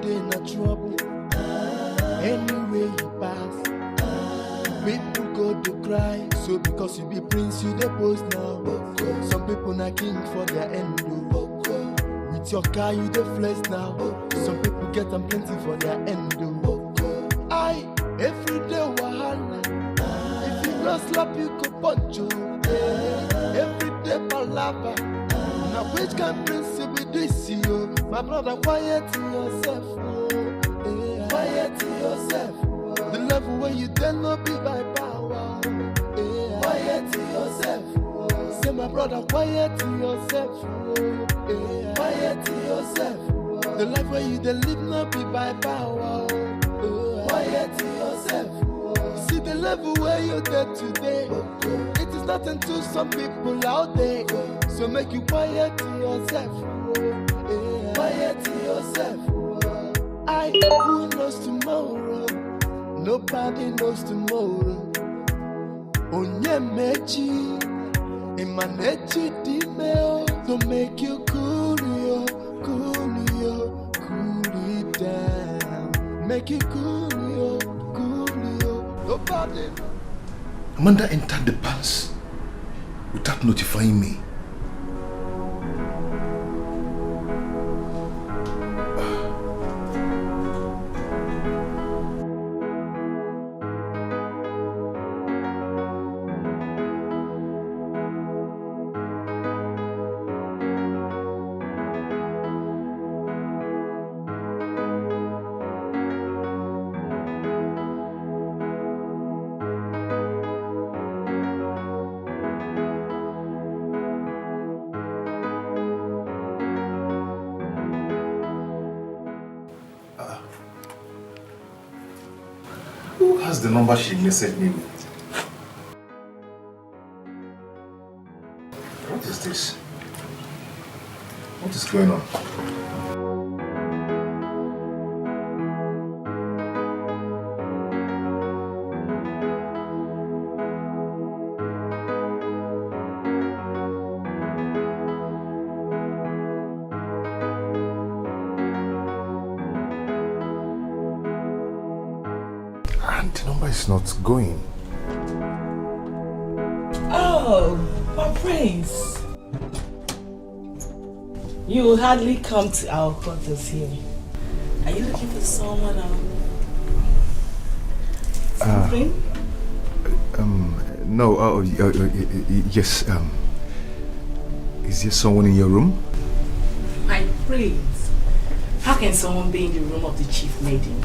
day in trouble. Anyway you pass, people go to cry. So because you be prince, you the post now. Some people not king for their end. With your car, you the flex now. Some people get them plenty for their end. I every day wahala. If you no slap, you go punch you. Every day palava. Now which can prince be this you? My brother, quiet yourself. Quiet yourself. The level where you dare not be by power. Quiet yourself. Say my brother, quiet yourself. Quiet yourself. The life where you dare live not be by power. Quiet yourself. See the level where you're there today. It is nothing to some people out there. So make you quiet yourself. Quiet yourself. Who knows tomorrow? Nobody knows tomorrow. Onye mechi, emanechi dimeo. To make you cool it down. Make you cool it. Nobody. Amanda entered the palace without notifying me. That's the number she messaged me with. What is this? What is going on? It's not going. Oh, my prince. You hardly come to our quarters here. Are you looking for someone something? No, yes, is there someone in your room? My prince. How can someone be in the room of the chief maiden?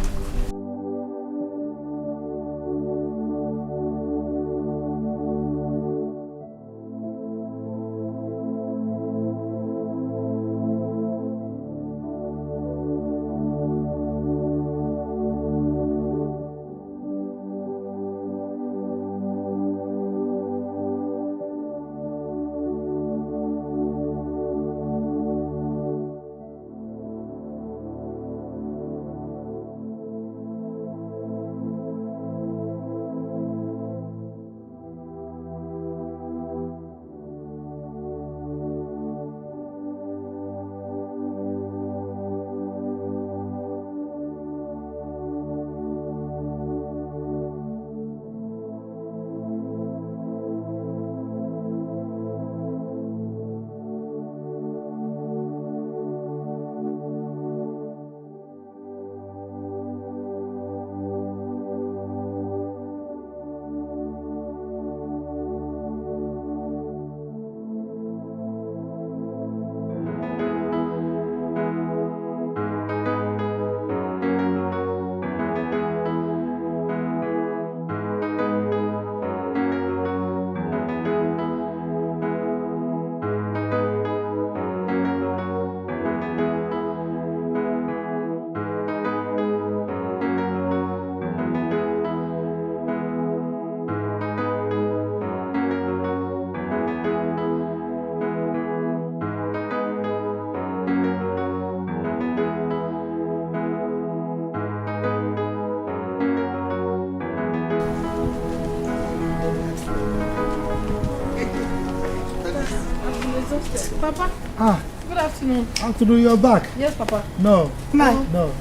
Papa? Ah. Good afternoon. Afternoon, you're back? Yes, Papa. No. No. No.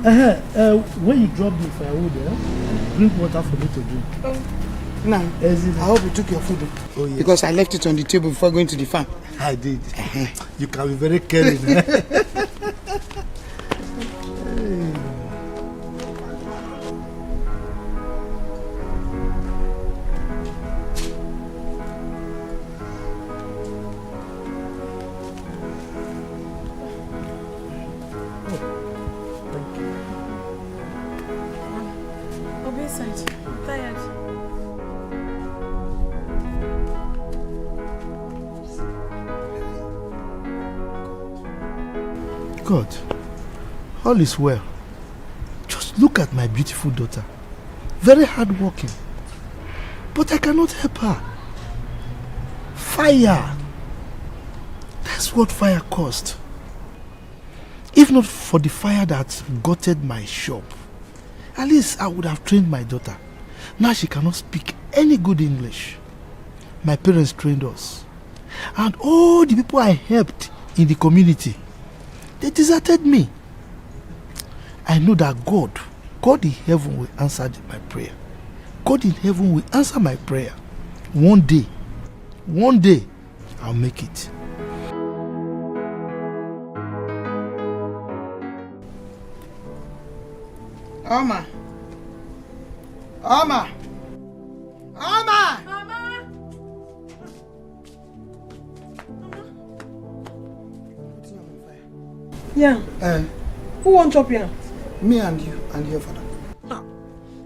When you drop the firewood, drink water for me to drink. Now, I hope you took your food. Oh, yes. Because I left it on the table before going to the farm. I did. You can be very caring. God, all is well. Just look at my beautiful daughter. Very hardworking. But I cannot help her. Fire. That's what fire caused. If not for the fire that gutted my shop, at least I would have trained my daughter. Now she cannot speak any good English. My parents trained us. And all the people I helped in the community, they deserted me. I know that God in heaven will answer my prayer. God in heaven will answer my prayer. One day, I'll make it. Oma! Oma! Oma! Mama! Yeah. Who won't chop here? Me and you and your father.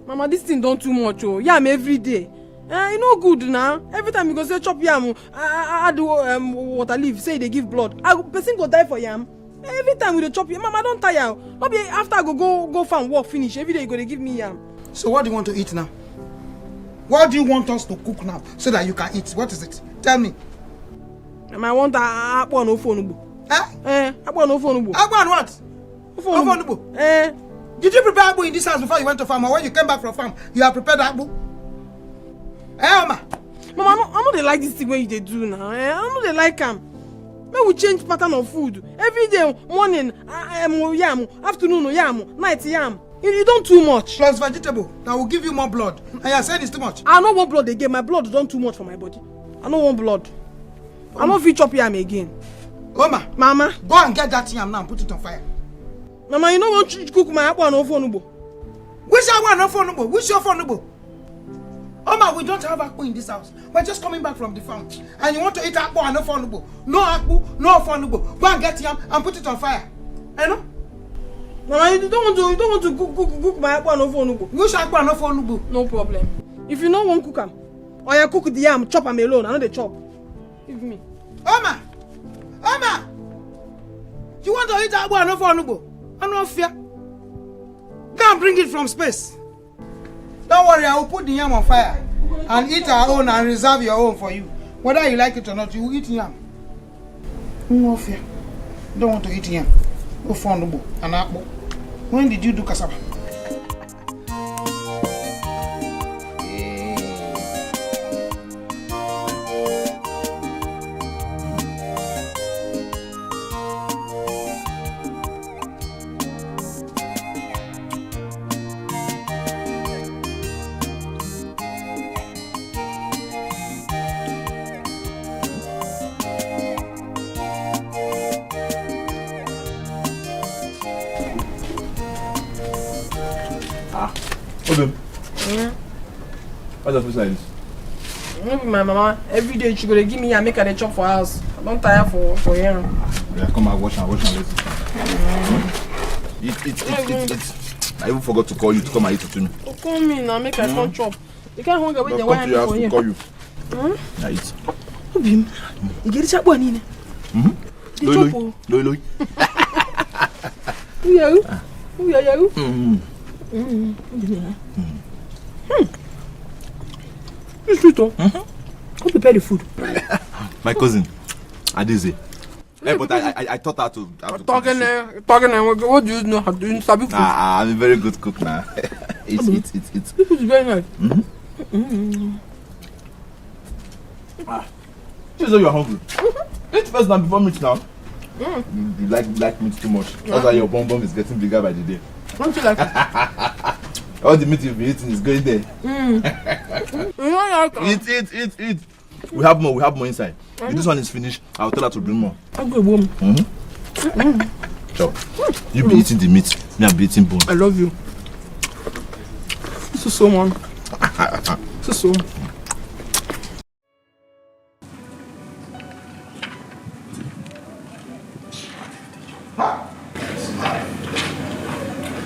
Mama, this thing don't too much. Oh, yam every day. You know good now. Every time you go say chop yam, I do water leaf. Say they give blood. Person go die for yam. Every time we dey chop yam, Mama don't tire. Not be after I go farm work finish. Every day you go they give me yam. So what do you want to eat now? What do you want us to cook now so that you can eat? What is it? Tell me. I want akpo no phone. Akpo no phone. Akpo and what? Phone. Did you prepare akpo in this house before you went to farm, or when you came back from farm, you have prepared akpo? Oma. Mama, I know they like this thing when you do now. I know they like them. Maybe we change pattern of food. Every day, morning, yam, afternoon, yam, night, yam. You don't too much. Plus vegetable. That will give you more blood. And you are saying it's too much. I don't want blood again. My blood don't too much for my body. I don't want blood. I don't feel chop yam again. Oma. Mama. Go and get that yam now and put it on fire. Mama, you don't want to cook my akwa no phone. Which akwa no phone? Which your phone? Oma, we don't have akpo in this house. We're just coming back from the farm. And you want to eat akpo and no phone? No akpo, no phone. Go and get yam and put it on fire. You know? Mama, you don't want to cook my akwa no phone. Which akpo no phone? No problem. If you don't want to cook them, or you cook the yam, chop them alone. I know they chop. Give me. Oma! Oma! You want to eat akpo and no phone? I don't fear. Go and bring it from space. Don't worry, I will put the yam on fire and eat our own and reserve your own for you. Whether you like it or not, you will eat yam. No fear. Don't want to eat yam. Go for nubo and apple. When did you do cassava? What's that like this? My mama, every day she go to give me and make her the chop for house. I don't tire for here. Yeah, come and wash and let's eat. I even forgot to call you to come and eat it to me. Oh, call me now, make her come chop. You can't hunger when they Come want to your house for to here. call you. Now eat. Obim, you get it chop one in. Loi. Who are you? It's sweet, oh. Who prepare the food? My cousin, Adeze. Hey, but I taught her to. Talking, what do you know how to do? Sabi food. I'm a very good cook now. Eat. This food is very nice. She's so you're hungry. Eat first now before meat now. You like meat too much. That's why your bum is getting bigger by the day. Don't you like it? All the meat you've been eating is going there. You don't like it? Eat. We have more inside. If this one is finished, I'll tell her to bring more. Okay, boom. Chop. You be eating the meat, me I'll be eating bone. I love you. This is so man. This is so.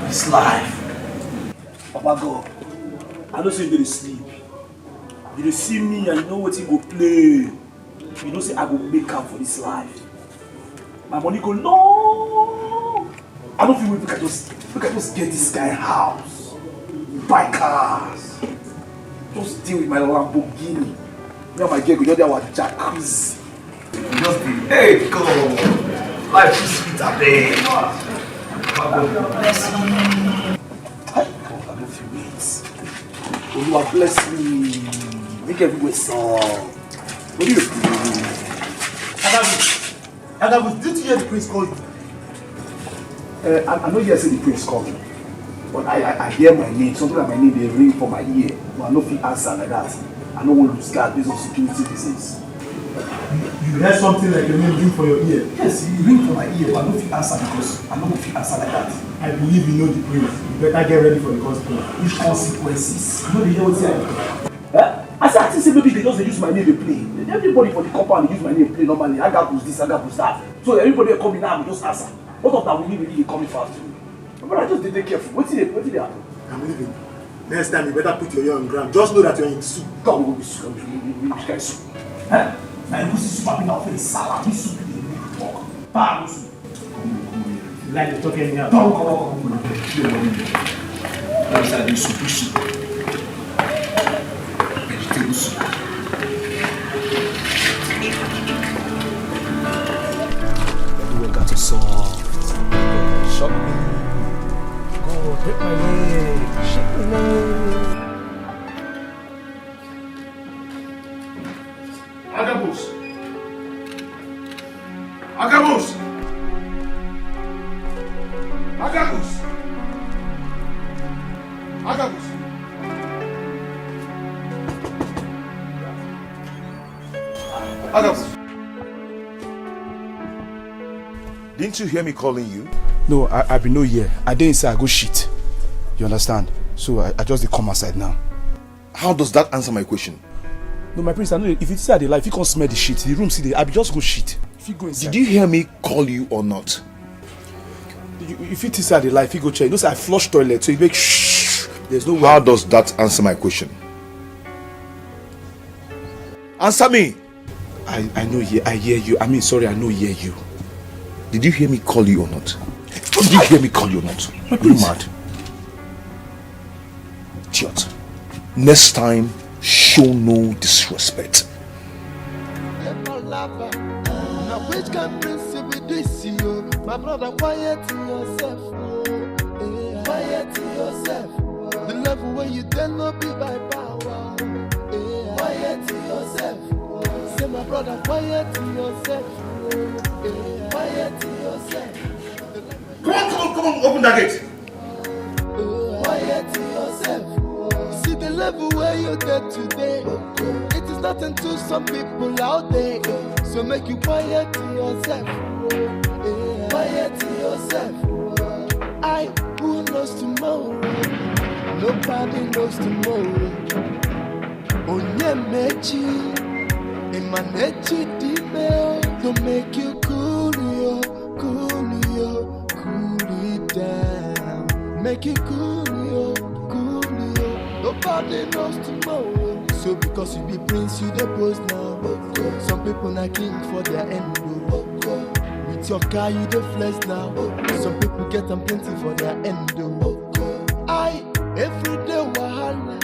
It's life. Papa God, I don't say you dey sleep. You dey see me and you know what you go play. You know say I go make up for this life. My money go long. I don't feel wait make I just get this guy house, buy cars, just deal with my Lamborghini. Me and my girl go just there with jacuzzi. Just be hey God, life is sweet abeg. God bless me. I don't feel it. Oh, you are bless me. Make everywhere sound. What do you do? Agabus, did you hear the prince call you? I know you say the prince called me, but I hear my name. Something like my name they ring for my ear. But I no fit answer like that. I no want to lose guard based on security reasons. You heard something like your name ring for your ear? Yes, you ring for my ear, but I no fit answer because I no fit answer like that. I believe you know the prince. You better get ready for the consequences. Which consequences? You know the hell say I say maybe they just use my name to play. Everybody for the compound they use my name to play normally. I got this, I got that. So everybody come in now and just answer. What of that we really coming fast too? But I just take careful. What did they happen? I'm leaving. Next time you better put your ear on ground. Just know that you're in soup. God will be soup. Which kind of soup? Huh? Now you see soup happening out for the salad. This soup is the talk. Bad soup. You like to talk anyhow? Come. That's how they soup. Vegetable soup. Everywhere got to solve. Shop me. Go, hit my leg. Shop my leg. Agabus! Didn't you hear me calling you? No, I be no here. I didn't say I go shit. You understand? So I just come outside now. How does that answer my question? No, my prince, I know if you say I dey lie, if you can't smell the shit, the room see the I be just go shit. If you go inside. Did you hear me call you or not? If you say I dey lie, if you go check, you know say I flush toilet, so you make shh. There's no way. How does that answer my question? Answer me! I know I hear you. I mean sorry, I know hear you. Did you hear me call you or not? Did you hear me call you or not? Are you mad? Idiot. Next time, show no disrespect. Now which can principle this you? My brother, quiet yourself. Quiet yourself. The level where you tell not be by power. Quiet yourself. Say my brother, quiet yourself. Quiet yourself. Come on, open that gate. Quiet yourself. See the level where you get today. It is nothing to some people out there. So make you quiet yourself. Quiet yourself. Who knows tomorrow? Nobody knows tomorrow. Onye mechi, emanechi dime. To make you cool it down. Make you cool it. Nobody knows tomorrow. So because you be prince, you the boss now. Some people not king for their end. With your car, you the flex now. Some people get them plenty for their end. Every day wahala.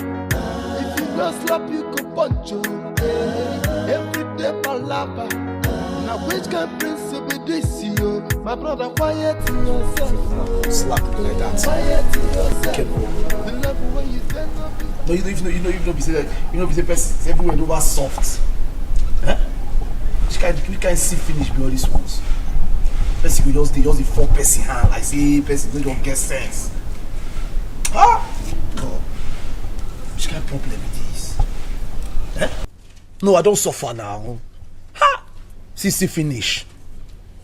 If you don't slap, you go punch you. Every day palava. Now which kind of prince be this you? My brother, quiet yourself. Slap it like that. Quiet yourself. The level where you stand up. No, you don't be say that. You know, be say person everywhere over soft. Huh? Which kind see finish be all these ones? Person will just the 4 person hand. Like say person don't just get sense. Ah! God. Which kind of problem it is? Eh? No, I don't suffer now. Ha! See finish.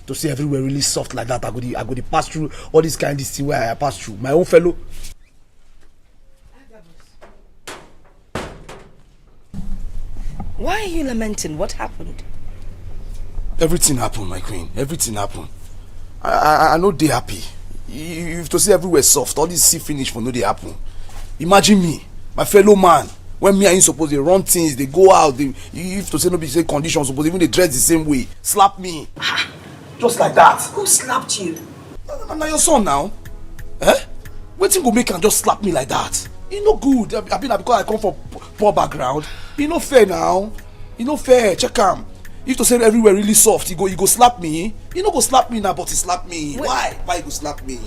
To see everywhere really soft like that, I go to pass through all this kind of thing where I pass through. My own fellow. Why are you lamenting? What happened? Everything happened, my queen. Everything happened. I know they happy. If to see everywhere soft, all this see finish for no they happen. Imagine me, my fellow man. When me and you suppose they run things, they go out, if to say no be say conditions, suppose even they dress the same way. Slap me. Just like that. Who slapped you? Now your son now. Eh? Waiting go make and just slap me like that. It no good. I mean because I come from poor background. It no fair now. It no fair. Check him. If to say everywhere really soft, you go slap me. You no go slap me now, but he slap me. Wait. Why? Why you go slap me?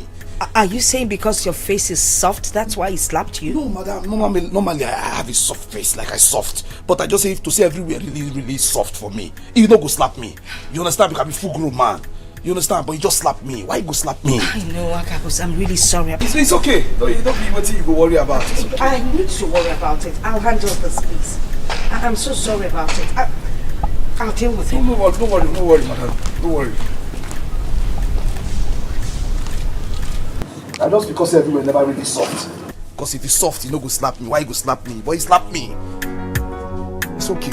Are you saying because your face is soft, that's why he slapped you? No, madam. Normally I have a soft face, like I soft. But I just say if to say everywhere really soft for me. You no go slap me. You understand? Because I'm a full grown man. You understand? But you just slap me. Why you go slap me? I know, Akabos. I'm really sorry. It's okay. No, you don't be what you go worry about. Okay. I need to worry about it. I'll handle this, please. I'm so sorry about it. I'll deal with it. No worry, madam. Don't worry. And just because everywhere never really soft. Because if it's soft, you no go slap me. Why you go slap me? Boy, you slap me. It's okay.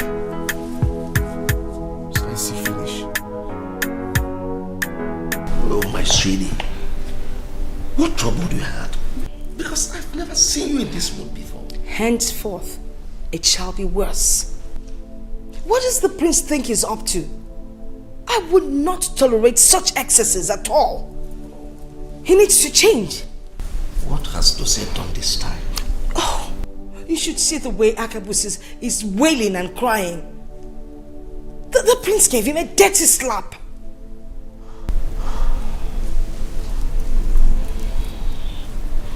So I see finish. Oh, my sweetie. What trouble do you have? Because I've never seen you in this mood before. Henceforth, it shall be worse. What does the prince think he's up to? I would not tolerate such excesses at all. He needs to change. What has Dose done this time? Oh, you should see the way Akabus is wailing and crying. The prince gave him a dirty slap.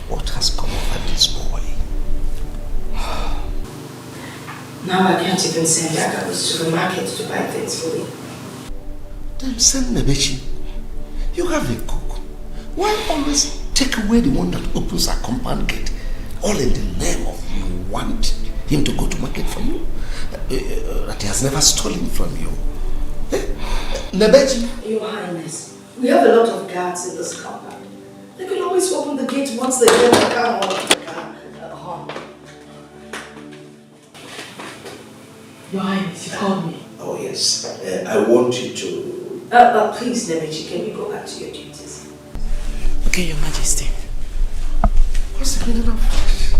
What has come over this boy? Now I can't even send Akabus to the market to buy things for me. Then send Nebechi. You have a cook. Why always take away the one that opens a compound gate? All in the name of you want him to go to market for you? That he has never stolen from you. Nebechi? Your Highness, we have a lot of guards in this compound. They can always open the gate once they hear the car horn. Your Highness, you called me. Oh yes. I want you to... Please, Nebechi, can you go back to your duties? Okay, Your Majesty. What's the meaning of this?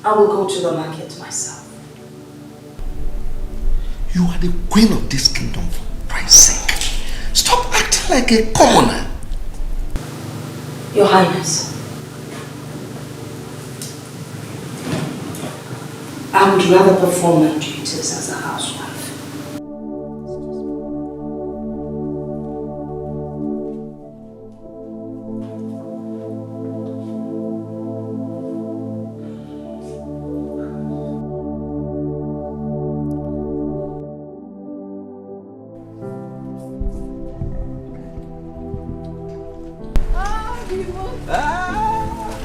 I will go to the market myself. You are the queen of this kingdom, for Christ's sake. Stop acting like a commoner. Your Highness, I would rather perform my duties as a housewife.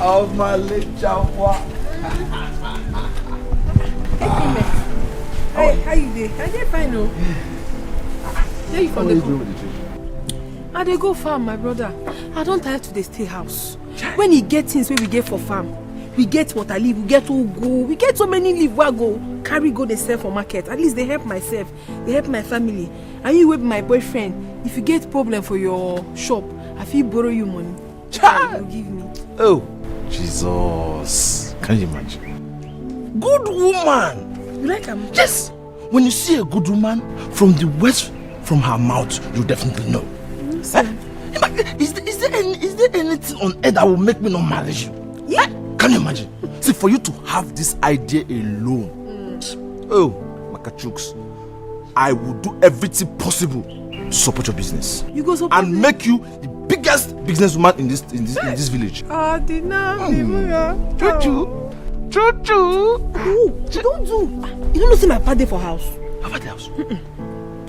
Of my little Jawa. Hey, how you doing? I dey fine, no. Where you from the come? I dey go farm, my brother. I don't have to dey stay house. When you get things wey we get for farm, we get water leaf, we get ugu, we get so many leaf wey I go carry go dey sell for market. At least they help myself, they help my family. And you with my boyfriend, if you get problem for your shop, I fit borrow you money. You give me. Oh, Jesus. Can you imagine? Good woman. You like am? Yes. When you see a good woman, from the words from her mouth, you definitely know. Yes, Is there anything on earth that will make me not marry you? Yeah. Can you imagine? See, for you to have this idea alone, oh, Makachooks, I will do everything possible to support your business. You go support and me? make you the biggest businesswoman in this village. Choo-choo. Choo-choo. Don't do. You don't know see my birthday for house. How about the house?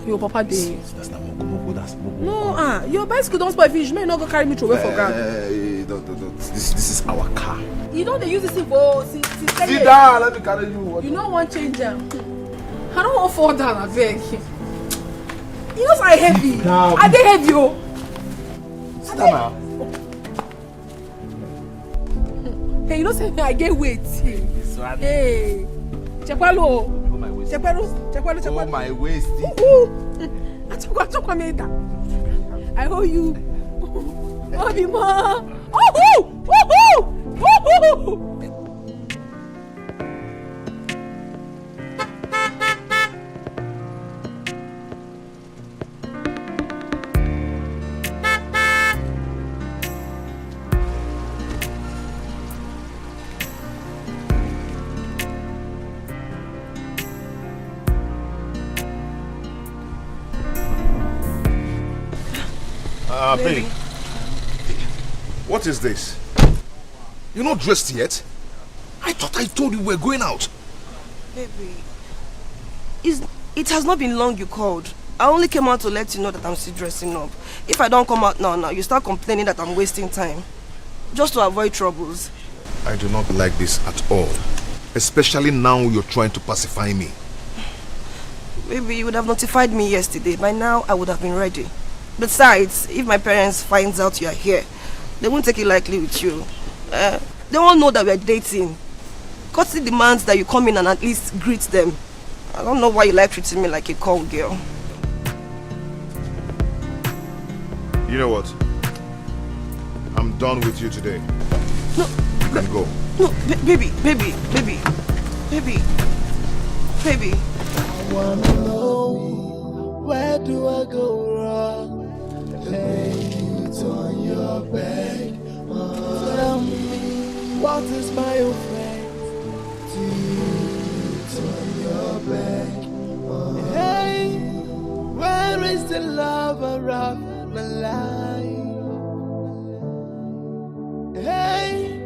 Your papa dey. That's not Mogo, that's Mogo. No, your bicycle don't spoil finish. May not go carry me to away for ground. No. This is our car. You know they use this thing for since Sit down, let me carry you. You know one change them. I don't want to fall down, I beg. You know I heavy. I dey heavy, oh. Sit down now. Hey, you know say I get weight. Hey, Chepalo. Chepalo. Oh my waist. I owe you. Obimo. Woohoo! Baby. What is this? You're not dressed yet? I thought I told you we were going out. Baby, it has not been long you called. I only came out to let you know that I'm still dressing up. If I don't come out now, you start complaining that I'm wasting time. Just to avoid troubles. I do not like this at all. Especially now you're trying to pacify me. Baby, you would have notified me yesterday. By now, I would have been ready. Besides, if my parents find out you are here, they won't take it lightly with you. They won't know that we are dating. Courtesy demands that you come in and at least greet them. I don't know why you like treating me like a call girl. You know what? I'm done with you today. No. You can go. No, baby. I wanna know, where do I go wrong? Lay it on your back. Tell me, what is my offense? Do it on your back. Hey, where is the lover of my life? Hey,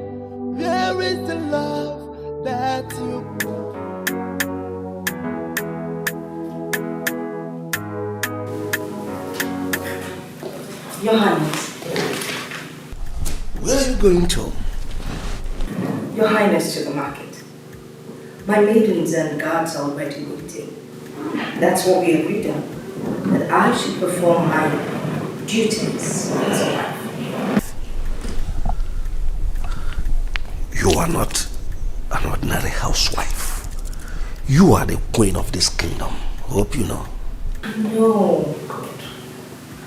where is the love that you Your Highness. Where are you going to? Your Highness, to the market. My maidens and guards are already waiting. That's what we agreed on. That I should perform my duties as a wife. You are not an ordinary housewife. You are the queen of this kingdom. Hope you know. No, God.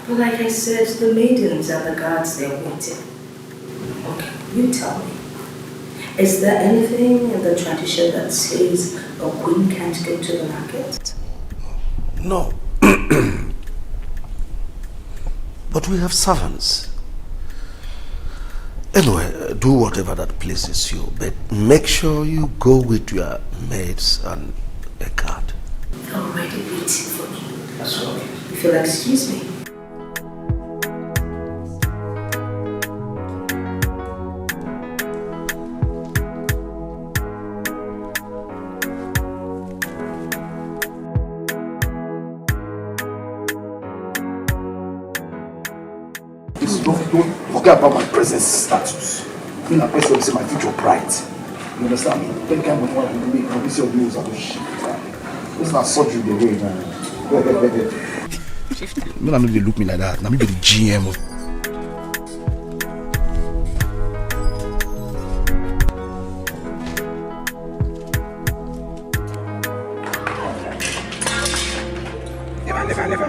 But like I said, the maidens and the guards, they're waiting. Okay, you tell me. Is there anything in the tradition that says a queen can't go to the market? No. But we have servants. Anyway, do whatever that pleases you, but make sure you go with your maids and a guard. They're already waiting for me. That's right. If you'll excuse me. Don't forget about my present status. I'm a person is my future pride. You understand me? Then kind of what I do, make this your bills and shit. This is not surgery the way, man. You don't know they look me like that. Now me be the GM of. Never.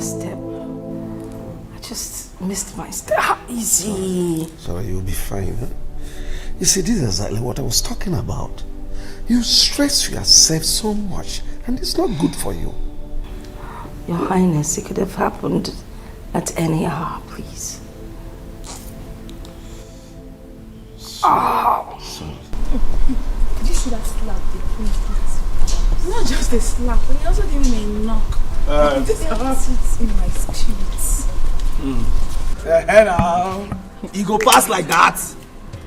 last step. I just missed my step. Easy. Sorry, you'll be fine, huh? You see, this is exactly what I was talking about. You stress yourself so much, and it's not good for you. Your Highness, it could have happened at any hour, please. Sorry. Did you see that slap the prince did? Not just a slap, but he also gave me a knock. This hurts in my spirits. He go pass like that.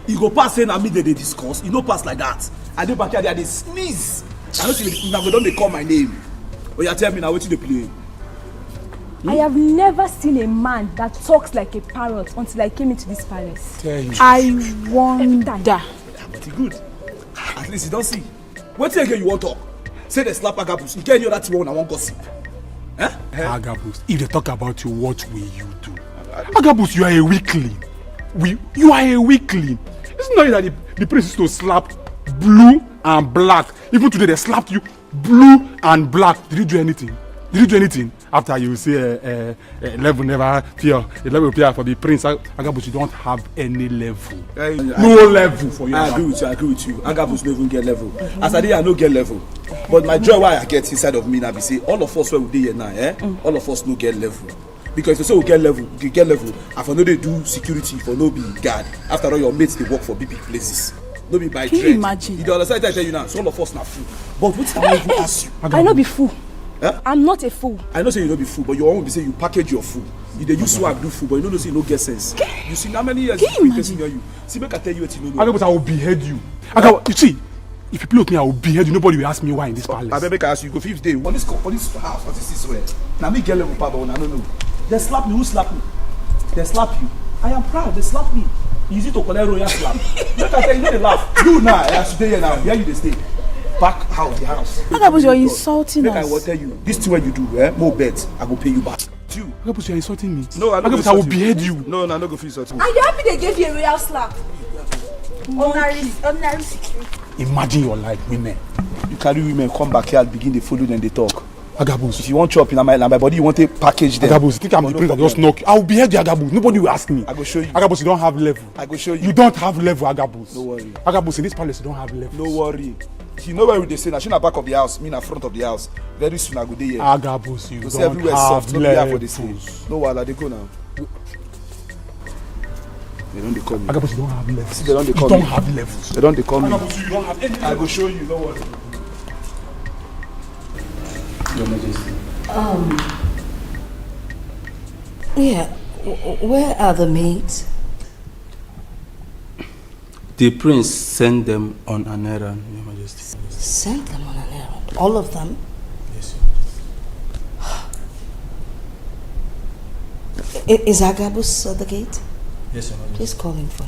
He go pass saying I mean they discuss. He no pass like that. I dey back here they sneeze. I don't see now don't they call my name. But you tell me now what you play. I have never seen a man that talks like a parrot until I came into this palace. I wonder. But he good. At least you don't see. What again you want to talk? Say they slap Agabus. You get any other thing when I want gossip. Agabus, if they talk about you, what will you do? Agabus, you are a weakling. You are a weakling. It's not that the prince is to slap blue and black. Even today they slapped you blue and black. Did you do anything? Did you do anything? After you say level never fear, the level fear for the prince, Agabus, you don't have any level. No level for you. I agree with you. Agabus don't even get level. As I did, I don't get level. But my joy why I get inside of me now be say all of us where we dey here now, all of us no get level. Because if you say we get level, if I know they do security for no be guard. After all, your mates they work for big places. No be by Can you imagine? You understand? I tell you now, so all of us not fool. But what can I even ask you? I no be fool. Huh? I'm not a fool. I know say you no be fool, but you won't be say you package your food. You dey use swag do food, but you don't say you no get sense. You see how many years you person hear you. See, make I tell you what you know. Agabus, I will behead you. Agabus, you see, if you play with me, I will behead you. Nobody will ask me why in this palace. I make I ask you, go 5th day. On this house, what is this way? Now me get level power, I don't know. They slap me. Who slap me? They slap you. I am proud. They slap me. Easy to collect royal slap. Make I tell you, they laugh. You now, I stay here now. Here you they stay. Back out the house. Agabus, you're insulting us. Make I will tell you. This thing what you do, more bets, I will pay you back. You. Agabus, you're insulting me. No, Agabus, I will behead you. No, no, go feel insulting. Are you happy they gave you a royal slap? Ordinary security. Imagine your life, women. You carry women come back here and begin to follow them, they talk. Agabus, if you want chop in my body, you want to package them. Agabus, think I'm the prince that just knock you. I will behead you, Agabus. Nobody will ask me. I go show you. Agabus, you don't have level. I go show you. You don't have level, Agabus. No worry. Agabus, in this palace, you don't have level. No worry. You know where they say, I should back of the house, me in front of the house. Very soon I go there. Agabus, you don't everywhere have soft. level. No while they go now. They don't call me. Agabus, you don't have levels. See, they don't call me. You don't have levels. They don't call me. Agabus, you don't have any levels. I go show you, don't worry. Your Majesty. Yeah, where are the maids? The prince sent them on an errand, Your Majesty. Sent them on an errand? All of them? Yes, Your Majesty. Is Agabus at the gate? Yes, Your Majesty. Please call him for.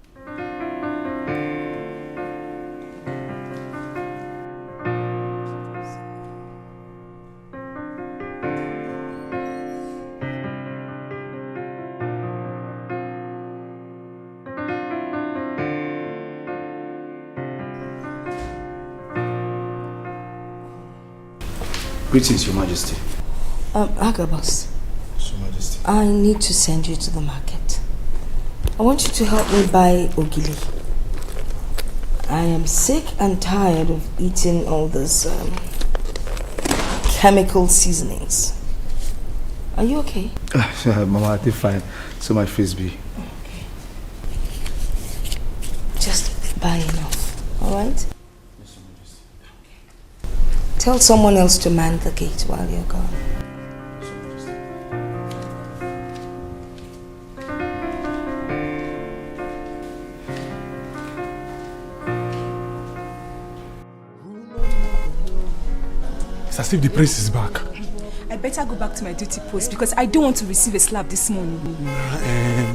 Greetings, Your Majesty. Agabus. Your Majesty. I need to send you to the market. I want you to help me buy ogili. I am sick and tired of eating all this chemical seasonings. Are you okay? Mama, I did fine. So my face be. Okay. Just buy enough, alright? Tell someone else to man the gate while you're gone. It's as if the prince is back. I better go back to my duty post because I don't want to receive a slap this morning.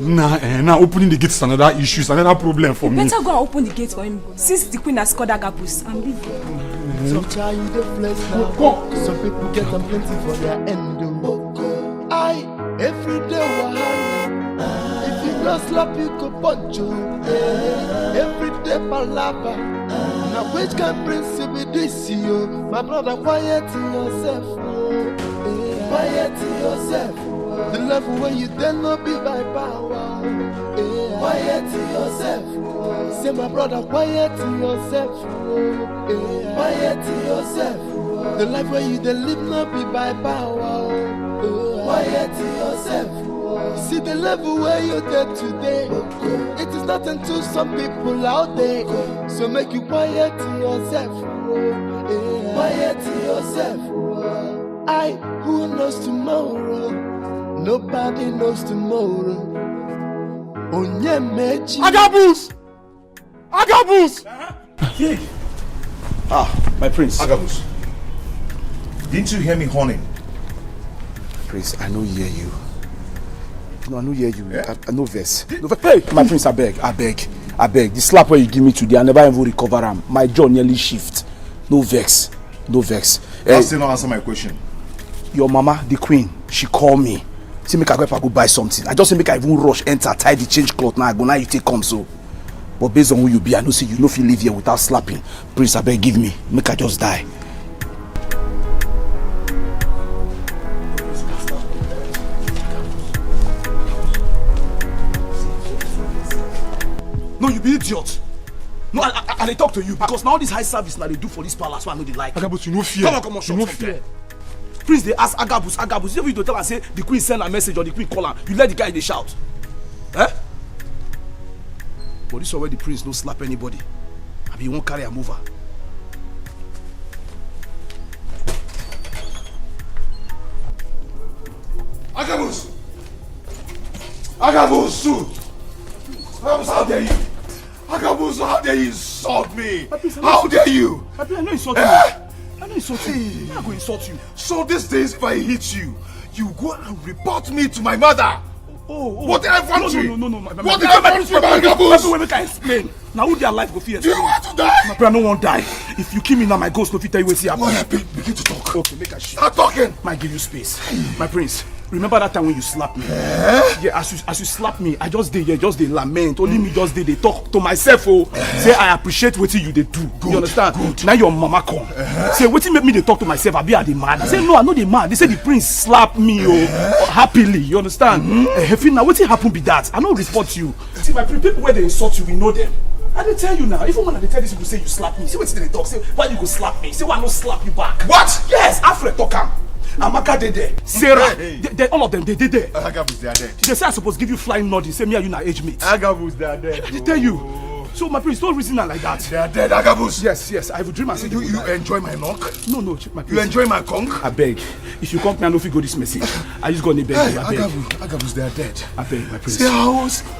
Now opening the gate is another issue, it's another problem for me. Better go and open the gate for him since the queen has scored Agabus and leave. Some child the flesh now. Some people get them plenty for their end. I every day wahala. If you not slap you go punch you. Every day palava. Now which can prince be this you? My brother, quiet yourself. Quiet yourself. The level where you then not be by power. Yeah. Quiet to yourself. Say my brother, quiet to yourself. Yeah. Quiet to yourself. The life where you then live not be by power. Quiet to yourself. See the level where you're there today. It is not until some people out there. So make you quiet to yourself. Quiet to yourself. Who knows tomorrow? Nobody knows tomorrow. Agabus! Agabus! Yeah. My prince. Agabus. Didn't you hear me horning? Prince, I know hear you. No, I know hear you. Yeah. I know verse. Hey, my prince, I beg. The slap where you give me today, I never even recover am. My jaw nearly shift. No vex. That still not answer my question. Your mama, the queen, she call me. Say make I go buy something. I just say make I even rush, enter, tie the change cloth. Now I go, now you take come so. But based on who you be, I know say you no fit live here without slapping. Prince, I beg give me. Make I just die. No, you be idiot. No, I they talk to you because now this high service now they do for this palace, so I know they like. Agabus, you no fear. Come on, you no fear. Prince, they ask Agabus. If you don't tell and say the queen send a message or the queen call her, you let the guy they shout. Eh? But this is where the prince don't slap anybody. I mean, he won't carry a mover. Agabus! Agabus, how dare you? Agabus, how dare you insult me? How dare you? I know insult you. I know insult you. I'm not going to insult you. So these days, if I hit you, you go and report me to my mother. What did I want you? No. What did I want you, Agabus? Make I explain. Now who their life go fear? Do you want to die? My brother, no one die. If you kill me now, my ghost no fit tell you what's happening. Begin to talk. Okay, make a shit. Start talking. Might give you space. My prince, remember that time when you slapped me? Yeah, as you slapped me, I just did lament. Only me just did they talk to myself. Say I appreciate what you they do. Good, you understand? Good. Now your mama come. Say what make me they talk to myself? I be at the mad. I say no, I know the mad. They say the prince slapped me happily. You understand? Now what happen be that? I don't report you. See my people where they insult you, we know them. I didn't tell you now. Even when I tell these people say you slap me, see what they talk. Say why you go slap me? Say why I no slap you back? What? Yes, Alfred talk am. Amaka they there. Sarah, they, all of them they there. Agabus, they are dead. They say I supposed to give you flying nod. Say me and you na age mate. Agabus, they are dead. I did tell you. So my prince, don't reason like that. They are dead, Agabus. Yes. I have a dream. I say you enjoy my knock? No, my prince. You enjoy my conch? I beg. If you come me, I know if you go this message. I just gonna beg you. I beg. Agabus, they are dead. I beg, my prince.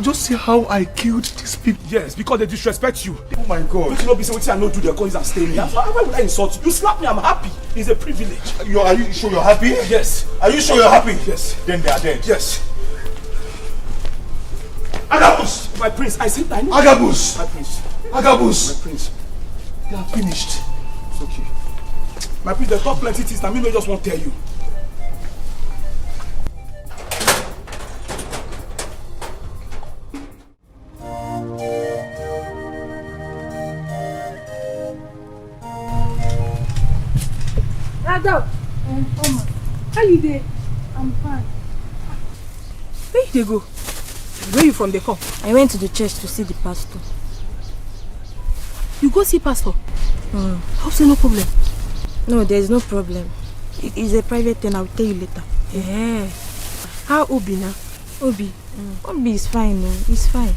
Just see how I killed these people. Yes, because they disrespect you. Oh my God. Don't you know, be saying what I know do their coins and stay me. Why would I insult you? You slap me, I'm happy. It's a privilege. Are you sure you're happy? Yes. Are you sure you're happy? Yes. Then they are dead. Yes. Agabus! My prince, I said I know. Agabus! My prince. Agabus! My prince. You are finished. It's okay. My prince, they talk plenty things. Now me no just won't tell you. Ada, Oma, how you dey? I'm fine. Where you dey go? Where you from dey come? I went to the church to see the pastor. You go see pastor? Hope say no problem. No, there is no problem. It's a private thing. I'll tell you later. Yeah. How Obi now? Obi is fine. No, he's fine.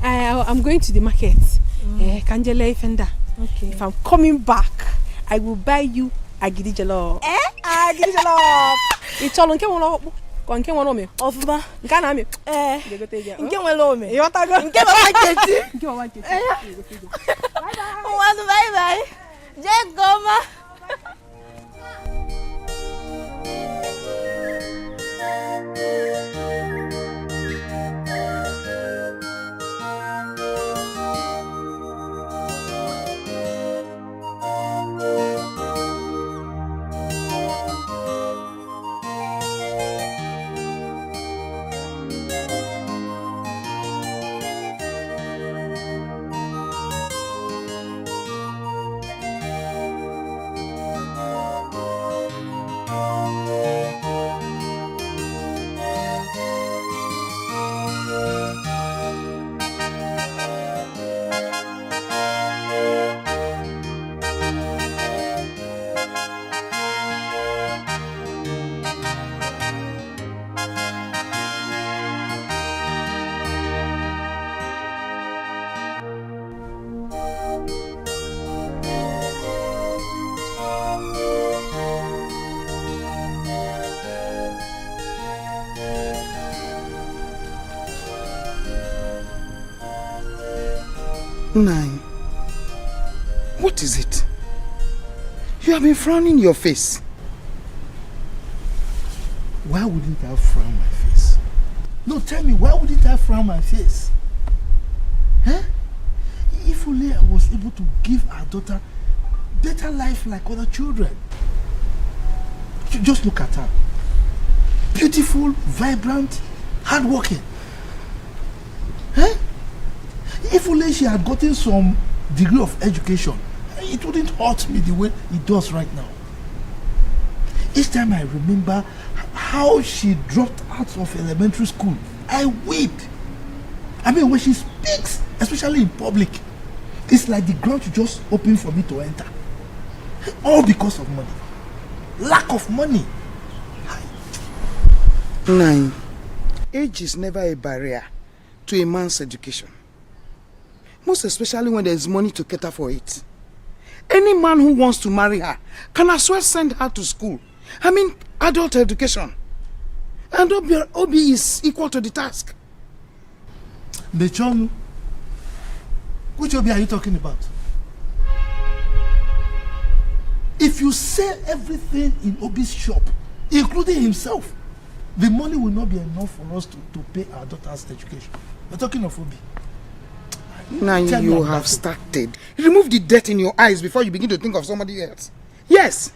I'm going to the market. Kanjele Fenda. Okay. If I'm coming back, I will buy you agidi jollof. Agidi jollof. Icholo nke won ko nke won me. Ofuma. Nke na me. Nke won lo me. Yo ta go. Nke mama keti. Nke mama keti. Bye bye. Je goma. Nine. What is it? You have been frowning your face. Why wouldn't I frown my face? No, tell me, why wouldn't I frown my face? Huh? If only I was able to give our daughter better life like other children. Just look at her. Beautiful, vibrant, hardworking. Huh? If only she had gotten some degree of education, it wouldn't hurt me the way it does right now. Each time I remember how she dropped out of elementary school, I weep. I mean, when she speaks, especially in public, it's like the ground should just open for me to enter. All because of money. Lack of money. Nine. Age is never a barrier to a man's education. Most especially when there is money to cater for it. Any man who wants to marry her can as well send her to school. I mean, adult education. And Obi is equal to the task. Bechonu, which Obi are you talking about? If you sell everything in Obi's shop, including himself, the money will not be enough for us to pay our daughter's education. We're talking of Obi. Now you have started. Remove the dirt in your eyes before you begin to think of somebody else. Yes,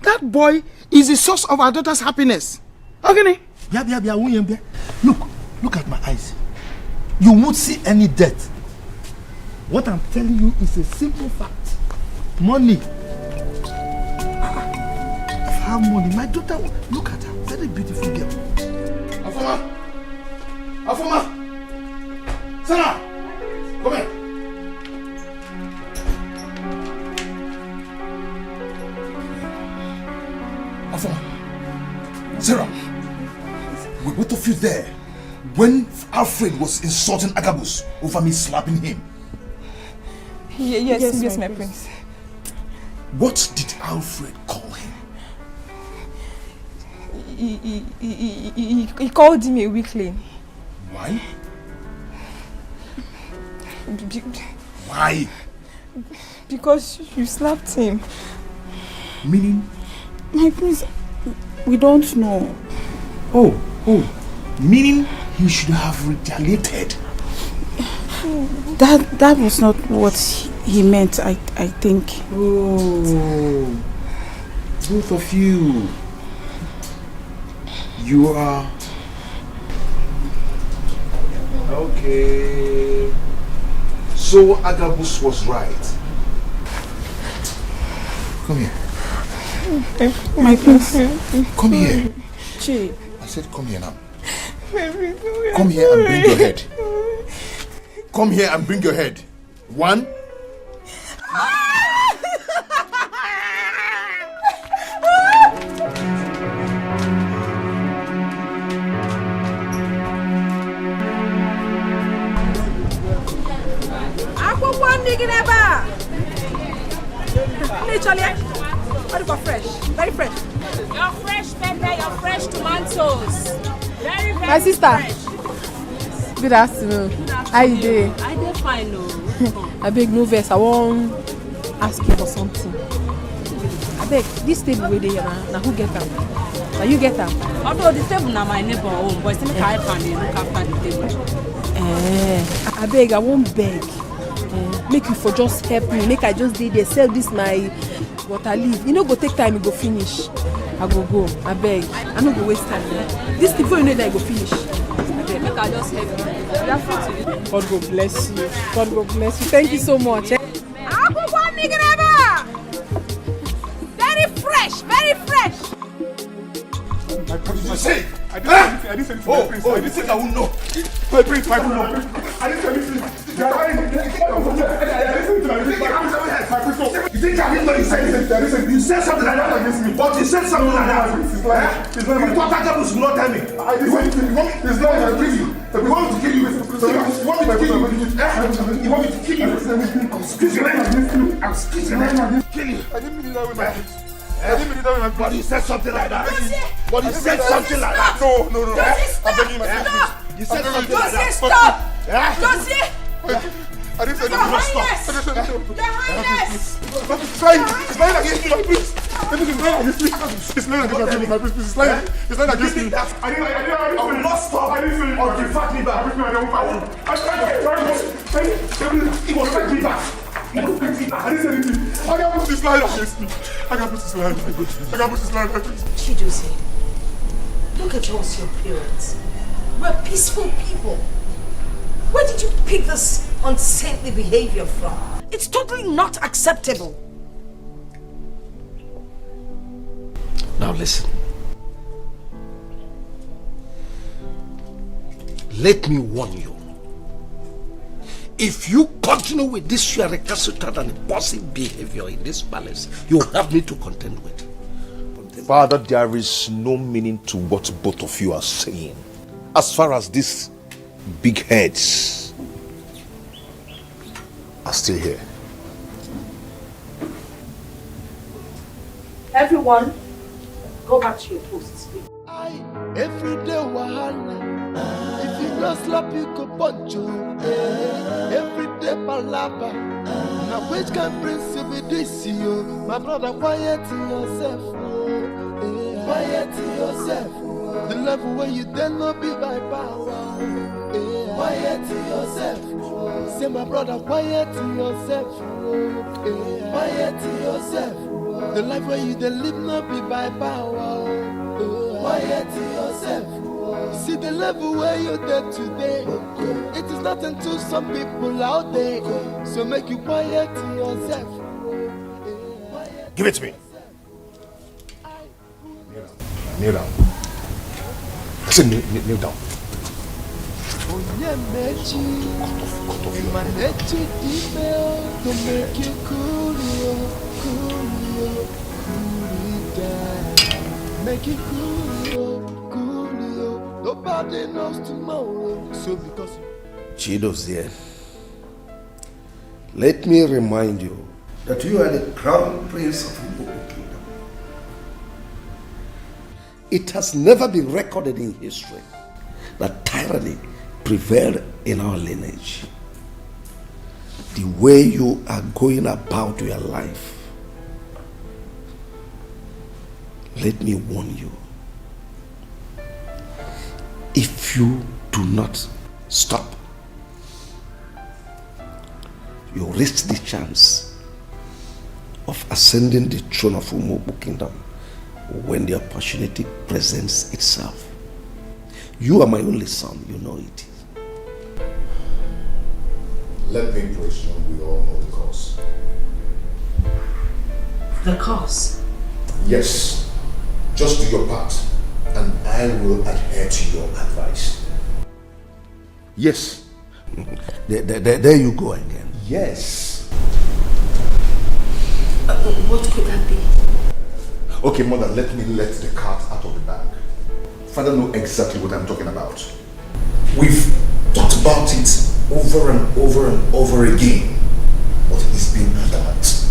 that boy is the source of our daughter's happiness. Okay? Look at my eyes. You won't see any dirt. What I'm telling you is a simple fact. Money. How money? My daughter, look at her. Very beautiful girl. Afoma! Sarah! Come here. Afoma! Sarah! Were both of you there when Alfred was insulting Agabus over me slapping him? Yes, my prince. What did Alfred call him? He called him a weakling. Why? Why? Because you slapped him. Meaning? My prince, we don't know. Oh, meaning he should have retaliated. That was not what he meant, I think. Oh, both of you. You are... Okay. So Agabus was right. Come here. My prince. Come here. Chi. I said come here now. Come here and bring your head. Come here and bring your head. 1. Fresh, very fresh. Your fresh pepper, your fresh tomatoes. Very My sister. fresh. Good afternoon. How you doing? I dey fine, no. I beg no vex. I won't ask you for something. I beg this table where they are now. Who get them? Now you get them. Although the table na my neighbor own, but still make I help and look after the table. I beg. I won't beg. Make you for just help me. Make I just dey there sell this my water leaf. You know go take time. You go finish. I go. I beg. I no go waste time. This thing before you know that I go finish. I beg. Make I just help you. God go bless you. God go bless you. Thank you so much. Very fresh, very fresh. What did you say? I didn't say anything. Oh, you think I won't know? My prince. I didn't say anything. You think I didn't know you said anything? You said something like that against me. But you said something like that. You thought Agabus would not tell me. I didn't say anything. It's not going to kill you. You want me to kill you? You want me to kill you? You want me to kill you? Excuse me. Excuse me. Kill you. I didn't mean it that way, my prince. I didn't mean it that way, my prince. But you said something like that. But you said something like that. No. I'm begging you, my prince. You said something like that. Stop. Yeah? Josie. I didn't say Your anything. Highness! Stop. I didn't say anything. Your Highness! It's lying against me, my priest. It's lying against me. It's lying against me, my priest. It's lying against me. I will not stop. I didn't say anything. I'll give back me back. I don't fight. He was like me back. I didn't say anything. I can't put this line against me. I can't put this line. I can't put this line against me. Chidozie, look at us, your parents. We're peaceful people. Where did you pick this unsaintly behavior from? It's totally not acceptable. Now listen. Let me warn you. If you continue with this your recalcitrant and impulsive behavior in this palace, you have me to contend with. Father, there is no meaning to what both of you are saying. As far as these big heads are still here. Everyone, go back to your posts. Every day wahala. If you don't slap, you go punch you. Every day palava. Now which can principle this you? My brother, quiet yourself. Quiet yourself. The level where you dare not be by power. Quiet yourself. Say my brother, quiet yourself. Quiet yourself. The life where you dare live not be by power. Quiet yourself. See the level where you're there today. It is nothing to some people out there. So make you quiet yourself. Give it to me. Kneel down. I said kneel down. To make you cool, make it cool, nobody knows tomorrow. So because Chidozie, let me remind you that you are the crown prince of Igbo kingdom. It has never been recorded in history that tyranny prevailed in our lineage. The way you are going about your life, let me warn you. If you do not stop, you risk the chance of ascending the throne of Umubu Kingdom when the opportunity presents itself. You are my only son, you know it. Let me presume we all know the cause. The cause? Yes. Just do your part, and I will adhere to your advice. Yes. There you go again. Yes. What could that be? Okay, mother, let me let the cat out of the bag. Father knows exactly what I'm talking about. We've talked about it over and over and over again, but he's been adamant.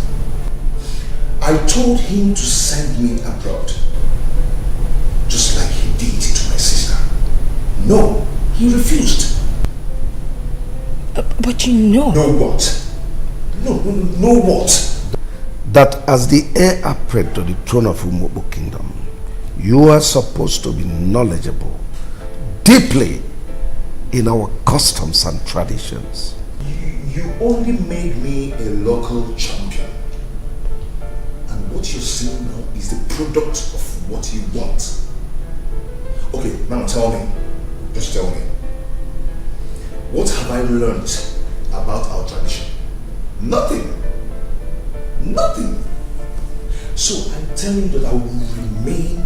I told him to send me abroad, just like he did to my sister. No, he refused. But you know. Know what? Know what? That as the heir apparent to the throne of Umubu Kingdom, you are supposed to be knowledgeable deeply in our customs and traditions. You only made me a local champion. And what you're seeing now is the product of what you want. Okay, now tell me. Just tell me. What have I learned about our tradition? Nothing. Nothing. So I'm telling you that I will remain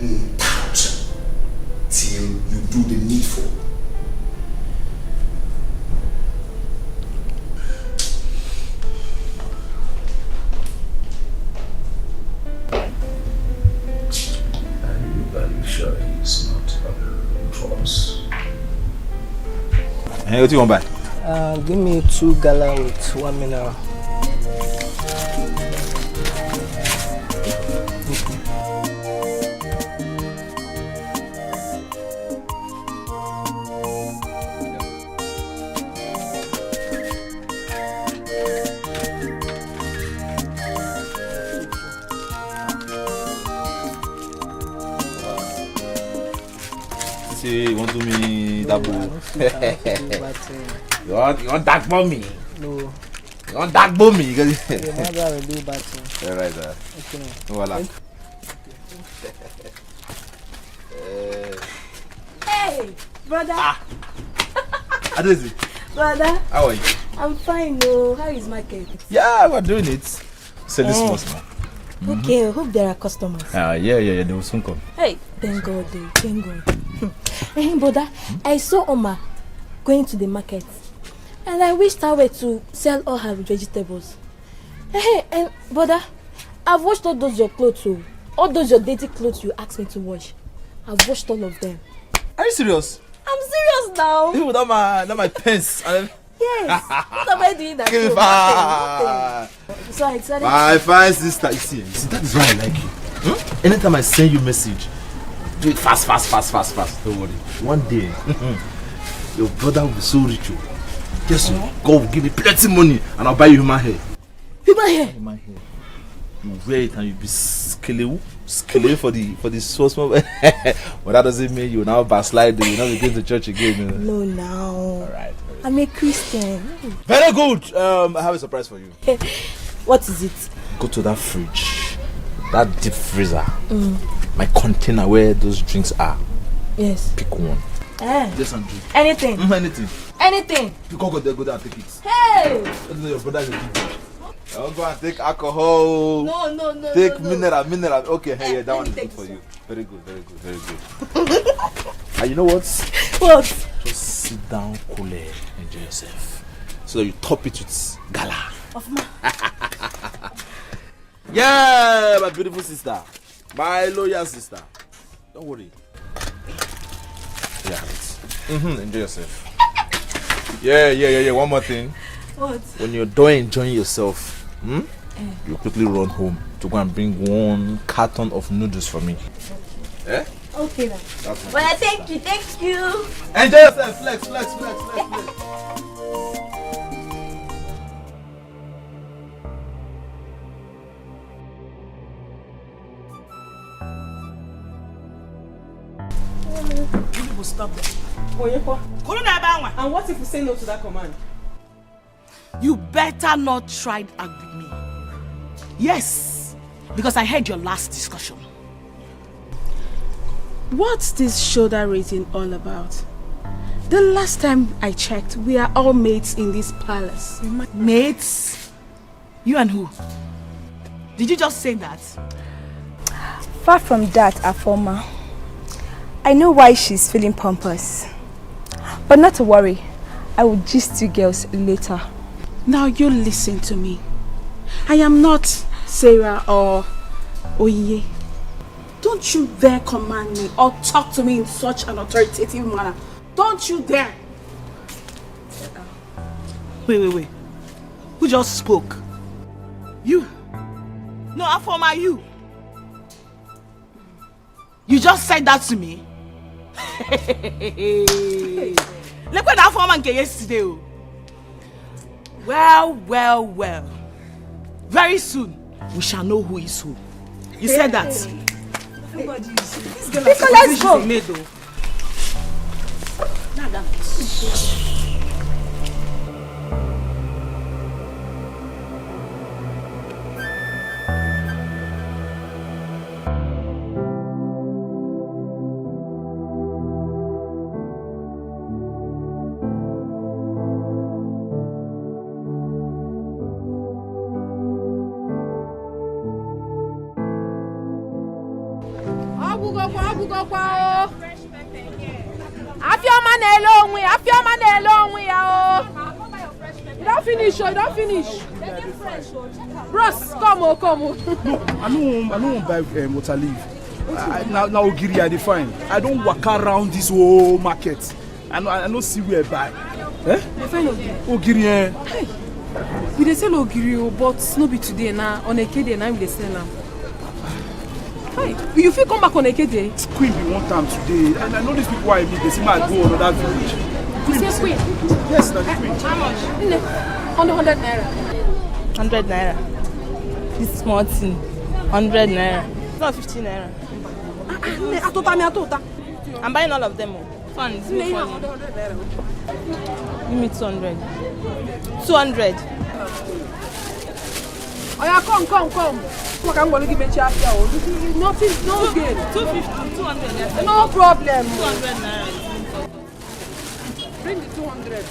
a tout till you do the needful. Are you sure he's not for us? Hey, what do you want back? Give me 2 gala with 1 mineral. Dabu. You want dark mommy? No. You want dark mommy? Your mother will do battle. You're right, sir. Okay. No, voilà. Hey, brother. Adesi. Brother. How are you? I'm fine, no. How is market? Yeah, we're doing it. Selling small. Okay, I hope there are customers. Yeah, they will soon come. Hey, thank God, thank God. Hey, brother, I saw Oma going to the market, and I wished her to sell all her vegetables. Hey, and brother, I've washed all those your clothes too. All those your dirty clothes you asked me to wash. I've washed all of them. Are you serious? I'm serious now. Even without my pants. Yes. What am I doing that? Give me Nothing. So I decided. My fine sister, you see, that is why I like you. Anytime I send you message, do it fast. Don't worry. One day, your brother will be so rich. Guess what? God will give me plenty money and I'll buy you human hair. Human hair? You wear it and you'll be skelew for the small. But that doesn't mean you now backslide. You now be going to church again. No, now. Alright. I'm a Christian. Very good. I have a surprise for you. What is it? Go to that fridge, that deep freezer, my container where those drinks are. Yes. Pick one. Just and drink. Anything. Anything. You can't go there and take it. Hey! Your brother is a big boy. Don't go and take alcohol. No. Take mineral. Okay, hey, that one is good for you. Very good. And you know what? What? Just sit down, cool, enjoy yourself. So that you top it with gala. Yeah, my beautiful sister. My loyal sister. Don't worry. Yeah. Enjoy yourself. Yeah. One more thing. What? When you're done enjoying yourself, you quickly run home to go and bring 1 carton of noodles for me. Eh? Okay then. Well, thank you. Enjoy yourself. Flex. People stop them. And what if we say no to that command? You better not try to argue with me. Yes, because I heard your last discussion. What's this shoulder raising all about? The last time I checked, we are all mates in this palace. Mates? You and who? Did you just say that? Far from that, Afoma. I know why she's feeling pompous. But not to worry, I will gist you girls later. Now you listen to me. I am not Sarah or Oye. Don't you dare command me or talk to me in such an authoritative manner. Don't you dare. Wait. Who just spoke? You. No, Afoma, you. You just said that to me? Look what Afoma came yesterday. Well. Very soon, we shall know who is who. You said that. Let's go. You don't finish. Bros, come. No, I don't buy water leaf. Now Ogiri I define. I don't walk around this whole market. I don't see where I buy. Eh? Define Ogiri. Ogiri, eh? Hey, we dey sell Ogiri, but no be today now. On Eke day now we dey sell am. Hey, you fit come back on Eke day? Queen be one time today, and I know these people I meet. They see me go another village. Queen. Yes, that's the Queen. How much? 100 naira. 100 naira. This small thing. 100 naira. It's not 15 naira. Atota. I'm buying all of them. Fun is no funny. Give me 200. 200. Oh yeah, come. Look, I'm going to give you a chap here. Nothing, no gain. 250, 200. Yes. No problem. 200 naira. Bring the 200.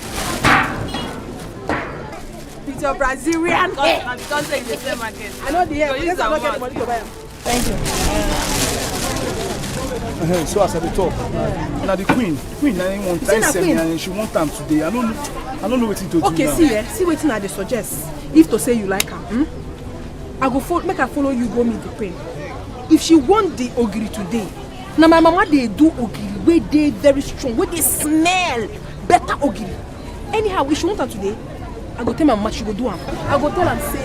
It's your Brazilian. Because it's the same market. I know the hair. Because I'm not getting money to buy them. Thank you. So as I be talk, now the queen, I didn't want time send and she want time today. I don't know what to do. Okay, now. See what I suggest. If to say you like her, I go make her follow you go meet the queen. If she want the ogiri today, now my mama they do ogiri where they very strong, where they smell better ogiri. Anyhow, if she want her today, I go tell my mama she go do her. I go tell her say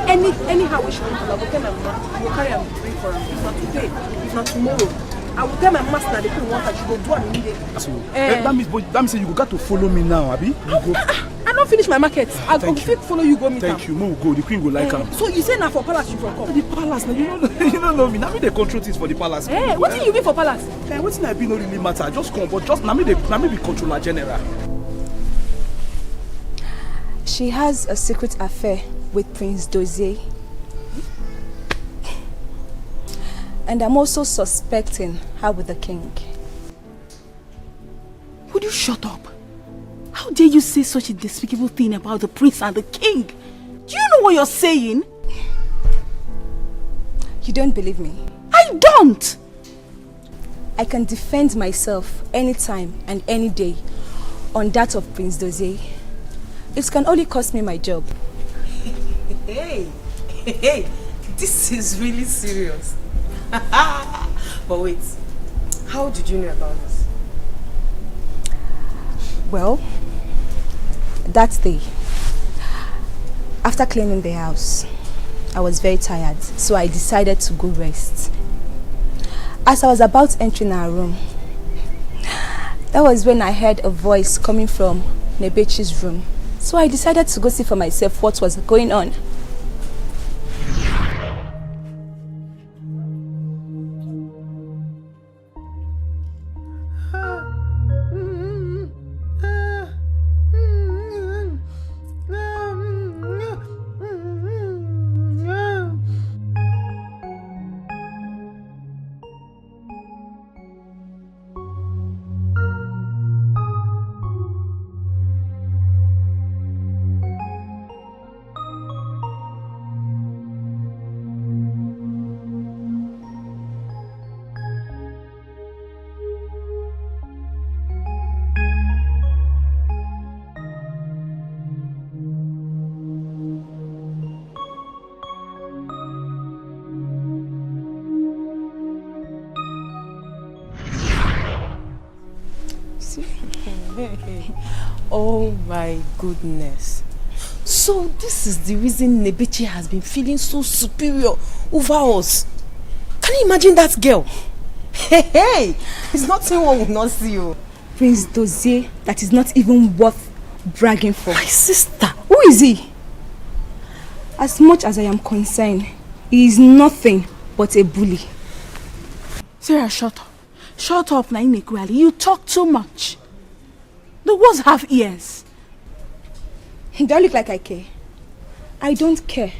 anyhow we she want her. I go tell my mama she go carry her drink for her. If not today, if not tomorrow. I will tell my master that the queen want her, she go do her immediately. So, that means you got to follow me now, Abi. I don't finish my market. I'll follow you go meet her. Thank you. Mo go. The queen go like her. So you say now for palace you from come? The palace now. You don't know me. Now me they control things for the palace. Hey, what do you mean for palace? What thing I be no really matter. Just come, but just now me be controller general. She has a secret affair with Prince Dozie. And I'm also suspecting her with the king. Would you shut up? How dare you say such a despicable thing about the prince and the king? Do you know what you're saying? You don't believe me? I don't! I can defend myself anytime and any day on that of Prince Dozie. It can only cost me my job. Hey, this is really serious. But wait, how did you know about this? Well, that day, after cleaning the house, I was very tired, so I decided to go rest. As I was about entering our room, that was when I heard a voice coming from Nebechi's room. So I decided to go see for myself what was going on. Oh my goodness. So this is the reason Nebechi has been feeling so superior over us. Can you imagine that girl? Hey, it's not someone would not see you. Prince Dozie that is not even worth bragging for. My sister. Who is he? As much as I am concerned, he is nothing but a bully. Sarah, shut up. Shut up, Naini Kwali. You talk too much. The words have ears. Do I look like I care? I don't care.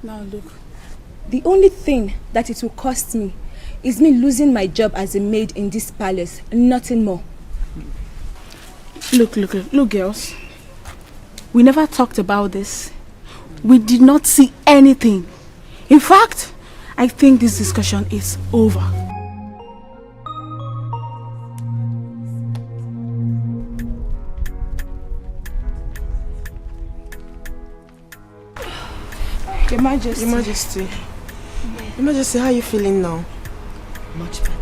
Now look. The only thing that it will cost me is me losing my job as a maid in this palace. Nothing more. Look, girls. We never talked about this. We did not see anything. In fact, I think this discussion is over. Your Majesty. Your Majesty, how are you feeling now? Much better.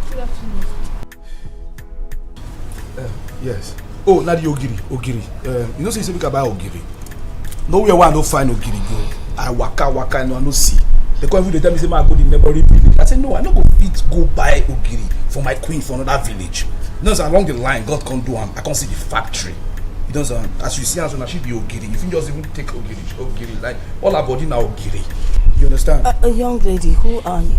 Good afternoon. Yes. Oh, not the ogiri. You know, say we can buy ogiri. Nowhere where I don't find ogiri go. I waka and I no see. They come every day tell me say I go the neighboring village. I say no, I no go fit go buy ogiri for my queen for another village. You know, so along the line, God can't do am. I can't see the factory. You know, so as you see, so she be ogiri. If you just even take ogiri, like all her body now ogiri. You understand? A young lady, who are you?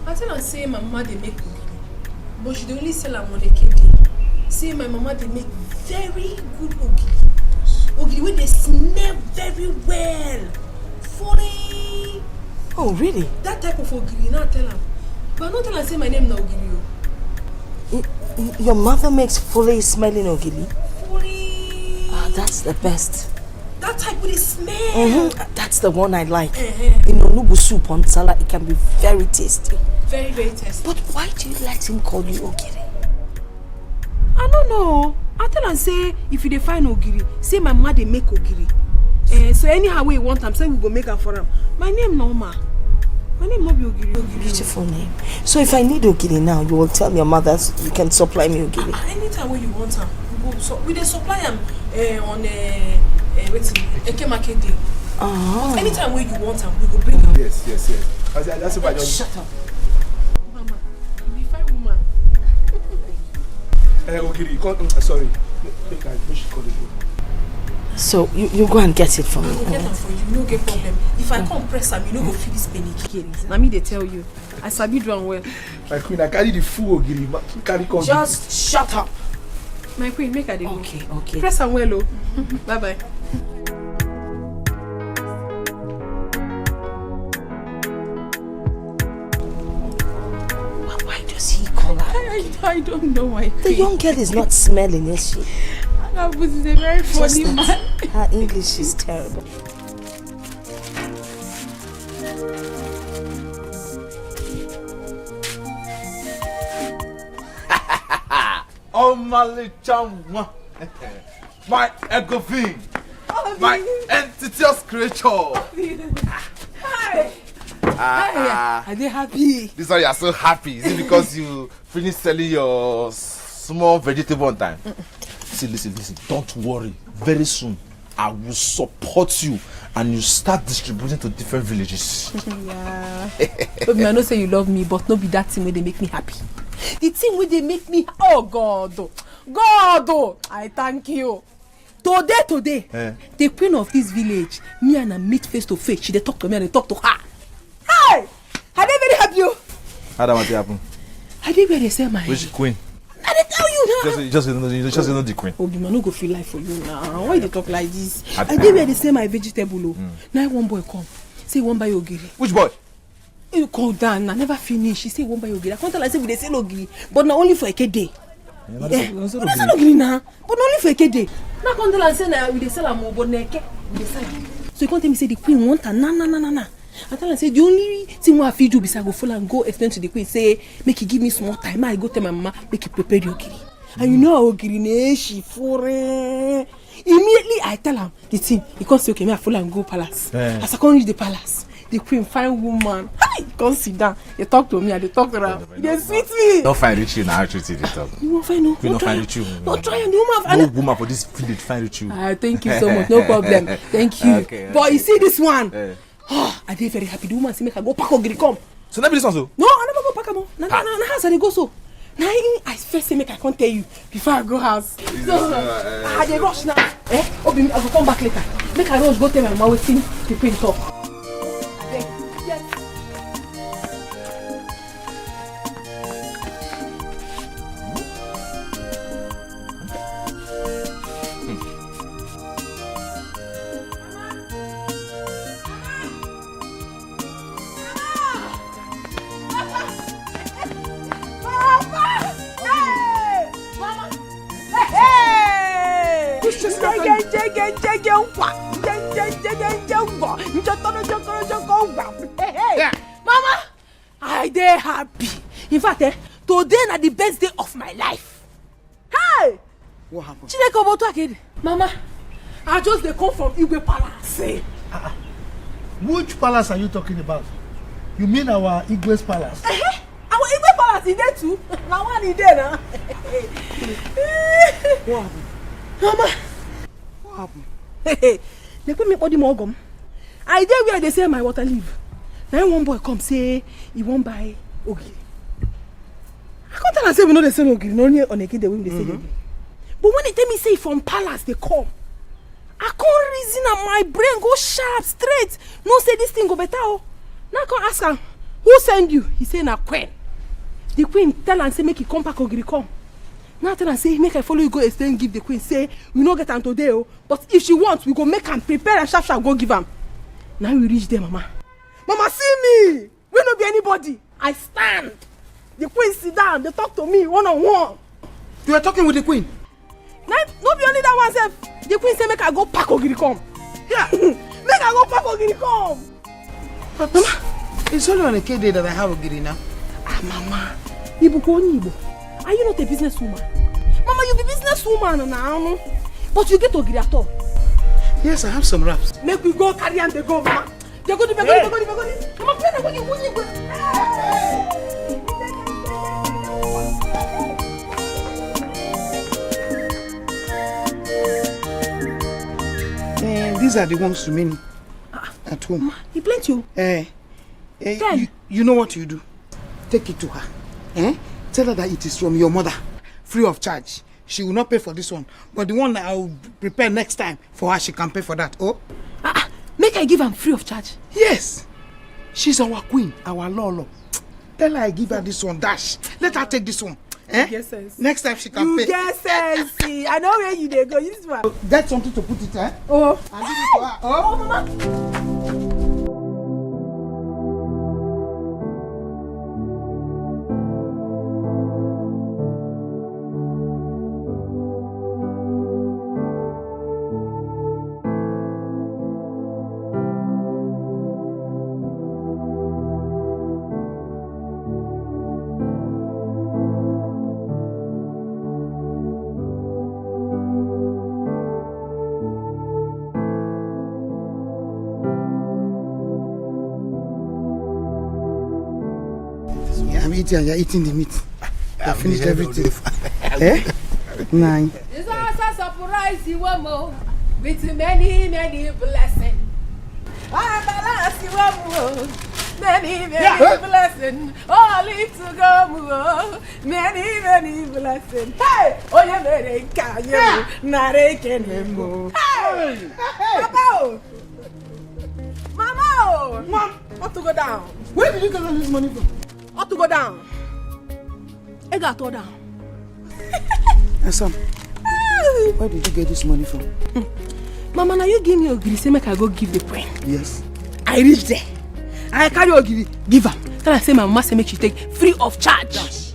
I tell her say my mama they make ogiri, but she dey only sell am on the KD. Say my mama they make very good ogiri. Ogiri wey dey smell very well. Funny. Oh really? That type of ogiri, now tell her. But I don't tell her say my name na ogiri. Your mother makes fully smelling ogiri? Fully. Ah, that's the best. That type with the smell. That's the one I like. In onubu soup on salad, it can be very tasty. Very, very tasty. But why do you let him call you ogiri? I don't know. I tell her say if you dey find ogiri, say my mama dey make ogiri. So anyhow we want am, say we go make am for am. My name no ma. My name no be ogiri. Beautiful name. So if I need ogiri now, you will tell your mother you can supply me ogiri. Anytime when you want am, we dey supply am on Eke Market Day. But anytime when you want am, we go bring am. Yes. That's why I just shut up. Mama, you be fine woman. ogiri, sorry. Make she call it. So you go and get it for me. I will get am for you, no get problem. If I come press am, you no go feel this penny. Na me dey tell you. I sabi do am well. My queen, I carry the full ogiri, carry come. Just shut up. My queen, make her dey go. Okay. Press am well, oh. Bye bye. Why does he call her? I don't know why. The young girl is not smelling, is she? But he's a very funny man. Her English is terrible. Oh my chum, my ecofin, my entityous creature. Hi. Are they happy? This why you are so happy. Is it because you finished selling your small vegetable on time? See, listen. Don't worry. Very soon, I will support you, and you start distributing to different villages. Yeah. But I know say you love me, but no be that thing where they make me happy. The thing where they make me, oh God, I thank you. Today, the queen of this village, me and her meet face to face. She dey talk to me and they talk to her. Hi, are they very happy? How that happen? Are they where they sell my Which queen? I dey tell you now. Just know the queen. Oh, man, no go feel life for you now. Why they talk like this? I dey where they sell my vegetable. Now one boy come, say one buy ogiri. Which boy? You call down, I never finish. She say one buy ogiri. I can't tell her say we dey sell ogiri, but not only for Eke day. We sell ogiri now, but only for Eke day. Now can't tell her say na we dey sell am, but na Eke we dey sell. So you can't tell me say the queen want her na. I tell her say the only thing I fit do is I go follow and go explain to the queen say make he give me small time. I go tell my mama make he prepare the ogiri. And you know how ogiri ne she for immediately I tell him the thing. He can't say okay, me I follow and go palace. As I can't reach the palace, the queen fine woman. Hi, come sit down. They talk to me and they talk to her. They sweet me. Don't find rich you now. Actually, they talk. You won't find no. Don't find rich you. Don't try and the woman. No woman for this village find rich you. Thank you so much. No problem. Thank you. Okay. But you see this one. I dey very happy. The woman say make I go pack ogiri come. So let me this one so. No, I never go pack am. Na house I dey go so. Now I first say make I can't tell you before I go house. I dey rush now. Obi, I go come back later. Make I rush go tell my mama wetin the queen talk. Yes. Mama, I dey happy. In fact, today na the best day of my life. Hey! What happened? Chineke oboto akede. Mama, I just dey come from Igwe Palace. Which palace are you talking about? You mean our Igwe's palace? Our Igwe Palace is there too. Na one is there now. What happened? Mama. What happened? They put me body more gum. I dey where they say my water leave. Then one boy come say he won't buy ogiri. I can't tell and say we know they sell ogiri, no only on a kid the way they say ogiri. But when they tell me say from palace they come, I can't reason and my brain go sharp straight. No say this thing go better. Oh. Now I can't ask her, who send you? He say na queen. The queen tell and say make he come back ogiri come. Now tell and say make I follow you go explain give the queen say we no get am today oh, but if she wants we go make am prepare and sharp go give am. Now we reach there mama. Mama see me. We no be anybody. I stand. The queen sit down. They talk to me one on one. You are talking with the queen? No be only that one self. The queen say make I go pack ogiri come. Yeah. Make I go pack ogiri come. But mama, it's only on a K day that I have ogiri now. Ah mama, Ibu ko Ibu. Are you not a businesswoman? Mama, you be businesswoman now. But you get ogiri at all. Yes, I have some wraps. Make we go carry and they go, mama. They go to Begoni. Mama, play na These are the ones remaining at home. Mama, you plenty you. You know what you do? Take it to her. Tell her that it is from your mother, free of charge. She will not pay for this one, but the one that I will prepare next time for her, she can pay for that. Oh, make I give her free of charge. Yes, she's our queen, our Lolo. Tell her I give her this one. Dash. Let her take this one. Get sense. Next time she can pay. You get sense. See, I know where you dey go. This one. Get something to put it. Oh. I give it to her. Oh, mama. And you're eating the meat. I finished everything. Eh? 9. It's also a surprise you want with many blessings. Many blessings. All live to go. Many blessings. Hey! Oh, you're very kind. Hey! Mama! What to go down? Where did you get all this money from? Ought to go down. I got to go down. Sam, where did you get this money from? Mama, now you give me ogiri, say make I go give the queen. Yes. I reach there. I carry ogiri, give her. Then I say my mama say make she take free of charge. Yes.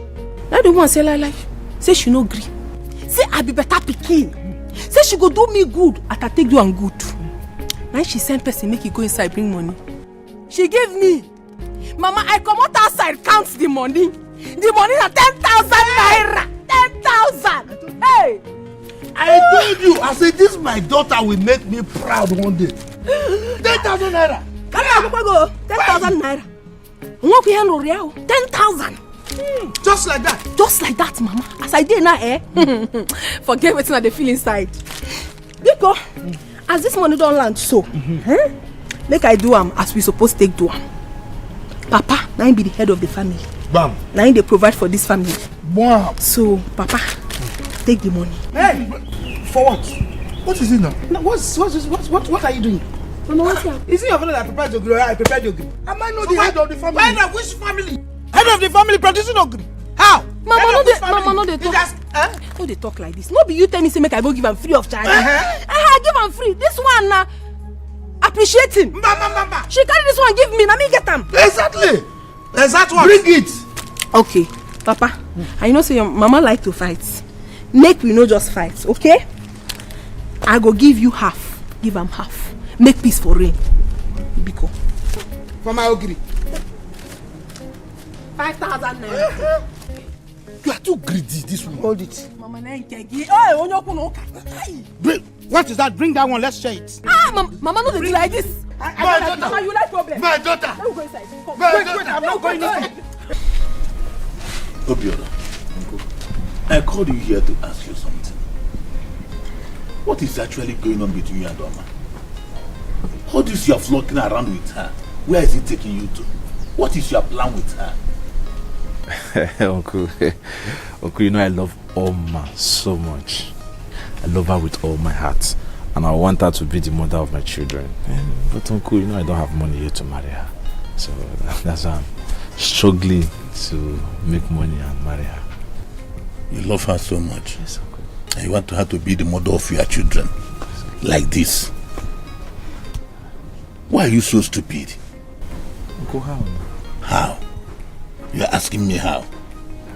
Now the one say like, say she no gree. Say I be better pikin. Say she go do me good, I can take you and good. Now she send person make you go inside bring money. She gave me. Mama, I come out outside, count the money. The money is 10,000 naira. 10,000. Hey! I told you, I said this my daughter will make me proud one day. 10,000 naira. Come on, go. 10,000 naira. 10,000. Just like that. Just like that, Mama. As I did now, forget everything that they feel inside. Dikeh, as this money don't land so, make I do as we supposed to do am. Papa, now he be the head of the family. Bam. Now they provide for this family. Wow. So, Papa, take the money. Hey, for what? What is it now? No, what are you doing? Mama, what's up? Is it your father that prepared the ogiri? I prepared the ogiri. Am I not the head of the family? Head of which family? Head of the family producing ogiri. How? Mama, no, they talk. No, they talk like this. No, be you tell me say make I go give am free of charge. I give am free. This one now. Appreciate him. She carry this one, give me. Let me get them. Exactly. Exact one. Bring it. Okay, Papa. I know say your mama like to fight. Make we no just fight, okay? I go give you half. Give am half. Make peace for rain. Biko. For my ogiri. 5,000 naira. You are too greedy, this one. Hold it. Mama, what is that? Bring that one, let's share it. Mama, no, they like this. Mama, you like problem. My daughter. Let me go inside. Come. Wait, I'm not going inside. Obiola, I called you here to ask you something. What is actually going on between you and Oma? All this you are flirting around with her, where is it taking you to? What is your plan with her? Uncle, you know I love Oma so much. I love her with all my heart. And I want her to be the mother of my children. But Uncle, you know I don't have money yet to marry her. So that's why I'm struggling to make money and marry her. You love her so much. Yes, Uncle. And you want her to be the mother of your children. Like this. Why are you so stupid? Uncle, how? How? You are asking me how?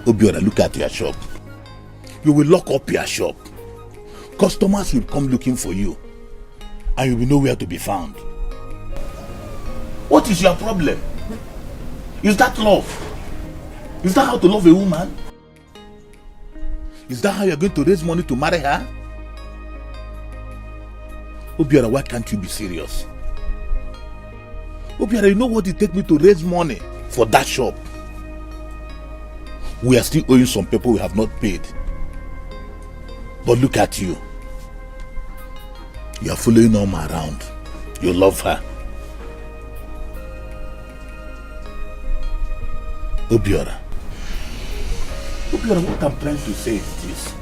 Obiora, look at your shop. You will lock up your shop. Customers will come looking for you. And you will know where to be found. What is your problem? Is that love? Is that how to love a woman? Is that how you are going to raise money to marry her? Obiora, why can't you be serious? Obiora, you know what it takes me to raise money for that shop? We are still owing some people we have not paid. But look at you. You are following Oma around. You love her. Obiora, what I'm trying to say is this.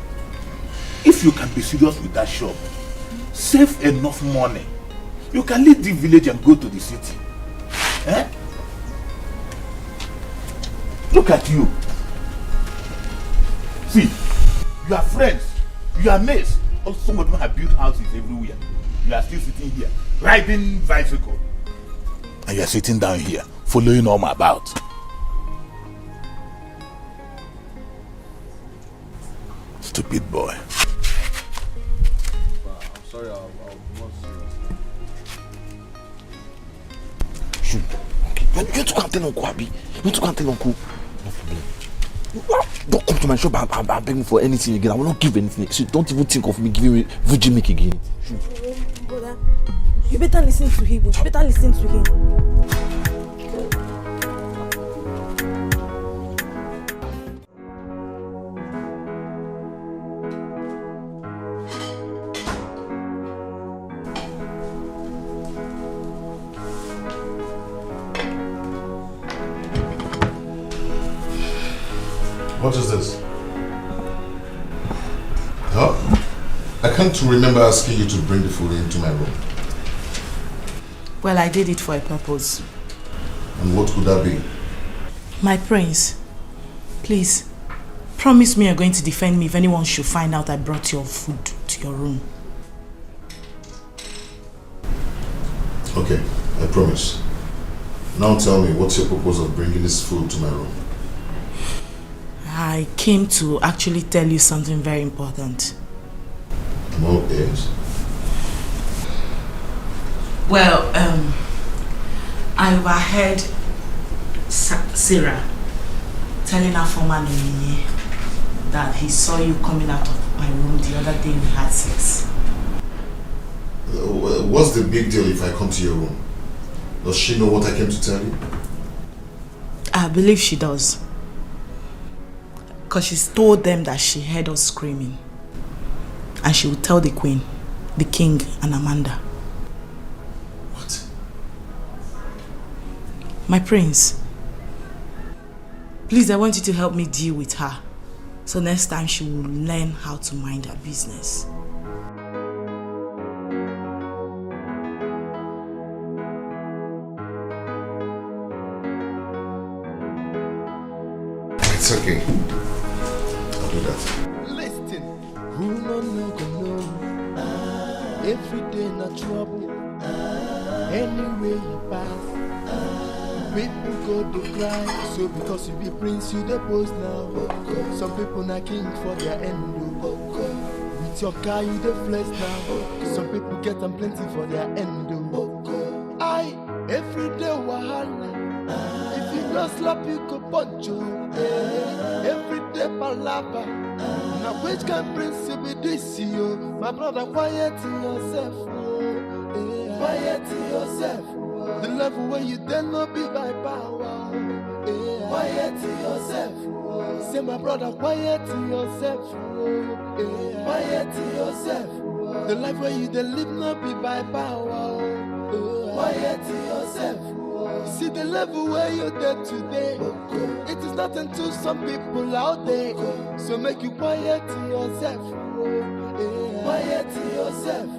If you can be serious with that shop, save enough money. You can leave the village and go to the city. Eh? Look at you. See, you are friends, you are mates. Also, some of them have built houses everywhere. You are still sitting here, riding bicycle. And you are sitting down here, following Oma about. Stupid boy. I'm sorry, I'll not serious. Shoot. Okay. You two can't tell Uncle Abi. You two can't tell Uncle. No problem. Don't come to my shop and beg me for anything again. I will not give anything. So don't even think of me giving you virgin milk again. Shoot. Brother, you better listen to him. You better listen to him. What is this? Huh? I can't remember asking you to bring the food into my room. Well, I did it for a purpose. And what could that be? My prince, please, promise me you're going to defend me if anyone should find out I brought your food to your room. Okay, I promise. Now tell me, what's your purpose of bringing this food to my room? I came to actually tell you something very important. I'm all ears. Well, I overheard Sarah telling her former nominee that he saw you coming out of my room the other day we had sex. What's the big deal if I come to your room? Does she know what I came to tell you? I believe she does. Because she's told them that she heard us screaming. And she will tell the queen, the king, and Amanda. What? My prince, please, I want you to help me deal with her. So next time she will learn how to mind her business. It's okay. I'll do that. Listen, who no know. Every day na trouble. Anywhere you pass, people go to cry. So because you be prince, you the post now. Some people na king for their end. With your car, you the flex now. Some people get them plenty for their end. I every day wahala. If you just slap, you go punch you. Every day palava. Now which can prince be this you? My brother, quiet yourself. Quiet yourself. The level where you dare not be by power. Quiet yourself. Say my brother, quiet yourself. Quiet yourself. The life where you dare live not be by power. quiet yourself. See the level where you're there today. It is nothing to some people out there. So make you quiet yourself. Quiet yourself.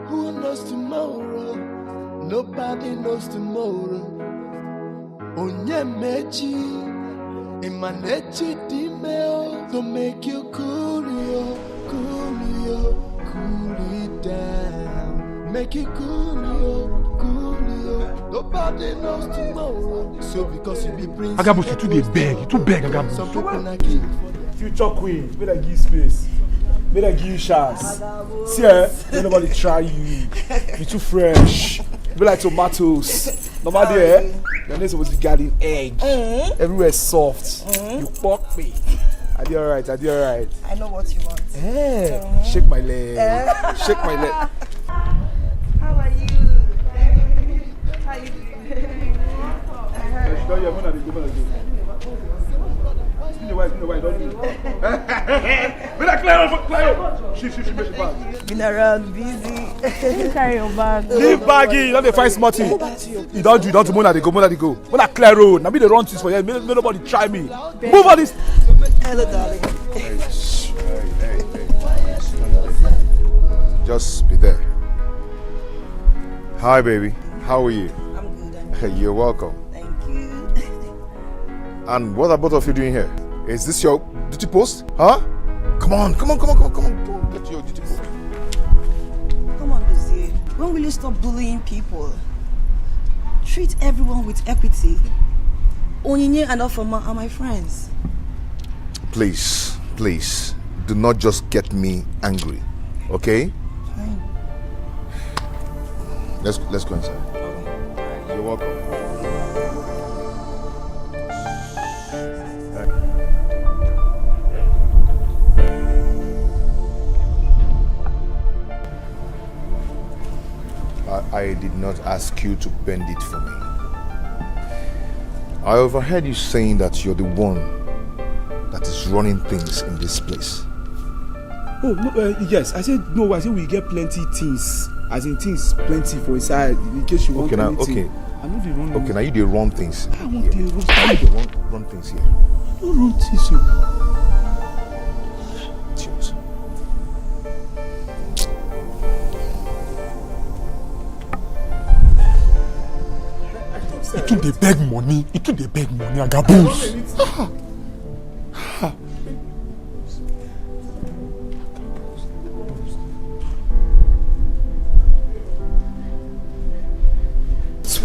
Who knows tomorrow? Nobody knows tomorrow. Onye mechi, imanechi dimeo. To make you cool it down. Make you cool it. Nobody knows tomorrow. So because you be prince. Agabus, you too beg, Agabus. Some people are king. Future queen, may I give you space. May I give you chance. See, may nobody try you. You're too fresh. Be like tomatoes. Nobody, your name supposed to be guarding egg. Everywhere soft. You fuck me. I did alright. I know what you want. Shake my leg. Shake my leg. How are you? How you doing? Been around busy. Carry your bag. Leave baggy, you don't dey find smarty. You don't do moon at the go. When I clear road, now be the run things for you. May nobody try me. Move on this. Hello, darling. Hey. Just be there. Hi, baby. How are you? I'm good. You're welcome. Thank you. And what are both of you doing here? Is this your duty post? Huh? Come on. Go get your duty post. Come on, Dozie. When will you stop bullying people? Treat everyone with equity. Onyinye and Ofoma are my friends. Please, do not just get me angry, okay? Fine. Let's go inside. You're welcome. I did not ask you to bend it for me. I overheard you saying that you're the one that is running things in this place. Oh, no, yes. I said we get plenty things. As in things plenty for inside in case you want anything. I'm not the wrong. Okay, now you the wrong things. I want the run things here. I don't run things here. Cheers. You too dey beg money, Agabus.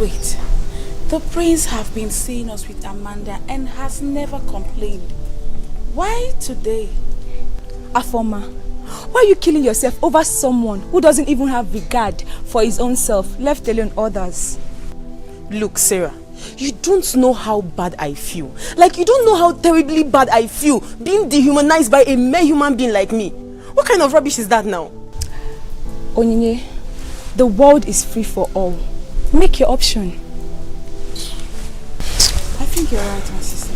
Wait, the prince have been seeing us with Amanda and has never complained. Why today? Afoma, why are you killing yourself over someone who doesn't even have regard for his own self, left alone others? Look, Sarah, you don't know how bad I feel. Like, you don't know how terribly bad I feel being dehumanized by a mere human being like me. What kind of rubbish is that now? Onyinye, the world is free for all. Make your option. I think you're right, my sister.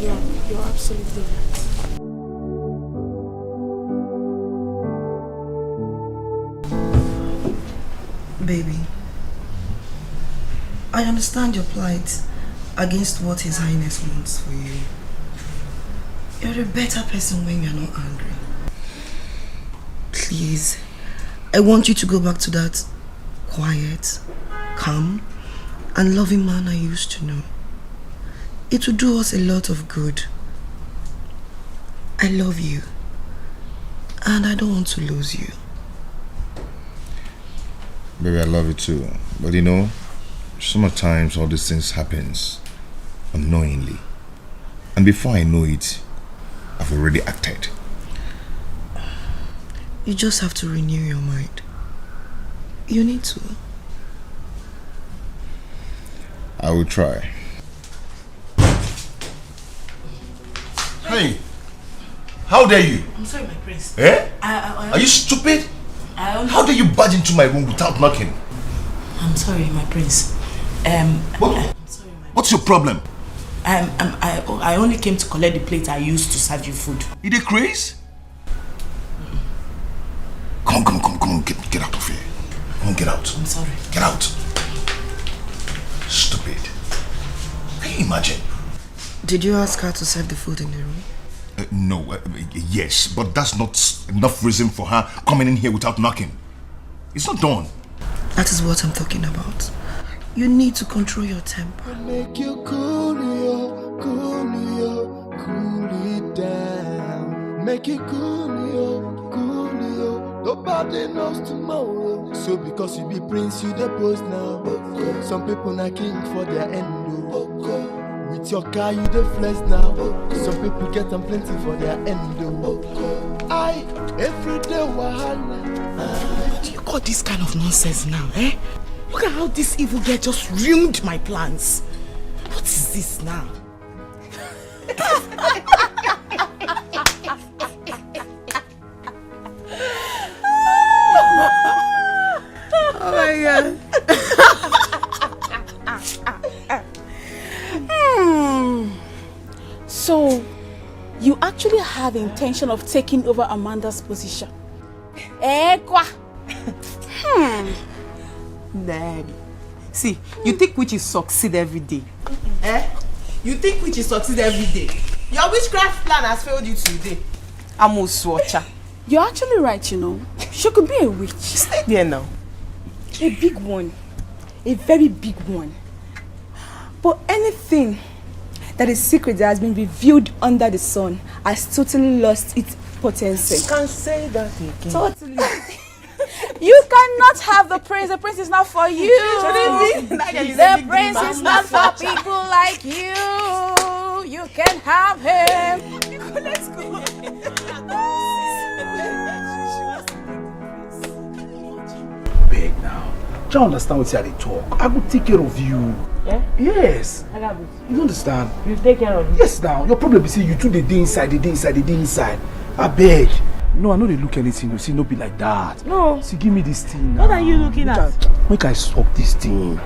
You're absolutely right. Baby, I understand your plight against what His Highness wants for you. You're a better person when you're not angry. Please, I want you to go back to that quiet, calm, and loving man I used to know. It will do us a lot of good. I love you, and I don't want to lose you. Baby, I love you too. But you know, sometimes all these things happens unknowingly. And before I know it, I've already acted. You just have to renew your mind. You need to. I will try. Hey, how dare you? I'm sorry, my prince. Eh? Are you stupid? How dare you barge into my room without knocking? I'm sorry, my prince. What's your problem? I only came to collect the plate I used to serve you food. You dey craze? Come on, get out of here. Come get out. I'm sorry. Get out. Stupid. Can you imagine? Did you ask her to serve the food in the room? No, yes, but that's not enough reason for her coming in here without knocking. It's not done. That is what I'm talking about. You need to control your temper. Make you cool it down. Make you cool it. Nobody knows tomorrow. So because you be prince, you the post now. Some people not king for their end. With your car, you the flex now. Some people get them plenty for their end. I every day wahala. Do you call this kind of nonsense now, eh? Look at how this evil girl just ruined my plans. What is this now? Oh my God. So, you actually have the intention of taking over Amanda's position? Daddy. See, you think witches succeed every day? Eh? You think witches succeed every day? Your witchcraft plan has failed you today. I'm a swatcher. You're actually right, you know. She could be a witch. Stay there now. A big one. A very big one. But anything that is secret that has been revealed under the sun has totally lost its potency. You can't say that again. Totally. You cannot have the prince. The prince is not for you. The prince is not for people like you. You can have him. Let's go. Beg now. Do you understand what they talk? I will take care of you. Yeah? Yes. You understand? You take care of me? Yes now. Your problem is you two the day inside. I beg. No, I know they look anything. You see, no be like that. No. See, give me this thing now. What are you looking at? Make I suck this thing.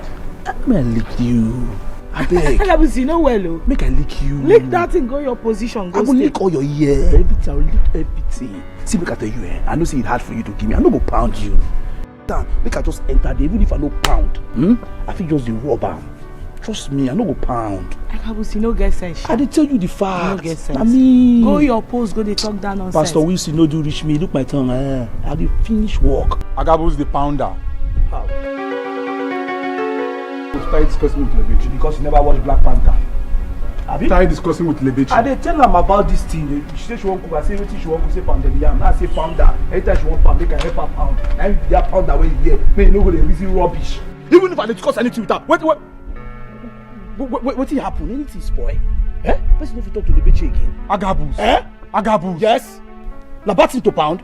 Make I lick you. I beg. You know well, make I lick you. Lick that thing, go your position. Go I will lick all your ear. Everything. I will lick everything. See, make I tell you, I know say it's hard for you to give me. I no go pound you. Make I just enter there. Even if I no pound, I feel just the rubber. Trust me, I no go pound. You no get sense. I did tell you the fact. No get sense. I mean, go your post, go they talk down on Pastor Wilson no do reach me. Look my tongue. I did finish work. Agabus the pounder. How? Started discussing with Lebechi because you never watched Black Panther. Started discussing with Lebechi. I did tell them about this thing. She said she won't cook. I say everything she won't cook. Say pounded yam. I say pounder. Anytime she won't pound, they can help her pound. And that pounder when you hear, man, you know go the reason rubbish. Even if I discuss anything with her, what happen? Anything spoil? Eh? Person if you talk to Lebechi again. Agabus. Eh? Agabus. Yes. Na bad thing to pound.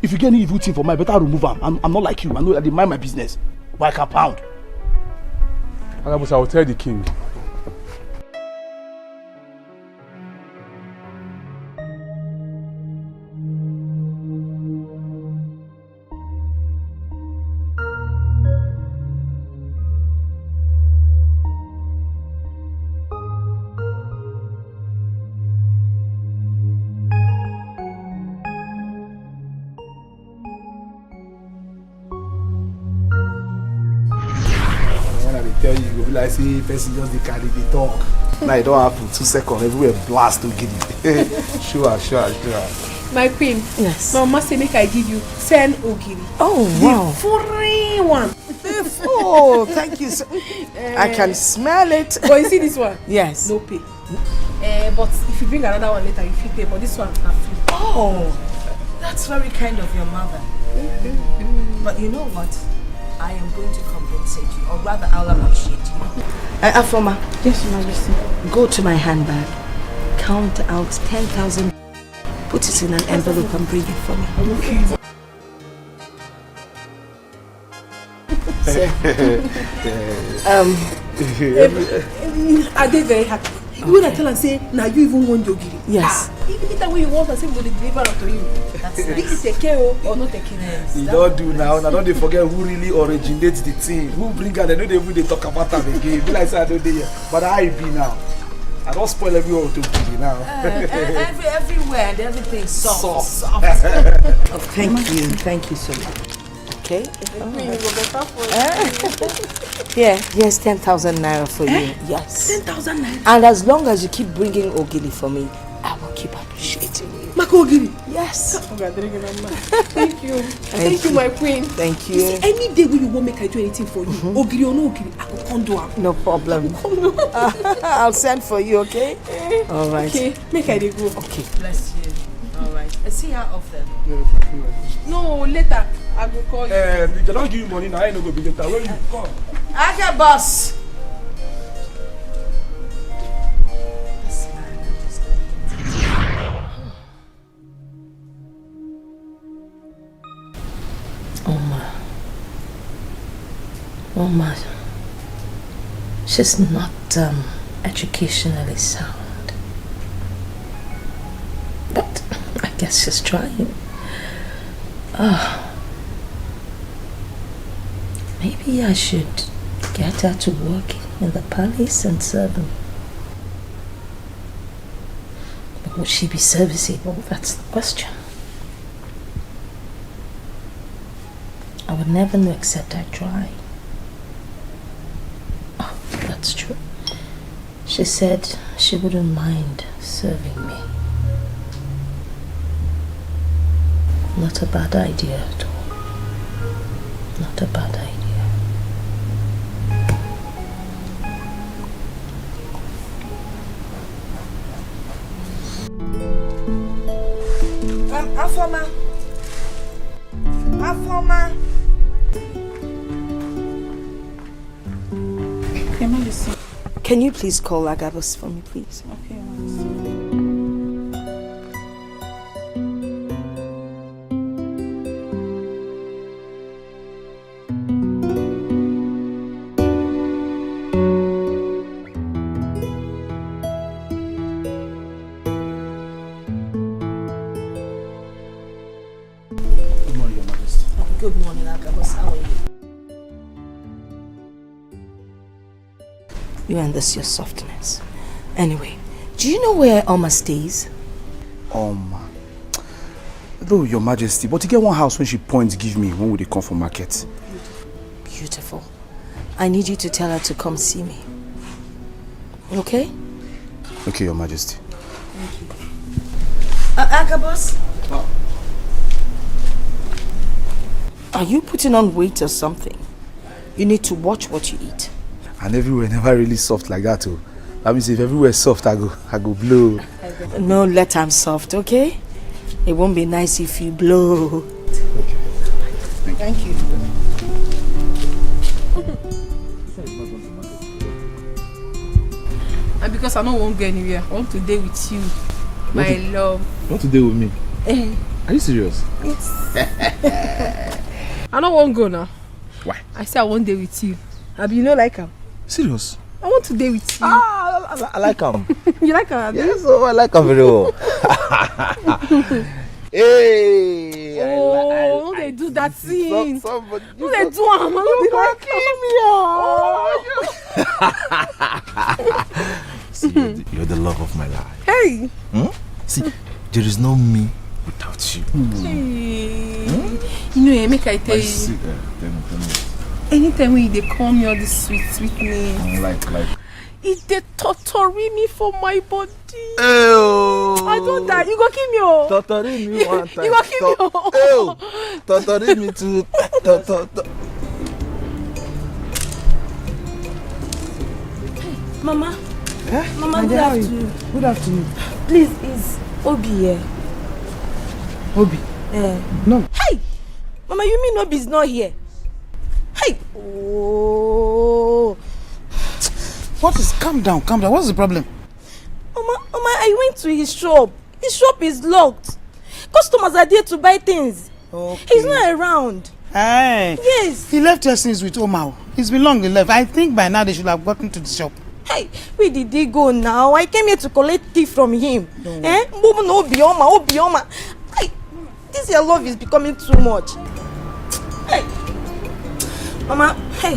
If you get any evil thing for me, I better remove am. I'm not like you. I know that they mind my business. But I can pound. Agabus, I will tell the king. Tell you, go be like say person just dey carry the talk. Now it don't happen 2 seconds, everywhere blast to get it. Sure. My queen. Yes. My mama say make I give you 10 ogiri. Oh wow. The free one. Oh, thank you. So, I can smell it. But you see this one? Yes. No pay. But if you bring another one later, you feel pay. But this one na free. Oh, that's very kind of your mother. But you know what? I am going to compensate you, or rather, I'll appreciate you. Afoma. Yes, Your Majesty. Go to my handbag, count out 10,000, put it in an envelope and bring it for me. Okay. Are they very happy? When I tell her, say, now you even want yogiri. Yes. Even that way you want, I say, we're going to deliver it to you. That's nice. This is Teke or not Teke. You don't do now. Now don't they forget who really originates the thing. Who bring her? They know they even talk about them again. Be like say I don't do here. But I be now. I don't spoil everyone to kill you now. Everywhere and everything soft. Oh, thank you so much. okay? Here, here's 10,000 naira for you. Yes. 10,000 naira? And as long as you keep bringing ogili for me, I will keep appreciating you. Mako ogili? Yes. Thank you. Thank you, my queen. Thank you. See, any day when you won't make I do anything for you, ogiri or no ogiri, I will come do am. No problem. I'll send for you, okay? All right. Okay, make I dey go. Okay. Bless you. All right. I see how often. No, later. I will call you. They don't give you money now. I ain't no go be later. When you come. Okay, boss. Oma, she's not educationally sound, but I guess she's trying. Maybe I should get her to work in the palace and serve him. But would she be serviceable? That's the question. I would never know except I try. Oh, that's true. She said she wouldn't mind serving me. Not a bad idea at all. Not a bad idea. Afoma. Can you please call Agabus for me, please? Okay, Good morning, Agabus. How are you? You and this your softness. Anyway, do you know where Oma stays? Oma. Though, Your Majesty, but you get one house when she points give me when would they come for market? Beautiful. I need you to tell her to come see me. Okay? Okay, Your Majesty. Thank you. Agabus? Are you putting on weight or something? You need to watch what you eat. And everywhere never really soft like that too. That means if everywhere soft, I go blow. No, let I'm soft, okay? It won't be nice if you blow. Okay. Thank you. And because I don't want to go anywhere, I want to stay with you, my love. You want to deal with me? Are you serious? Yes. I don't want to go now. Why? I say I want to stay with you. Abi, you know like her? Serious? I want to stay with you. I like him. You like her? Yes, oh, I like him very well. Hey! Oh, they do that thing. Somebody, no, they do am. You See, you're the love of my life. Hey! See, there is no me without you. Hey. You know, make I tell you. Tell me. Anytime when they call me all this sweet name. Like. They torturing me for my body. Ew. I don't die. You go kill me, oh. Torturing me one time. You go kill me, oh. Ew. Torturing me too. Mama. Mama, good How are you? afternoon. Good afternoon. Please, is Obi here? Obi? No. Hey! Mama, you mean Obi is not here? Hey! Oh! What is... Calm down. What's the problem? Mama, I went to his shop. His shop is locked. Customers are there to buy things. Okay. He's not around. Hey. Yes. He left your things with Oma. It's been long he left. I think by now they should have gotten to the shop. Hey, where did he go now? I came here to collect tea from him. Obioma. Hey, this your love is becoming too much. Hey, Mama, hey,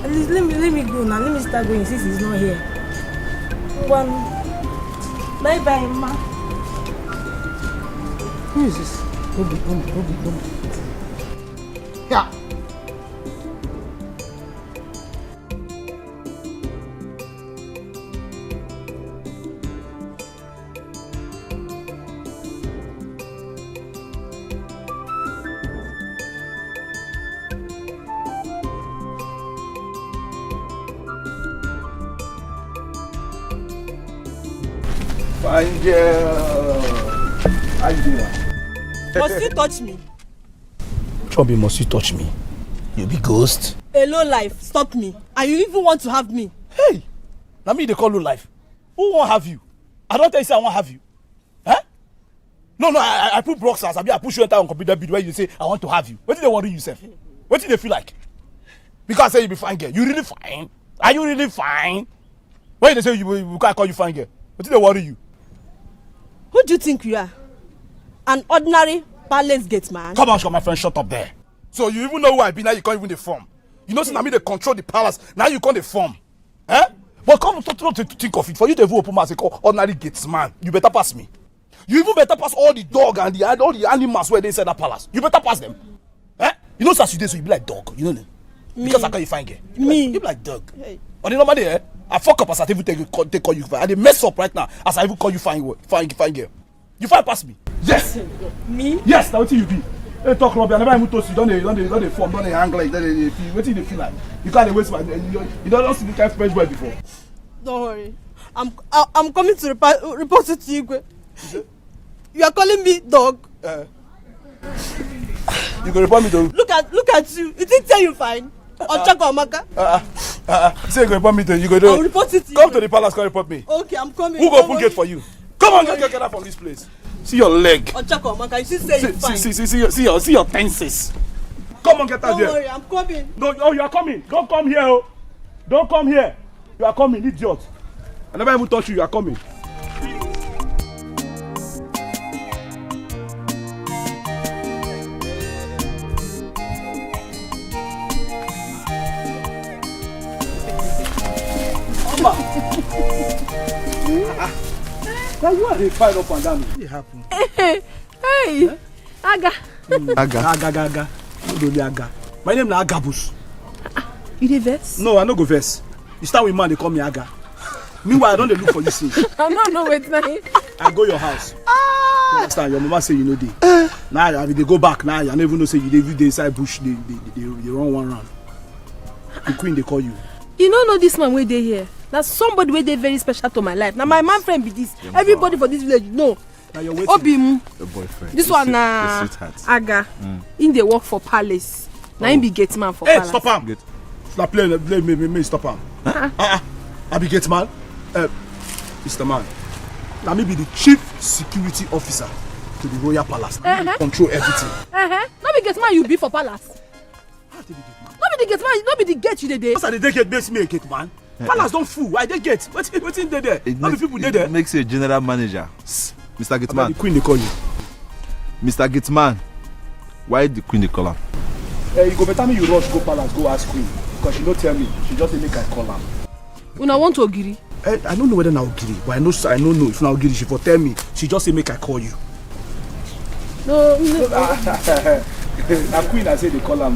let me go now. Let me start going since he's not here. Bye, Ma. Who is this? Obi. Yeah. Fine girl. How you doing? Must you touch me? Chubby, must you touch me? You be ghost. A low life, stop me. And you even want to have me. Hey! Now me they call low life. Who won't have you? I don't tell you say I won't have you. Huh? No, I put blocks as I push you enter on computer bid where you say I want to have you. What did they worry yourself? What did they feel like? Because I say you be fine girl. You really fine? Are you really fine? Why they say you can't call you fine girl? What did they worry you? Who do you think you are? An ordinary palace gate man? Come on, my friend, shut up there. So you even know who I be now, you can't even deform. You know, since I mean they control the palace, now you can't deform. Eh? But come to think of it, for you to even open my say call ordinary gates man, you better pass me. You even better pass all the dog and all the animals where they inside that palace. You better pass them. Eh? You know, as you do, so you be like dog, you know them. Because I call you fine girl. You be like dog. Hey. On the normal day, I fuck up as I even take call you fine. And they mess up right now as I even call you fine girl. You fine pass me. Yes. Me? Yes, that's what you be. Hey, talk rubbish. I never even told you. Don't they form, don't they hang like that. What do they feel like? You can't waste my. You don't see the kind of French boy before. Don't worry. I'm coming to report it to you. You are calling me dog. You go report me to. Look at you. You think you fine? Or Chako Amaka? Say you go report me to. You go do. I'll report it to you. Come to the palace. Come report me. Okay, I'm coming. Who go open gate for you? Come on, get out from this place. See your leg. Or Chako Amaka, you should say you fine. See your tenses. Come on, get out there. Don't worry, I'm coming. No, oh, you are coming. Don't come here, oh. Don't come here. You are coming, idiot. I never even touch you. You are coming. Now you are the fight up and down. What happened? Hey, Aga. Aga. Aga. My name is Agabus. You dey vex? No, I no go vex. You start with man, they call me Aga. Meanwhile, I don't look for you since. No, wait, now. I go your house. You understand? Your mama say you know dey. Now I mean, they go back now. I don't even know say you dey inside bush. They run one round. The queen they call you. You don't know this man where they here. That's somebody where they very special to my life. Now my man friend be this. Everybody for this village know. Now you're waiting. Obim. Your boyfriend. This one na Aga. In the work for palace. Now him be gate man for palace. Hey, stop him. Stop playing me stop him. I be gate man. Mr. Man. Now me be the chief security officer to the royal palace. Control everything. Not be gate man you be for palace. How they be gate man? Not be the gate man, not be the gate you dey there. What's the gate makes me a gate man? Palace don't fool. Why they get? What's in there? How many people there? It makes you a general manager. Mr. Gitman. The queen they call you. Mr. Gitman. Why the queen they call him? You go better me you rush go palace go ask queen because she don't tell me. She just make I call her. When I want to Ogiri. I don't know whether now Ogiri, but I don't know if now Ogiri she for tell me. She just say make I call you. No. Na queen I say they call her.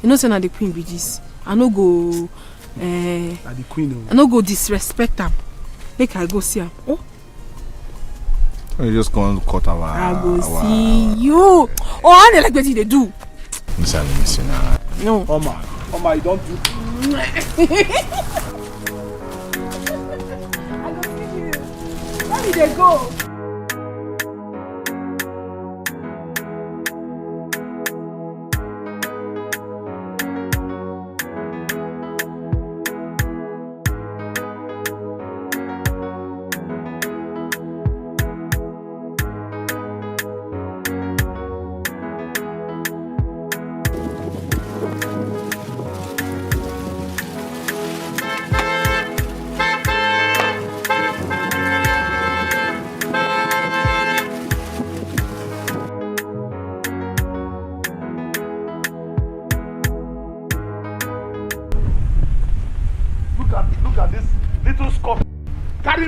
You know say na the queen be this. I no go. The queen. I no go disrespect am. Make I go see am. Oh. You just go and cut our. I go see you. Oh, how they like wetin they do? Listen, let me see now. No. Oma, you don't do. Where did they go?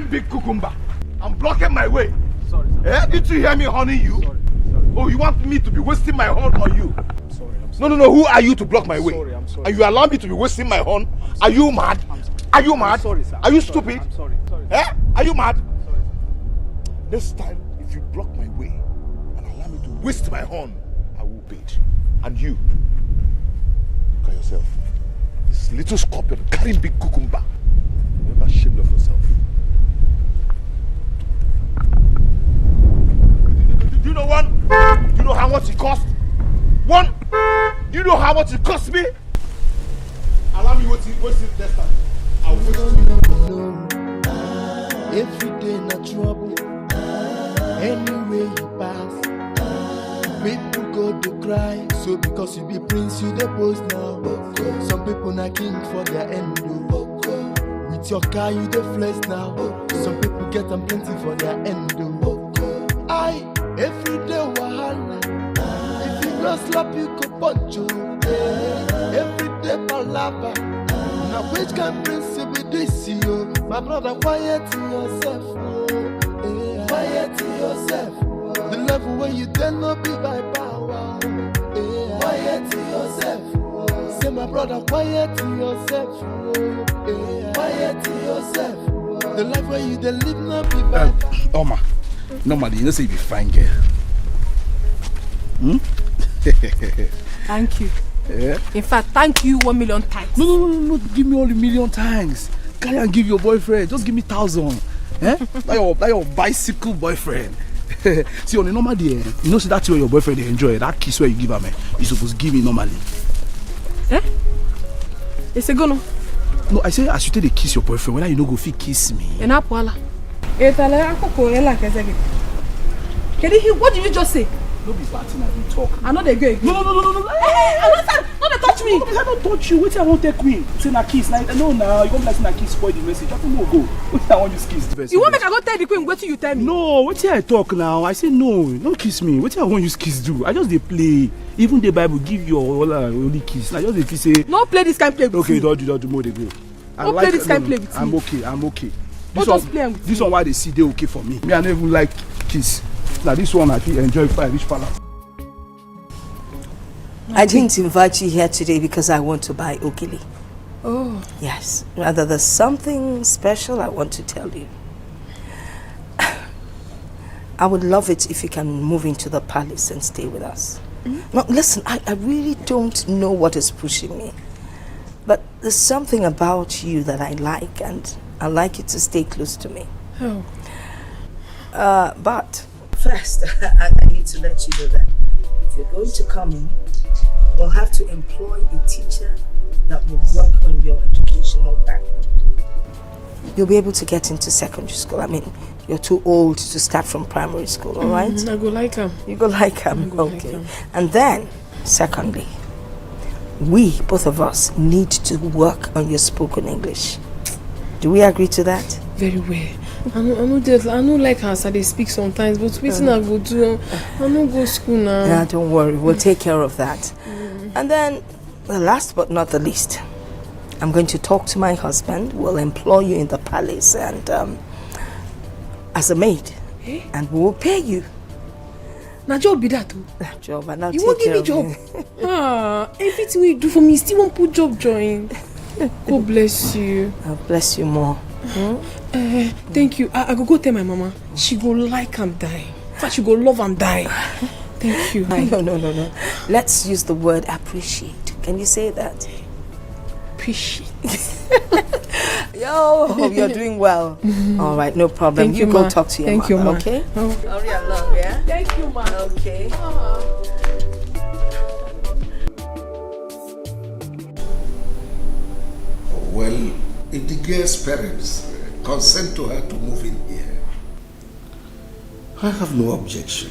Big cucumber. I'm blocking my way. Sorry. Did you hear me honing you? Sorry. Oh, you want me to be wasting my horn on you? I'm sorry. No. Who are you to block my way? I'm sorry. And you allow me to be wasting my horn? Are you mad? Are you mad? Sorry, sir. Are you stupid? I'm sorry. Are you mad? Sorry, sir. This time, if you block my way and allow me to waste my horn, I will pay. And you, look at yourself. This little scorpion carrying big cucumber. You're not ashamed of yourself. Do you know one? Do you know how much it cost? One? Do you know how much it cost me? Allow me wait till next time. I'll wait till you. Every day na trouble. Anywhere you pass, people go to cry. So because you be prince, you the post now. Some people na king for their end. With your car, you the flex now. Some people get them plenty for their end. I every day wahala. If you no slap, you go punch you. Every day palava. Now which kind prince you be this you? My brother, quiet to yourself. Quiet to yourself. The level where you dare not be by power. Quiet to yourself. Say my brother, quiet to yourself. Quiet to yourself. The life where you dare live not be by power. Oma, normally you don't say you be fine girl. Thank you. Yeah. In fact, thank you 1 million times. No, give me all the million thanks. Carry and give your boyfriend. Just give me 1,000. Eh? That your bicycle boyfriend. See, on a normal day, you know, see that's where your boyfriend they enjoy. That kiss where you give her, man, you supposed to give me normally. Eh? It's a go. No, I say as you take the kiss your boyfriend, whether you no go fit kiss me. And Apoala. What did you just say? Don't be batting and be talk. I know they go again. No. Hey, no, they touch me. I don't touch you. Wait till I won't take me. Say na kiss. No, now you come like say na kiss spoil the message. I don't know go. Wait till I want you kiss the best. You want make I go tell the queen? Wait till you tell me. No, wait till I talk now. I say no. Don't kiss me. Wait till I want you kiss do. I just dey play. Even the Bible give you only kiss. Now just dey say. No play this kind of play with okay, me. don't do more they go. Don't play this kind of play with me. I'm okay. This one why they see they okay for me. Me I never even like kiss. Now this one I feel enjoy if I reach palace. I didn't invite you here today because I want to buy ogili. Oh. Yes, rather there's something special I want to tell you. I would love it if you can move into the palace and stay with us. No, listen, I really don't know what is pushing me. But there's something about you that I like, and I like you to stay close to me. Oh. But first, I need to let you know that if you're going to come in, we'll have to employ a teacher that will work on your educational background. You'll be able to get into secondary school. I mean, you're too old to start from primary school, all right? I go like him. You go like him, okay. And then, secondly, we, both of us, need to work on your spoken English. Do we agree to that? Very well. I know like as I speak sometimes, but waiting I go do. I no go school now. Yeah, don't worry. We'll take care of that. And then, the last but not the least, I'm going to talk to my husband. We'll employ you in the palace and as a maid, and we will pay you. Now job be that too. Job, and I'll you take won't give care me of job. Everything you do for me, still won't put job join. God bless you. I'll bless you more. Thank you. I go tell my mama. She go like and die. In fact, she go love and die. Thank you. No. Let's use the word appreciate. Can you say that? Appreciate. Yo, you're doing well. All right, no problem. Thank you you, go ma. talk to your Thank you, mother, ma. okay? Oh. Hurry along, yeah? Thank you, ma. Okay. Well, if the girl's parents consent to her to move in here, I have no objection.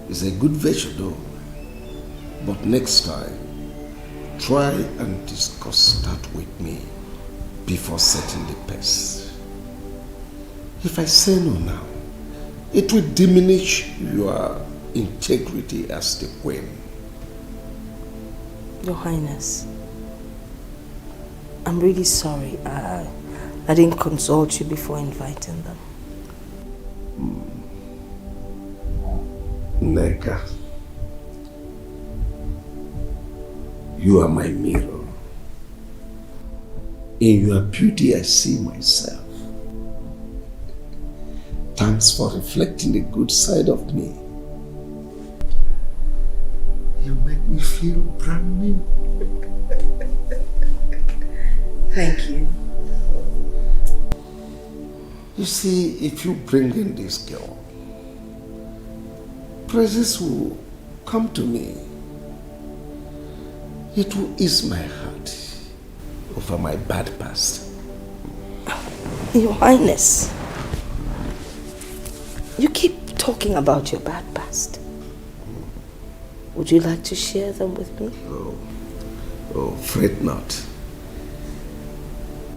It's a good venture though. But next time, try and discuss that with me before setting the pace. If I say no now, it will diminish your integrity as the queen. Your Highness, I'm really sorry. I didn't consult you before inviting them. Neka, you are my mirror. In your beauty, I see myself. Thanks for reflecting the good side of me. You make me feel brand new. Thank you. You see, if you bring in this girl, praises will come to me. It will ease my heart over my bad past. Your Highness, you keep talking about your bad past. Would you like to share them with me? Oh, fret not.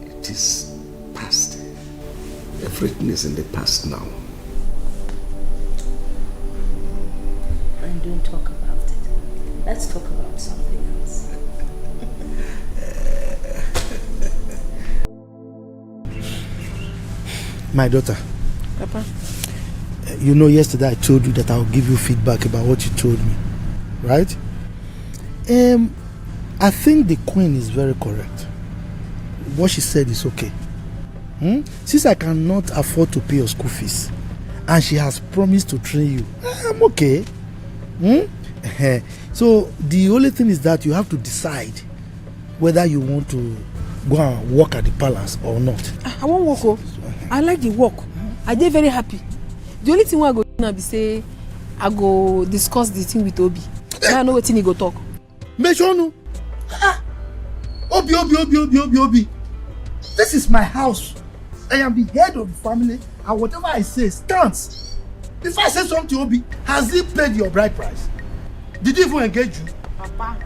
It is past. Everything is in the past now. And don't talk about it. Let's talk about something else. My daughter. Papa. You know, yesterday I told you that I'll give you feedback about what you told me, right? I think the queen is very correct. What she said is okay. Since I cannot afford to pay your school fees, and she has promised to train you, I'm okay. So the only thing is that you have to decide whether you want to go and work at the palace or not. I won't work. Oh. I like the work. I dey very happy. The only thing I go do now be say I go discuss the thing with Obi. Now I know wetin he go talk. Make sure no. Obi. This is my house. I am the head of the family, and whatever I say stands. If I say something to Obi, has he paid your bride price? Did he even engage you? Papa.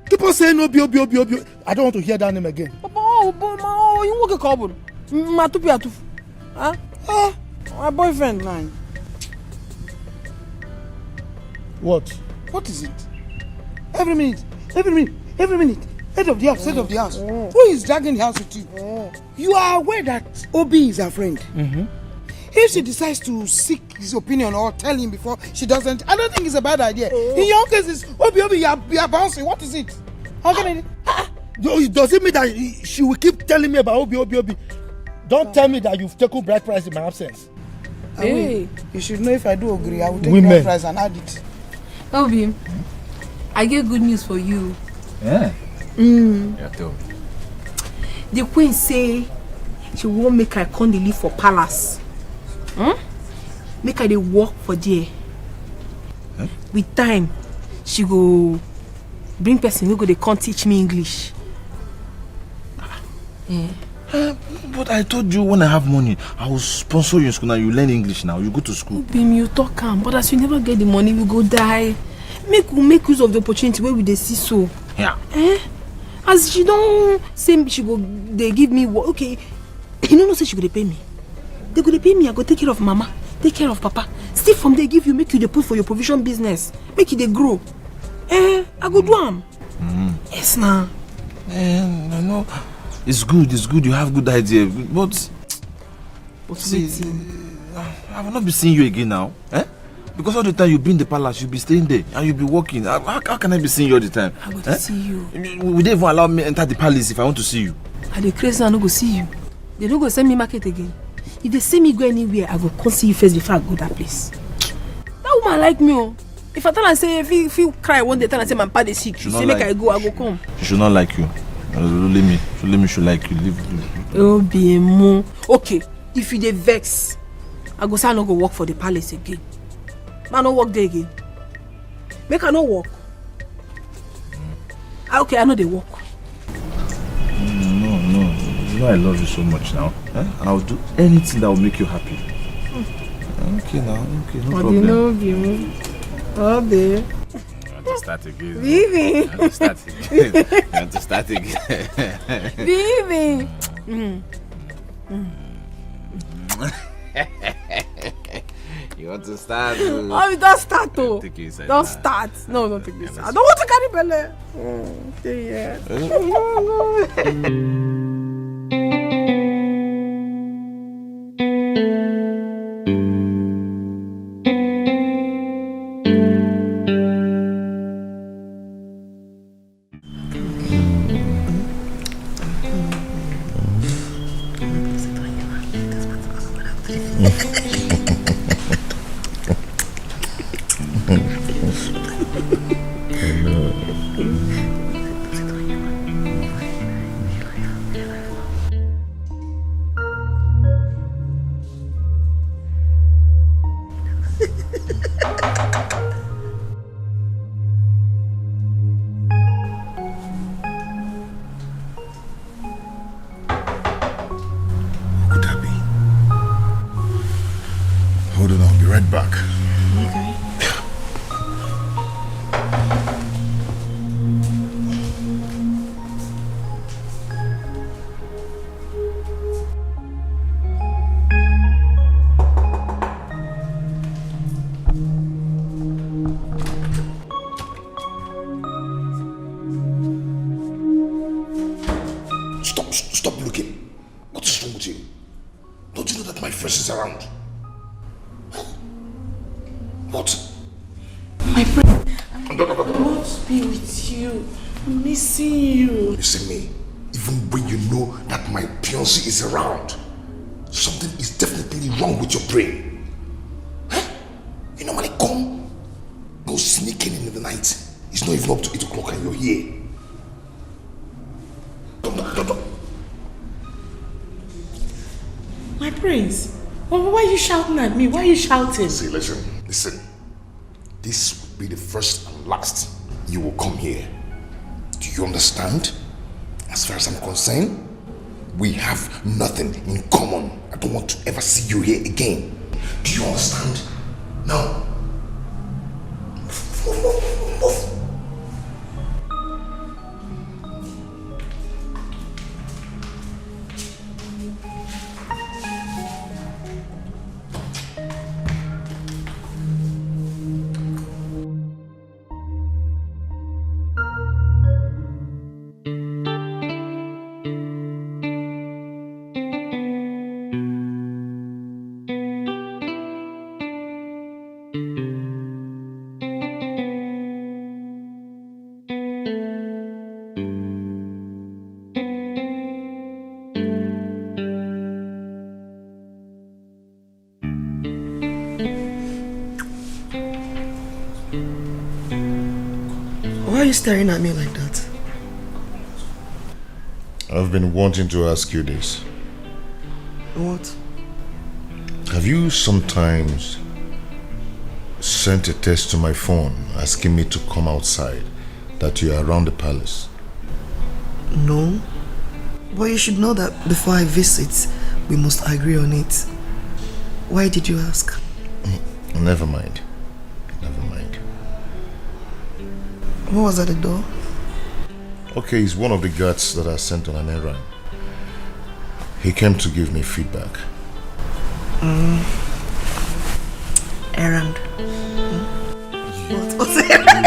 Keep on saying Obi. I don't want to hear that name again. Papa, you work a couple. Matupi atufu. Huh? My boyfriend man. What? What is it? Every minute. Head of the house. Who is dragging the house with you? You are aware that Obi is her friend. If she decides to seek his opinion or tell him before she doesn't, I don't think it's a bad idea. In your case, it's Obi, you are bouncing. What is it? How can I? Does it mean that she will keep telling me about Obi? Don't tell me that you've taken bride price in my absence. Hey, you should know if I do agree, I will take Women. bride price and add it. Obi, I get good news for you. Yeah. Yeah, tell me. The queen say she won't make her come live for palace. Make her dey work for there. With time, she go bring person who go dey come teach me English. But I told you when I have money, I will sponsor you in school. Now you learn English now. You go to school. Bim, you talk am, but as you never get the money, we go die. Make use of the opportunity where we dey see so. Yeah. As she don't say she go, they give me work. Okay, you know say she go dey pay me. They go dey pay me. I go take care of mama, take care of papa. Still from there give you, make you dey put for your provision business, make you dey grow. I go do am. Yes na. I know. It's good. You have good idea, but see, I will not be seeing you again now. Because all the time you be in the palace, you'll be staying there and you'll be working. How can I be seeing you all the time? I go to see you. Would they even allow me enter the palace if I want to see you? I dey crazy, I no go see you. They don't go send me market again. If they see me go anywhere, I go come see you first before I go that place. That woman like me. Oh. If I tell her say if you cry one day, tell her say my papa is sick. She say make I go come. She should not like you. She should like you. Leave. Oh, be mo. Okay, if you dey vex, I go say I no go work for the palace again. I no work there again. Make I no work. Okay, I know they work. No. You know I love you so much now. And I'll do anything that will make you happy. Okay now. Okay, no problem. You oh, there. You want to start again? Vivi. You want to start again? Vivi. You want to start? Oh, don't start though. Don't start. No, don't take this. I don't want to carry belly. is around. What? My friend, I want to be with you. I'm missing you. Listen me, even when you know that my fiancé is around, something is definitely wrong with your brain. Huh? You normally go sneaking in the night. It's not even up to 8 o'clock and you're here. Don't. My prince, why are you shouting at me? Why are you shouting? See, listen. This will be the first and last you will come here. Do you understand? As far as I'm concerned, we have nothing in common. I don't want to ever see you here again. Do you understand? No. Move. Why are you staring at me like that? I've been wanting to ask you this. What? Have you sometimes sent a text to my phone asking me to come outside, that you are around the palace? No. But you should know that before I visit, we must agree on it. Why did you ask? Never mind. What was at the door? Okay, he's one of the guards that I sent on an errand. He came to give me feedback. Errand. What's errand?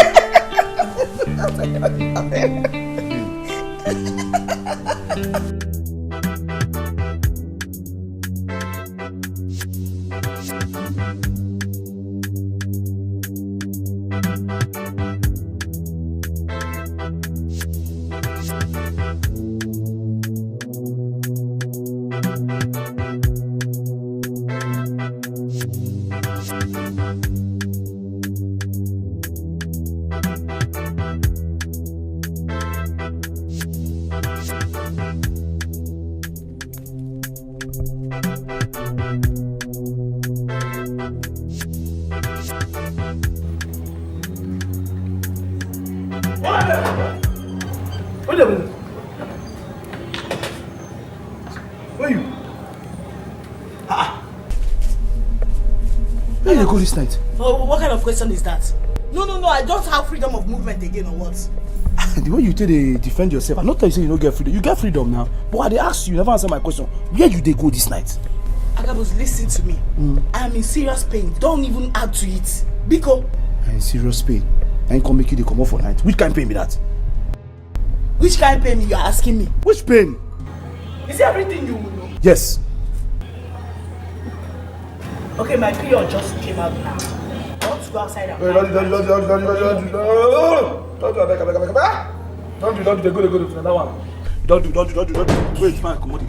This night? Oh, what kind of question is that? No, I don't have freedom of movement again or what? The way you tell they defend yourself, I'm not telling you say you don't get freedom. You get freedom now. But I asked you, never answer my question. Where you they go this night? Agabus, listen to me. I am in serious pain. Don't even add to it. Biko. I'm in serious pain. I ain't gonna make you the come off for night. Which kind of pain be that? Which kind of pain you are asking me? Which pain? Is everything you will know? Yes. Okay, my period just came out now. I want to go outside and... Don't do that one. Don't do. Wait, man, come on.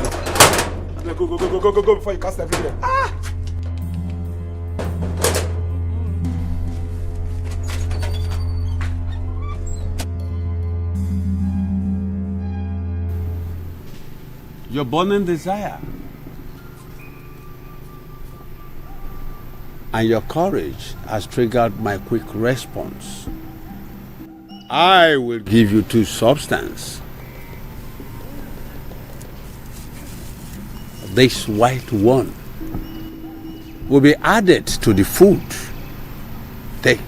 Go before you cast everywhere. Your burning desire and your courage has triggered my quick response. I will give you 2 substances. This white one will be added to the food. Take.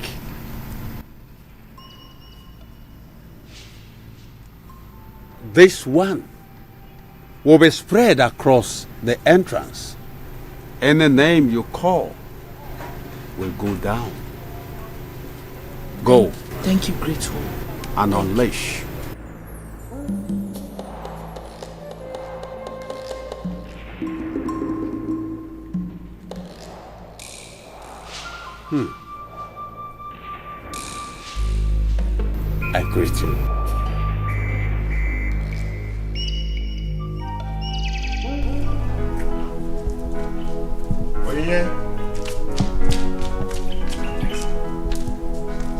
This one will be spread across the entrance. Any name you call will go down. Go. Thank you, grateful. And unleash. I greet you.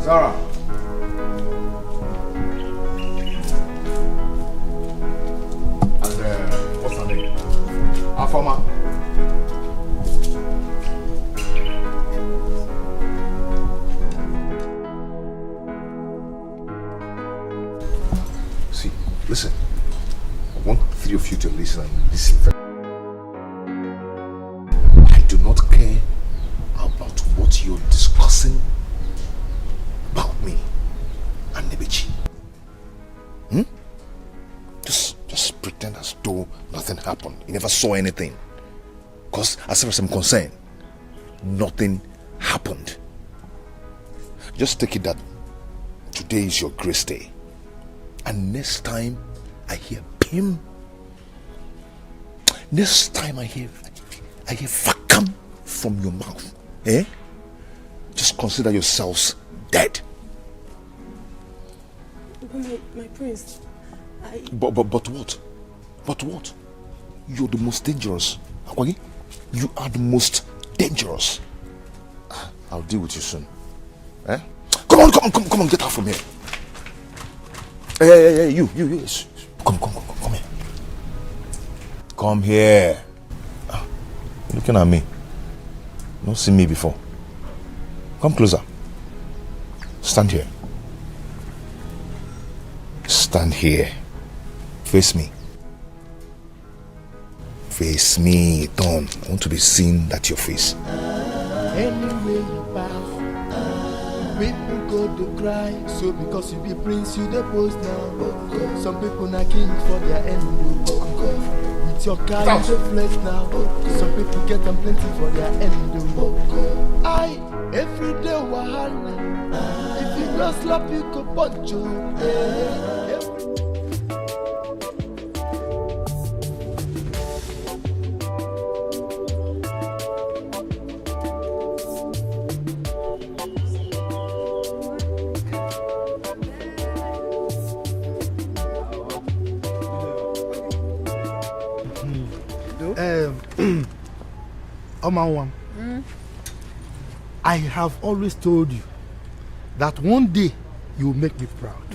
Sarah. And what's her name? Afama. See, listen. I want three of you to listen and listen very. I do not care about what you're discussing about me and Nebechi. Just pretend as though nothing happened. You never saw anything. Because as far as I'm concerned, nothing happened. Just take it that today is your grace day. And next time I hear Pim, next time I hear Fakam from your mouth, just consider yourselves dead. My prince, But what? But what? You're the most dangerous. Akwagi, you are the most dangerous. I'll deal with you soon. Come on, get out from here. Hey, you. Come here. Come here. You're looking at me. Not seen me before. Come closer. Stand here. Stand here. Face me. Face me, Don. I want to be seen at your face. Anyway you pass, people go to cry. So because you be prince, you the post now. Some people not king for their end. With your car, you the flex now. Some people get them plenty for their end. I every day wahala. If you not slap, you go punch you. Omanwam, I have always told you that one day you will make me proud.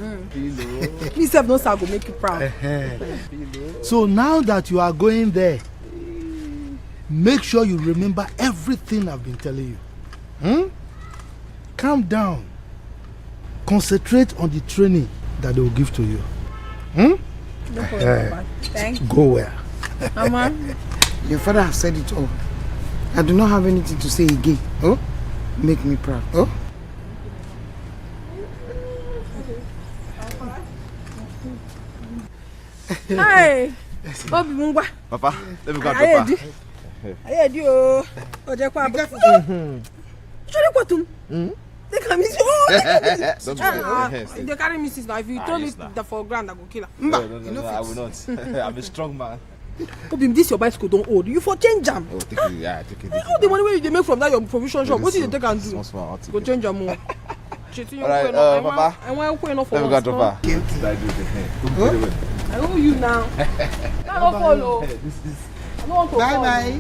Please have no say, go make you proud. So now that you are going there, make sure you remember everything I've been telling you. Calm down. Concentrate on the training that they will give to you. No problem, thank you. Go where? Mama, your father has said it all. I do not have anything to say again. Oh, make me proud. Oh. Hi, Bobby Mungwa. Papa, let me go and I drop her. heard you. Oje kwa abu. Chole kwa tum. They can miss you. Don't They carry me since now. If you throw me the foreground, I go kill her. No, I will not. I'm a strong man. Bobby, this your bicycle don't hold. You for change jam. Oh, take it. Yeah, take it. All the money where you make from that your provision shop, what did you take and do? Small. Go change your more. Alright, Papa. I want to enough for let me go and drop her. I owe you now. I don't follow. I don't want to follow. Bye.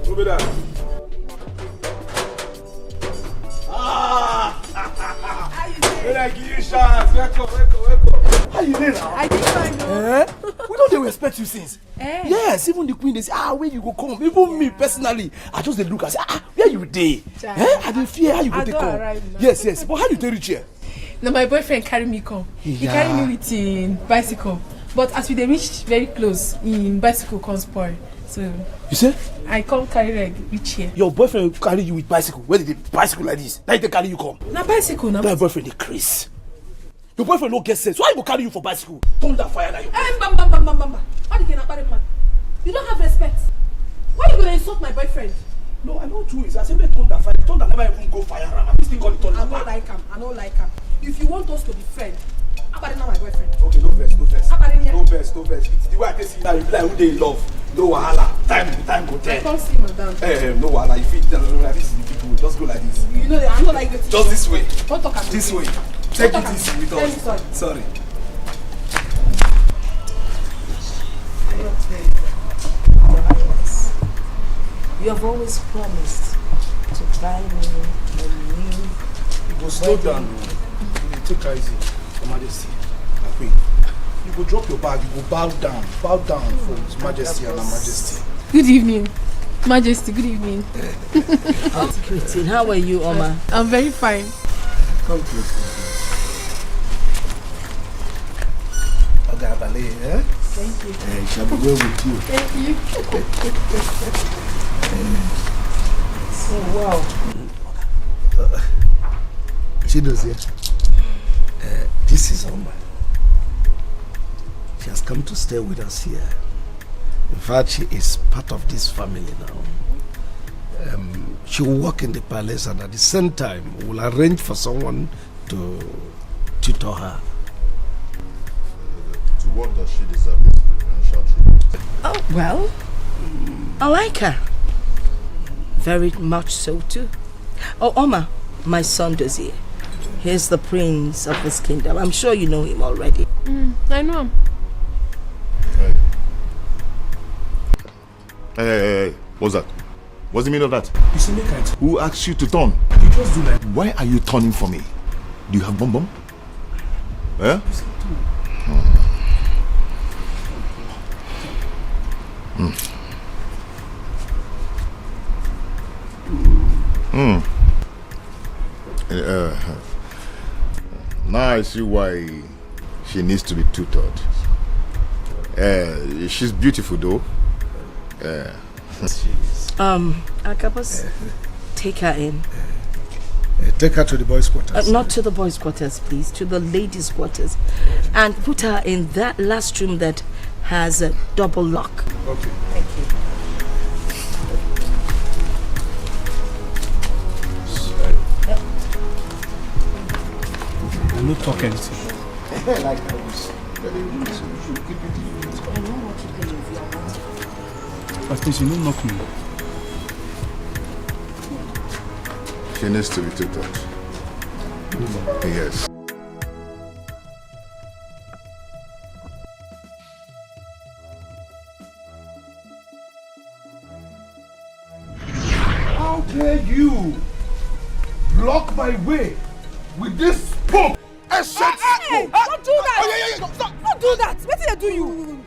Over there. When I give you a chance, welcome. How you doing now? I think I know. We don't dey respect you since. Eh? Yes, even the queen they say, where you go come? Even me personally, I just dey look and say, where you dey? I dey fear how you go take come. Yes, but how you take reach here? No, my boyfriend carry me come. He carry me with him bicycle. But as we dey reach very close, him bicycle come spoil. So you say? I come carry leg reach here. Your boyfriend carry you with bicycle. Where did the bicycle like this? Now they carry you come. Na bicycle na. That boyfriend dey craze. Your boyfriend no get sense. Why you go carry you for bicycle? Thunder fire na you. Bamba. How you get a bad man? You don't have respect. Why you gonna insult my boyfriend? No, I know true. It's as if thunder fire. Thunder never even go fire ram. This thing call it thunder. I don't like him. If you want us to be friends, Abari na my boyfriend. Okay, no vex. Abari No vex. It's the way I see now. You be like who they in love. No wahala. Time go tell. I can't see madam. No wahala. If it like this, people just go like this. You know that I'm not like this. Just this way. Don't talk about this way. Take it easy with us. Sorry. You have always promised to buy me a new. You go slow down. You take it easy, Your Majesty. Wait. You go drop your bag. You go bow down for His Majesty and Her Majesty. Good evening, Majesty. Good evening. Greeting. How are you, Oma? I'm very fine. Come close. Okay, Ballet, eh? Thank you. Shall be well with you. Thank you. Oh, wow. She knows here. This is Oma. She has come to stay with us here. In fact, she is part of this family now. She will work in the palace, and at the same time, we'll arrange for someone to tutor her. To what does she deserve this preferential treatment? Oh, well, I like her. Very much so, too. Oh, Oma, my son Dozie. He's the prince of this kingdom. I'm sure you know him already. I know him. Hey, what's that? What's the meaning of that? You see, make it. Who asked you to turn? You just do like. Why are you turning for me? Do you have bum? Eh? Now I see why she needs to be tutored. She's beautiful though. Akabos, take her in. Take her to the boys' quarters. Not to the boys' quarters, please. To the ladies' quarters. And put her in that last room that has a double lock. Okay. Thank you. I don't talk anything. Like I was telling you, you should keep it. I know what to pay if you want. But please, you don't knock me. She needs to be tutored. Yes. How dare you block my way with this spook? Don't do that! Don't do that! What did I do you?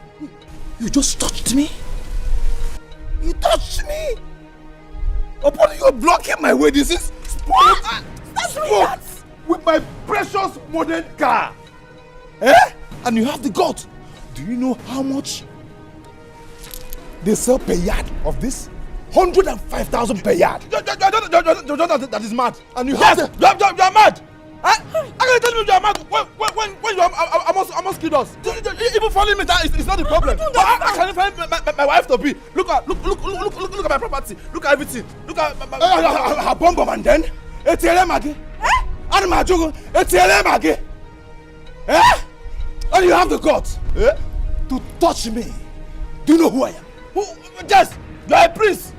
You just touched me? You touched me? Upon you blocking my way, this is spook! Spook with my precious modern car! Eh? And you have the guts. Do you know how much they sell per yard of this? 105,000 per yard. That is mad. And you have you are mad. How can you tell me you are mad when you almost killed us? Even following me, that is not the problem. How can you find my wife to be? Look at my property. Look at everything. Look at her bomb and then Etiele and you have the guts to touch me. Do you know who I am? Yes, you are a prince.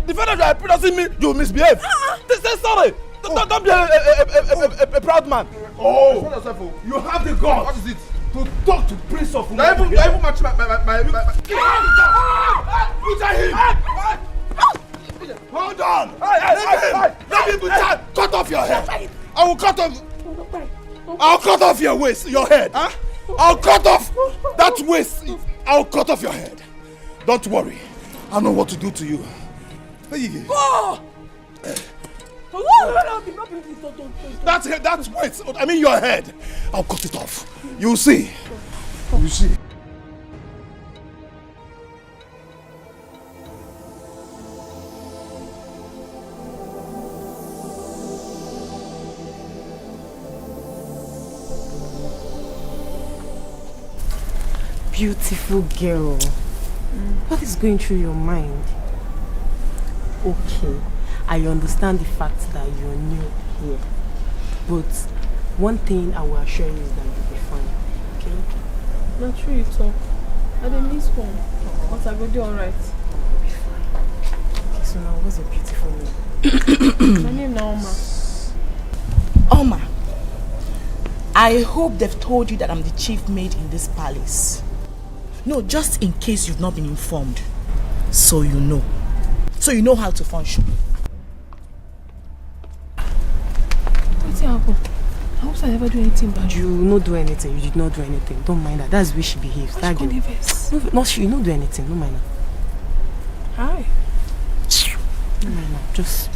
The fact that you are a prince doesn't mean you misbehave. Say sorry. Don't be a proud man. Oh, you have the guts. What is it? To talk to Prince of Umu. Even match my hold on. Let me cut off your head. I will cut off. I'll cut off your waist, your head. I'll cut off that waist. I'll cut off your head. Don't worry. I know what to do to you. That's waist. I mean your head. I'll cut it off. You'll see. You see. beautiful girl. What is going through your mind? Okay, I understand the fact that you're new here. But one thing I will assure you is that you'll be fine. Okay? Not true you talk. I didn't miss one. But I will do alright. Okay, so now what's your beautiful name? My name is Oma. Oma, I hope they've told you that I'm the chief maid in this palace. No, just in case you've not been informed. So you know. So you know how to function. What's happened? I hope I never do anything bad. You not do anything. You did not do anything. Don't mind her. That's the way she behaves. That girl. No, not she. You not do anything. Don't mind her. Hi. Don't mind her. Just.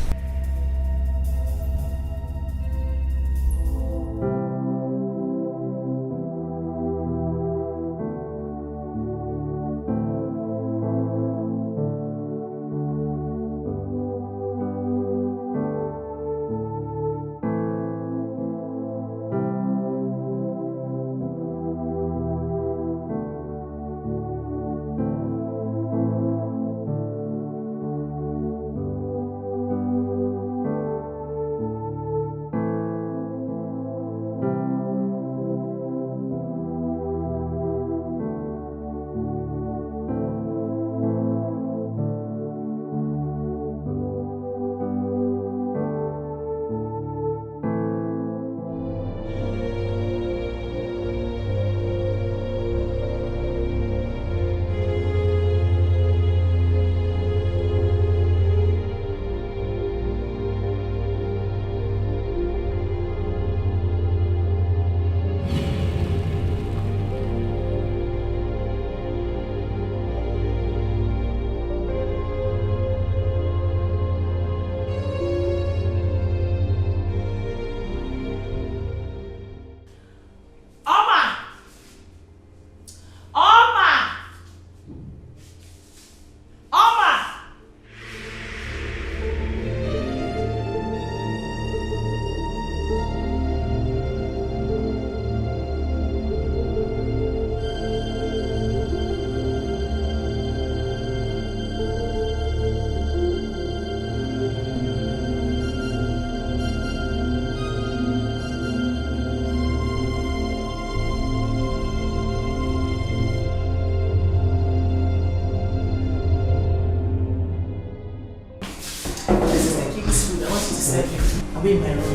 I'll be in my room.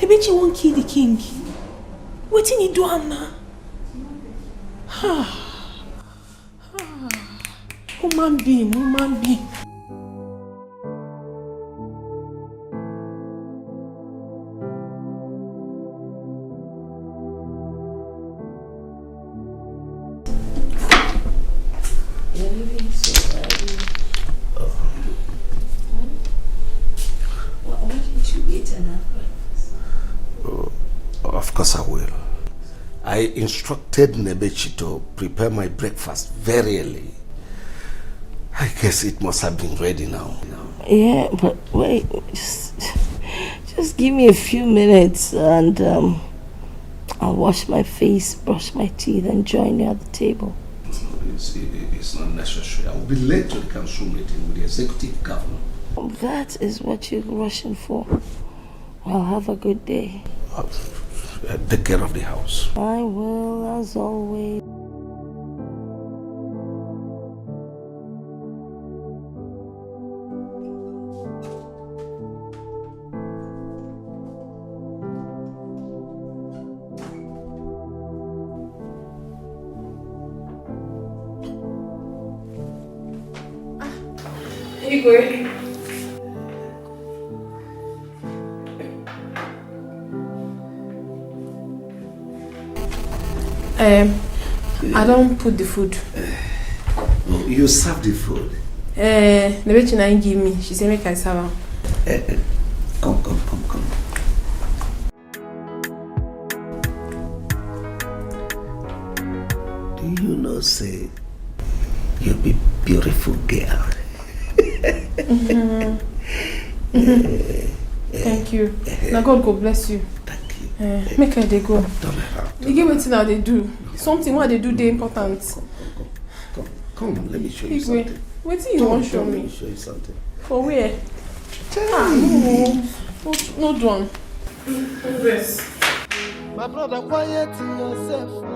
Ebechi won't kill the king. Wetin he do am now? Human being. Why didn't you eat enough? Of course I will. I instructed Nebechi to prepare my breakfast very early. I guess it must have been ready now. Yeah, but wait, just give me a few minutes and I'll wash my face, brush my teeth and join you at the table. It's not necessary. I will be late to the council meeting with the executive governor. That is what you're rushing for. Well, have a good day. Take care of the house. I will, as always. Igwe. I don't put the food. You serve the food. The bitch na give me. She say make I serve her. Come. Do you know, say, you be beautiful girl. Thank you. Now God go bless you. Thank you. Make her they go. You give it now they do. Something what they do they important. Come, let me show you something. What do you want to show me? Let me show you something. For where? No done. My brother, quiet yourself.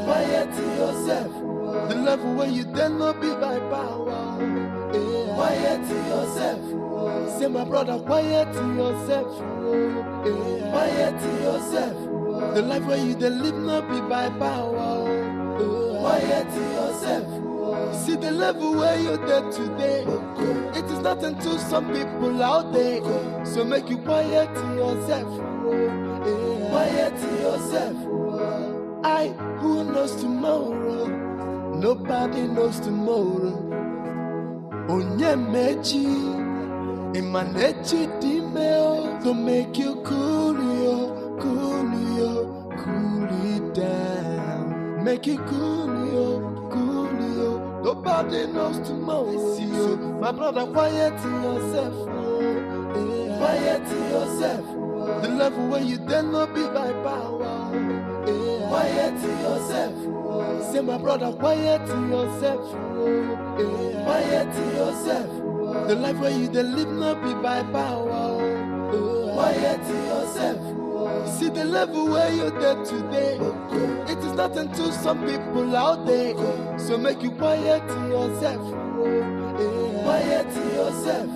Quiet yourself. The level where you dare not be by power. Quiet yourself. Say, my brother, quiet yourself. Quiet yourself. The life where you dare live not be by power. Quiet yourself. See the level where you're there today. It is nothing to some people out there. So make you quiet yourself. Quiet yourself. Who knows tomorrow? Nobody knows tomorrow. Onye mechi, imanechi dimeo. To make you cool it down. Make you cool. Nobody knows tomorrow. See you, my brother. Quiet yourself. Quiet yourself. The level where you dare not be by power. Quiet yourself. Say, my brother, quiet yourself. Quiet yourself. The life where you dare live not be by power. Quiet yourself. See the level where you're there today. It is nothing to some people out there. So make you quiet yourself. Quiet yourself.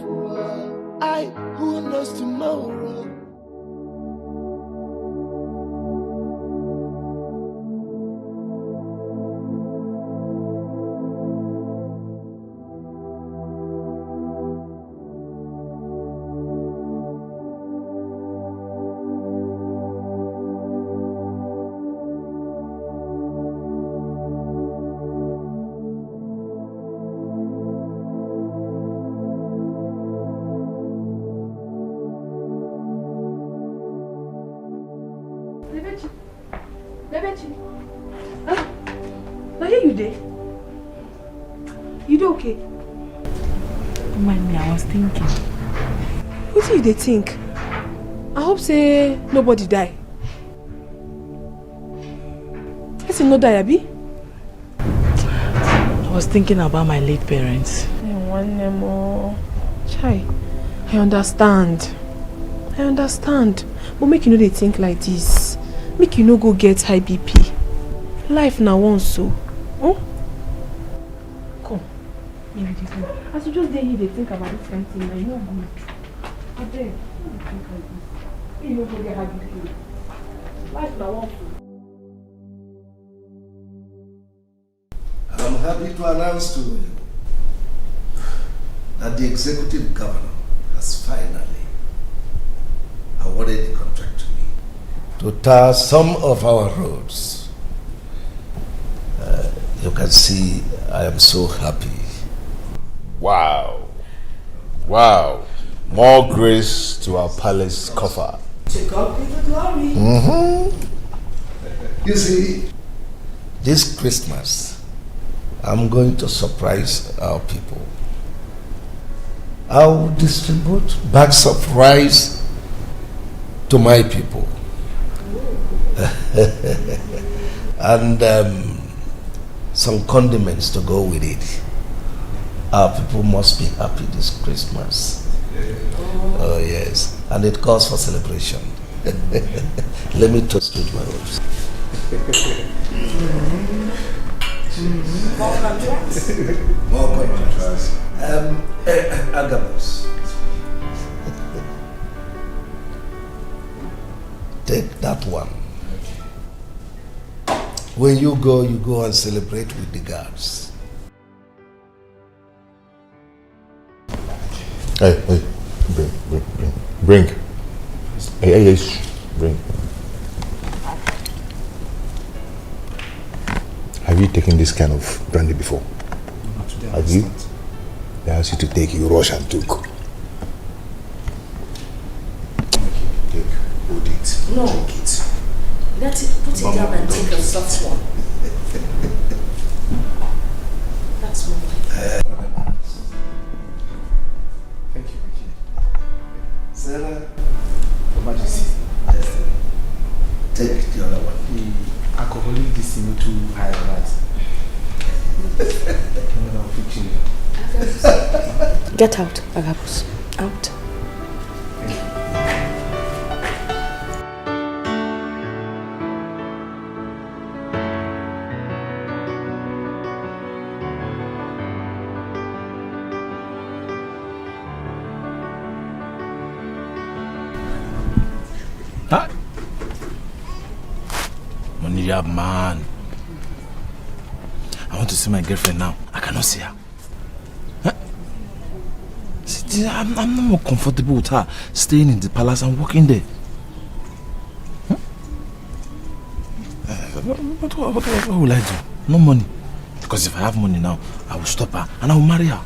Who knows tomorrow? Okay. Don't mind me, I was thinking. What do you think? I hope say nobody die. Let's no die, Abi. I was thinking about my late parents. Chai, I understand. But make you know they think like this. Make you no go get high BP. Life now once so. As you just there here, they think about this kind of thing, like, no good. I beg, don't think like this. You don't forget how you feel. Life now won't. I'm happy to announce to you that the executive governor has finally awarded the contract to me to tar some of our roads. You can see I am so happy. Wow. More grace to our palace coffer. To God be the glory. You see, this Christmas, I'm going to surprise our people. I'll distribute bags of rice to my people. And some condiments to go with it. Our people must be happy this Christmas. Oh yes, and it calls for celebration. Let me toast with my lips. More contracts. Agabus. Take that one. When you go and celebrate with the guards. Hey, bring. Hey, bring. Have you taken this kind of brandy before? Have you? They asked you to take, you rush and took. Take, hold it. No. Take it. Let it, put it down and take a soft one. take the other one. The alcoholic this is too high that. Get out, Agabus. Out. Huh? Money, man. I want to see my girlfriend now. I cannot see her. Huh? See, I'm not more comfortable with her staying in the palace and working there. Huh? What will I do? No money. Because if I have money now, I will stop her and I will marry her.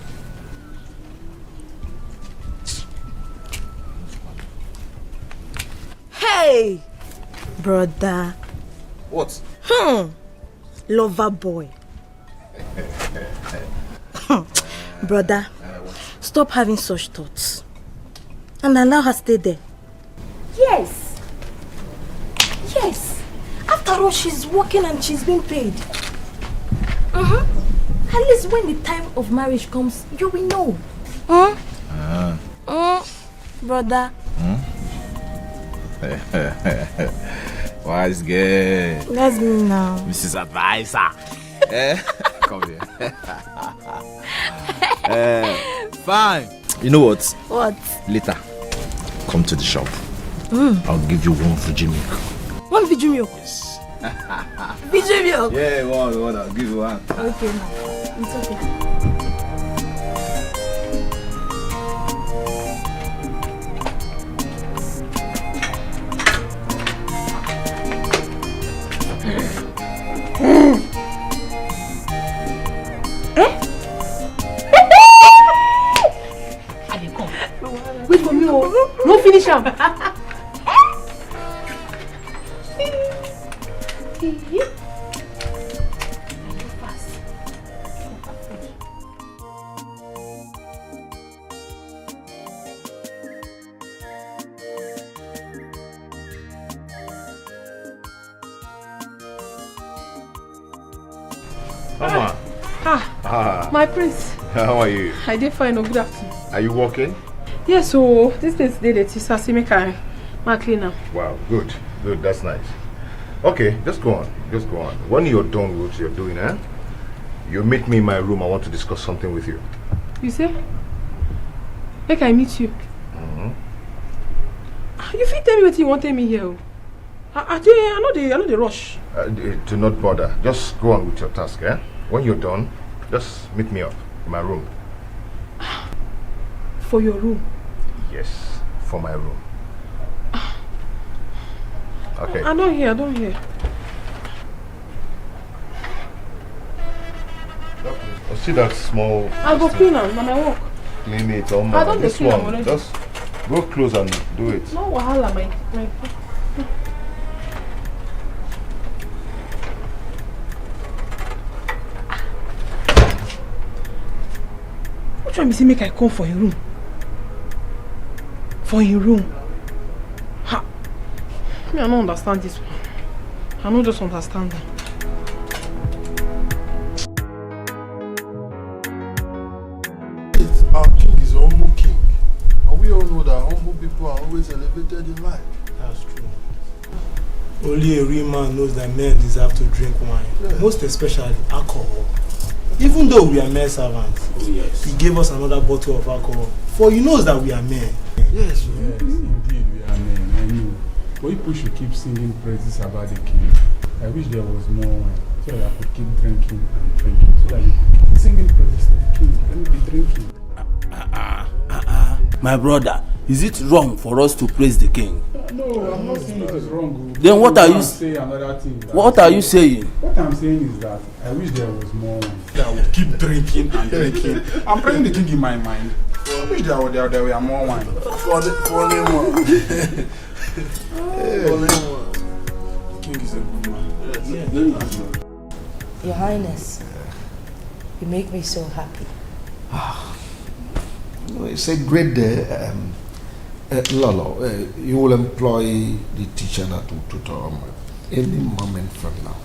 Hey, brother. What? Lover boy. Brother, stop having such thoughts and allow her stay there. Yes. Yes. After all, she's working and she's being paid. At least when the time of marriage comes, you will know. Brother. Wise girl. That's me now. Mrs. Advisor. Come here. Fine. You know what? What? Later, come to the shop. I'll give you 1 Virgin milk. 1 Virgin milk? Yes. Virgin milk? Yeah, one. I'll give you 1. Okay, now. It's okay. Wait for me, oh. No finish am. Mama. My prince. How are you? I did fine. Good afternoon. Are you working? Yes, so this is the sister see me carry my cleaner. Wow, good. That's nice. Okay, just go on. When you're done with what you're doing, you meet me in my room. I want to discuss something with you. You say? Make I meet you. You fit tell me what you want to tell me here. I know the rush. Do not bother. Just go on with your task, When you're done, just meet me up in my room. For your room? Yes, for my room. Okay. I don't hear. See that small... I'll go clean am, na my work. Clean it, oh I don't this clean am one, already. just go close and do it. No wahala, my. Which one you say make I come for your room? For your room? Ha! Me, I don't understand this one. I don't just understand them. Our king is a humble king. And we all know that humble people are always elevated in life. That's true. Only a real man knows that men deserve to drink wine. Yeah. Most especially alcohol. Even though we are men servants, he gave us another bottle of alcohol. For he knows that we are men. Yes, indeed we are men. I know. But people should keep singing praises about the king. I wish there was more wine, so that I could keep drinking and drinking. So that you could keep singing praises to the king and be drinking. My brother, is it wrong for us to praise the king? No, I'm not saying it is wrong. Then what are you saying? Another thing. What are you saying? What I'm saying is that I wish there was more wine. That I would keep drinking and drinking. I'm praising the king in my mind. I wish there were more wine. For the one. King is a good man. Yeah, very good man. Your Highness, you make me so happy. It's a great day Lolo, you will employ the teacher that will tutor any moment from now.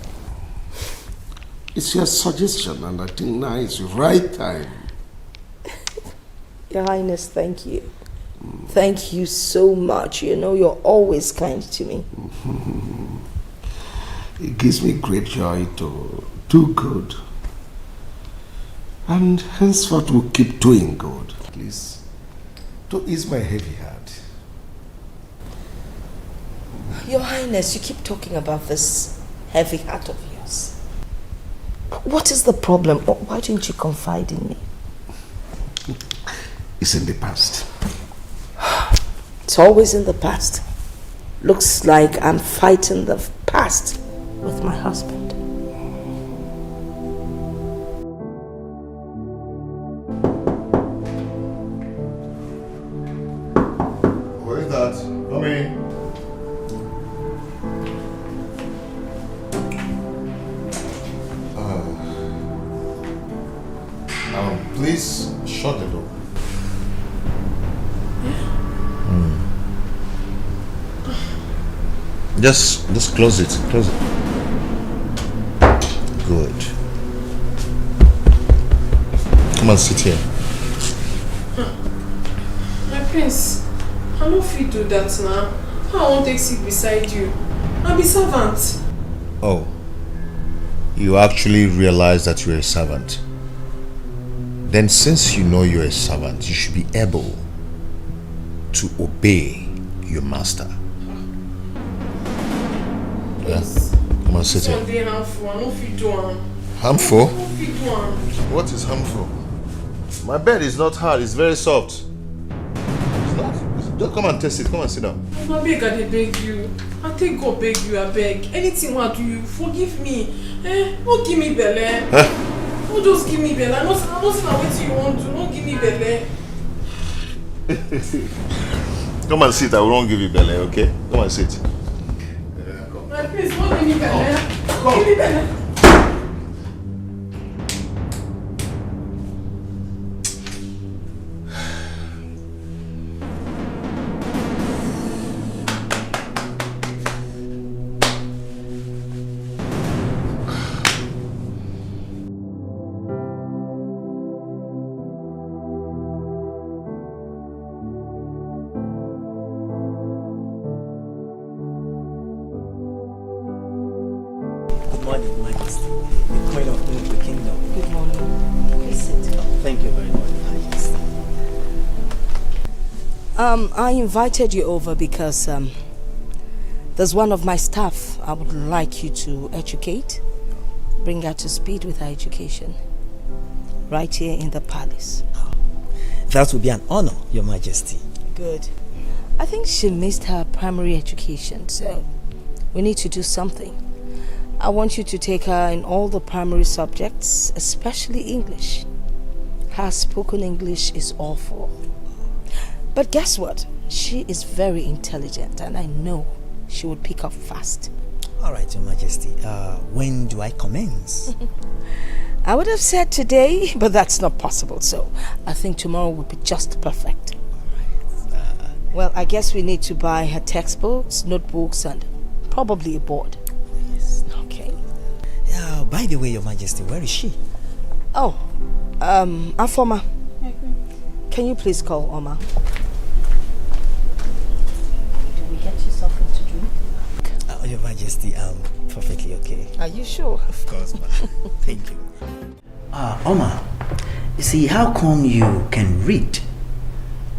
It's your suggestion, and I think now is the right time. Your Highness, thank you. Thank you so much. You know, you're always kind to me. It gives me great joy to do good. And henceforth we'll keep doing good. At least to ease my heavy heart. Your Highness, you keep talking about this heavy heart of yours. What is the problem? Why didn't you confide in me? It's in the past. It's always in the past. Looks like I'm fighting the past with my husband. Where is that? Come in. Please shut the door. Just close it. Close it. Good. Come on, sit here. My prince, I no fit do that now. How I won't take seat beside you? I'm a servant. Oh, you actually realize that you're a servant. Then since you know you're a servant, you should be able to obey your master. Yes. Come on, sit here. Sunday harmful, I no fit do am. Harmful? I no fit do am. What is harmful? My bed is not hard, it's very soft. It's not. Just come and test it. Come and sit down. I beg, I dey beg you. I take God beg you, I beg. Anything I do you, forgive me. Don't give me belle. Don't just give me belle. I know what you want to. Don't give me belle. Come and sit, I won't give you belly, okay? Come and sit. My prince, don't give me belle. Give me belle. I invited you over because there's one of my staff I would like you to educate, bring her to speed with her education, right here in the palace. That would be an honor, Your Majesty. Good. I think she missed her primary education, so we need to do something. I want you to take her in all the primary subjects, especially English. Her spoken English is awful. But guess what? She is very intelligent and I know she would pick up fast. All right, Your Majesty. When do I commence? I would have said today, but that's not possible. So I think tomorrow would be just perfect. Well, I guess we need to buy her textbooks, notebooks, and probably a board. Yes. Okay. By the way, Your Majesty, where is she? Oh, Afoma. Can you please call Oma? Did we get you something to drink? Your Majesty, I'm perfectly okay. Are you sure? Of course, ma'am. Thank you. Oma, you see, how come you can read,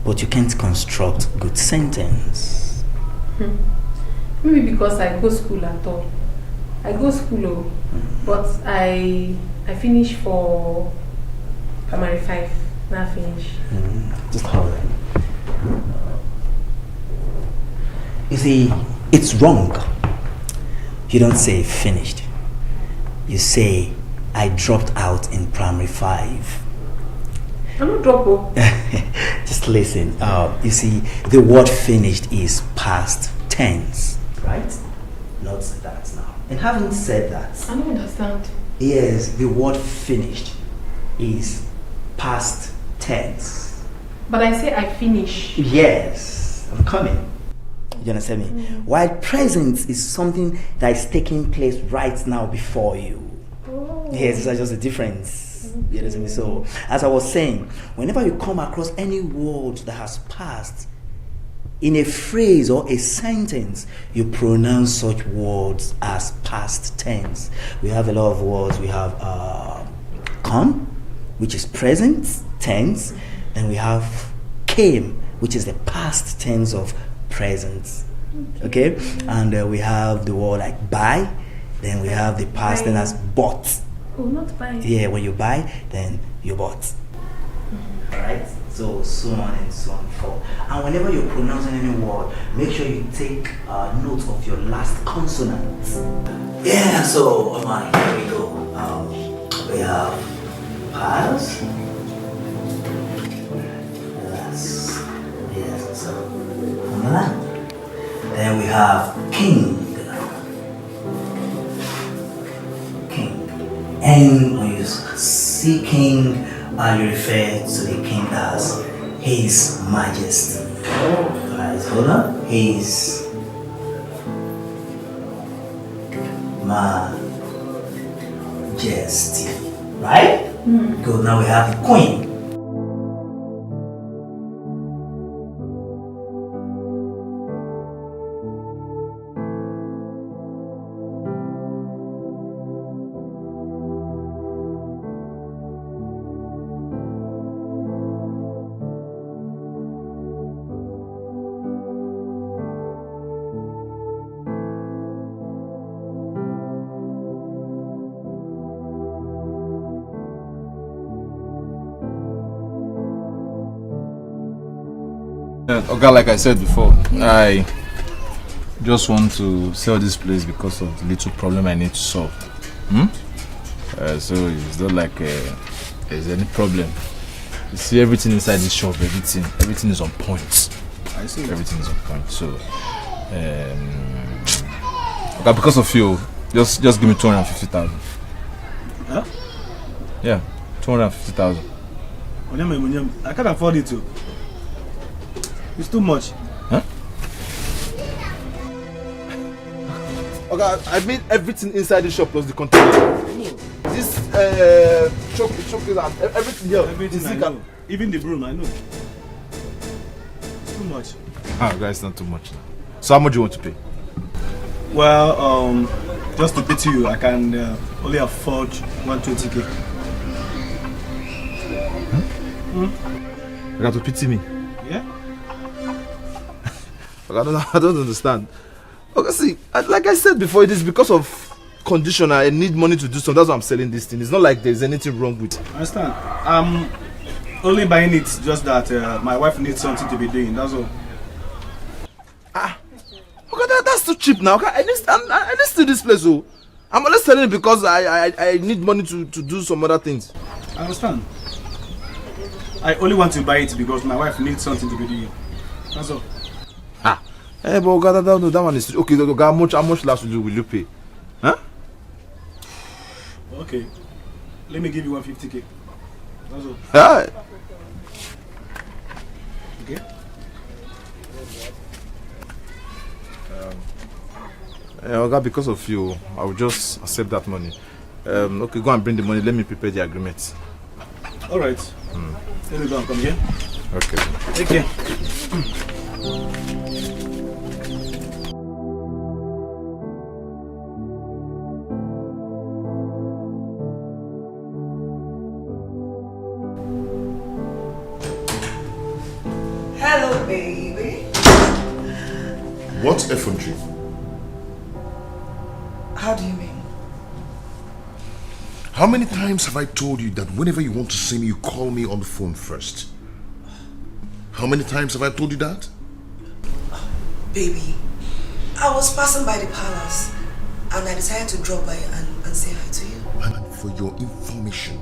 but you can't construct good sentence? Maybe because I go school at all. I go school, but I finish for primary 5. Now finish. Just hold on. You see, it's wrong. You don't say finished. You say I dropped out in primary 5. I'm not drop. Just listen. You see, the word finished is past tense, right? Not that now. And having said that, I don't understand. yes, the word finished is past tense. But I say I finish. Yes. I'm coming. You understand me? While presence is something that is taking place right now before you. Yes, that's just the difference. You understand me? So, as I was saying, whenever you come across any word that has passed in a phrase or a sentence, you pronounce such words as past tense. We have a lot of words. We have come, which is present tense, and we have came, which is the past tense of present. Okay? And we have the word like buy, then we have the past tense as bought. Oh, not buy. Yeah, when you buy, then you bought. Alright? So on and so on forth. And whenever you're pronouncing any word, make sure you take note of your last consonant. Yeah, so here we go. We have past. Yes, so then we have king. And when you see king, you refer to the king as His Majesty. Alright, hold on. His Majesty. Right? Good. Now we have the queen. Okay, like I said before, I just want to sell this place because of the little problem I need to solve. So it's not like there's any problem. You see everything inside this shop, everything is on point. I see. Everything is on point. So, okay, because of you, just give me 250,000. Huh? Yeah, 250,000. I can't afford it too. It's too much. Huh? Okay, I mean everything inside the shop plus the container. This chocolate and everything here. Everything I know. Even the broom, I know. It's too much. Ah, guys, not too much. So how much do you want to pay? Well, just to pity you, I can only afford 120k. You got to pity me? Yeah. I don't understand. Okay, see, like I said before, it is because of condition. I need money to do something. That's why I'm selling this thing. It's not like there's anything wrong with it. I understand. I'm only buying it just that my wife needs something to be doing. That's all. Okay, that's too cheap now. Okay, I need to this place. Oh, I'm only selling it because I need money to do some other things. I understand. I only want to buy it because my wife needs something to be doing. That's all. Hey, but God, that one is okay. How much last will you pay? Huh? Okay. Let me give you 150k. That's all. Hi. Okay. Okay, because of you, I will just accept that money. Okay, go and bring the money. Let me prepare the agreement. All right. Let me go and come here. Okay. Take care. Hello, baby. What effrontery? How do you mean? How many times have I told you that whenever you want to see me, you call me on the phone first? How many times have I told you that? Baby, I was passing by the palace and I decided to drop by and say hi to you. And for your information,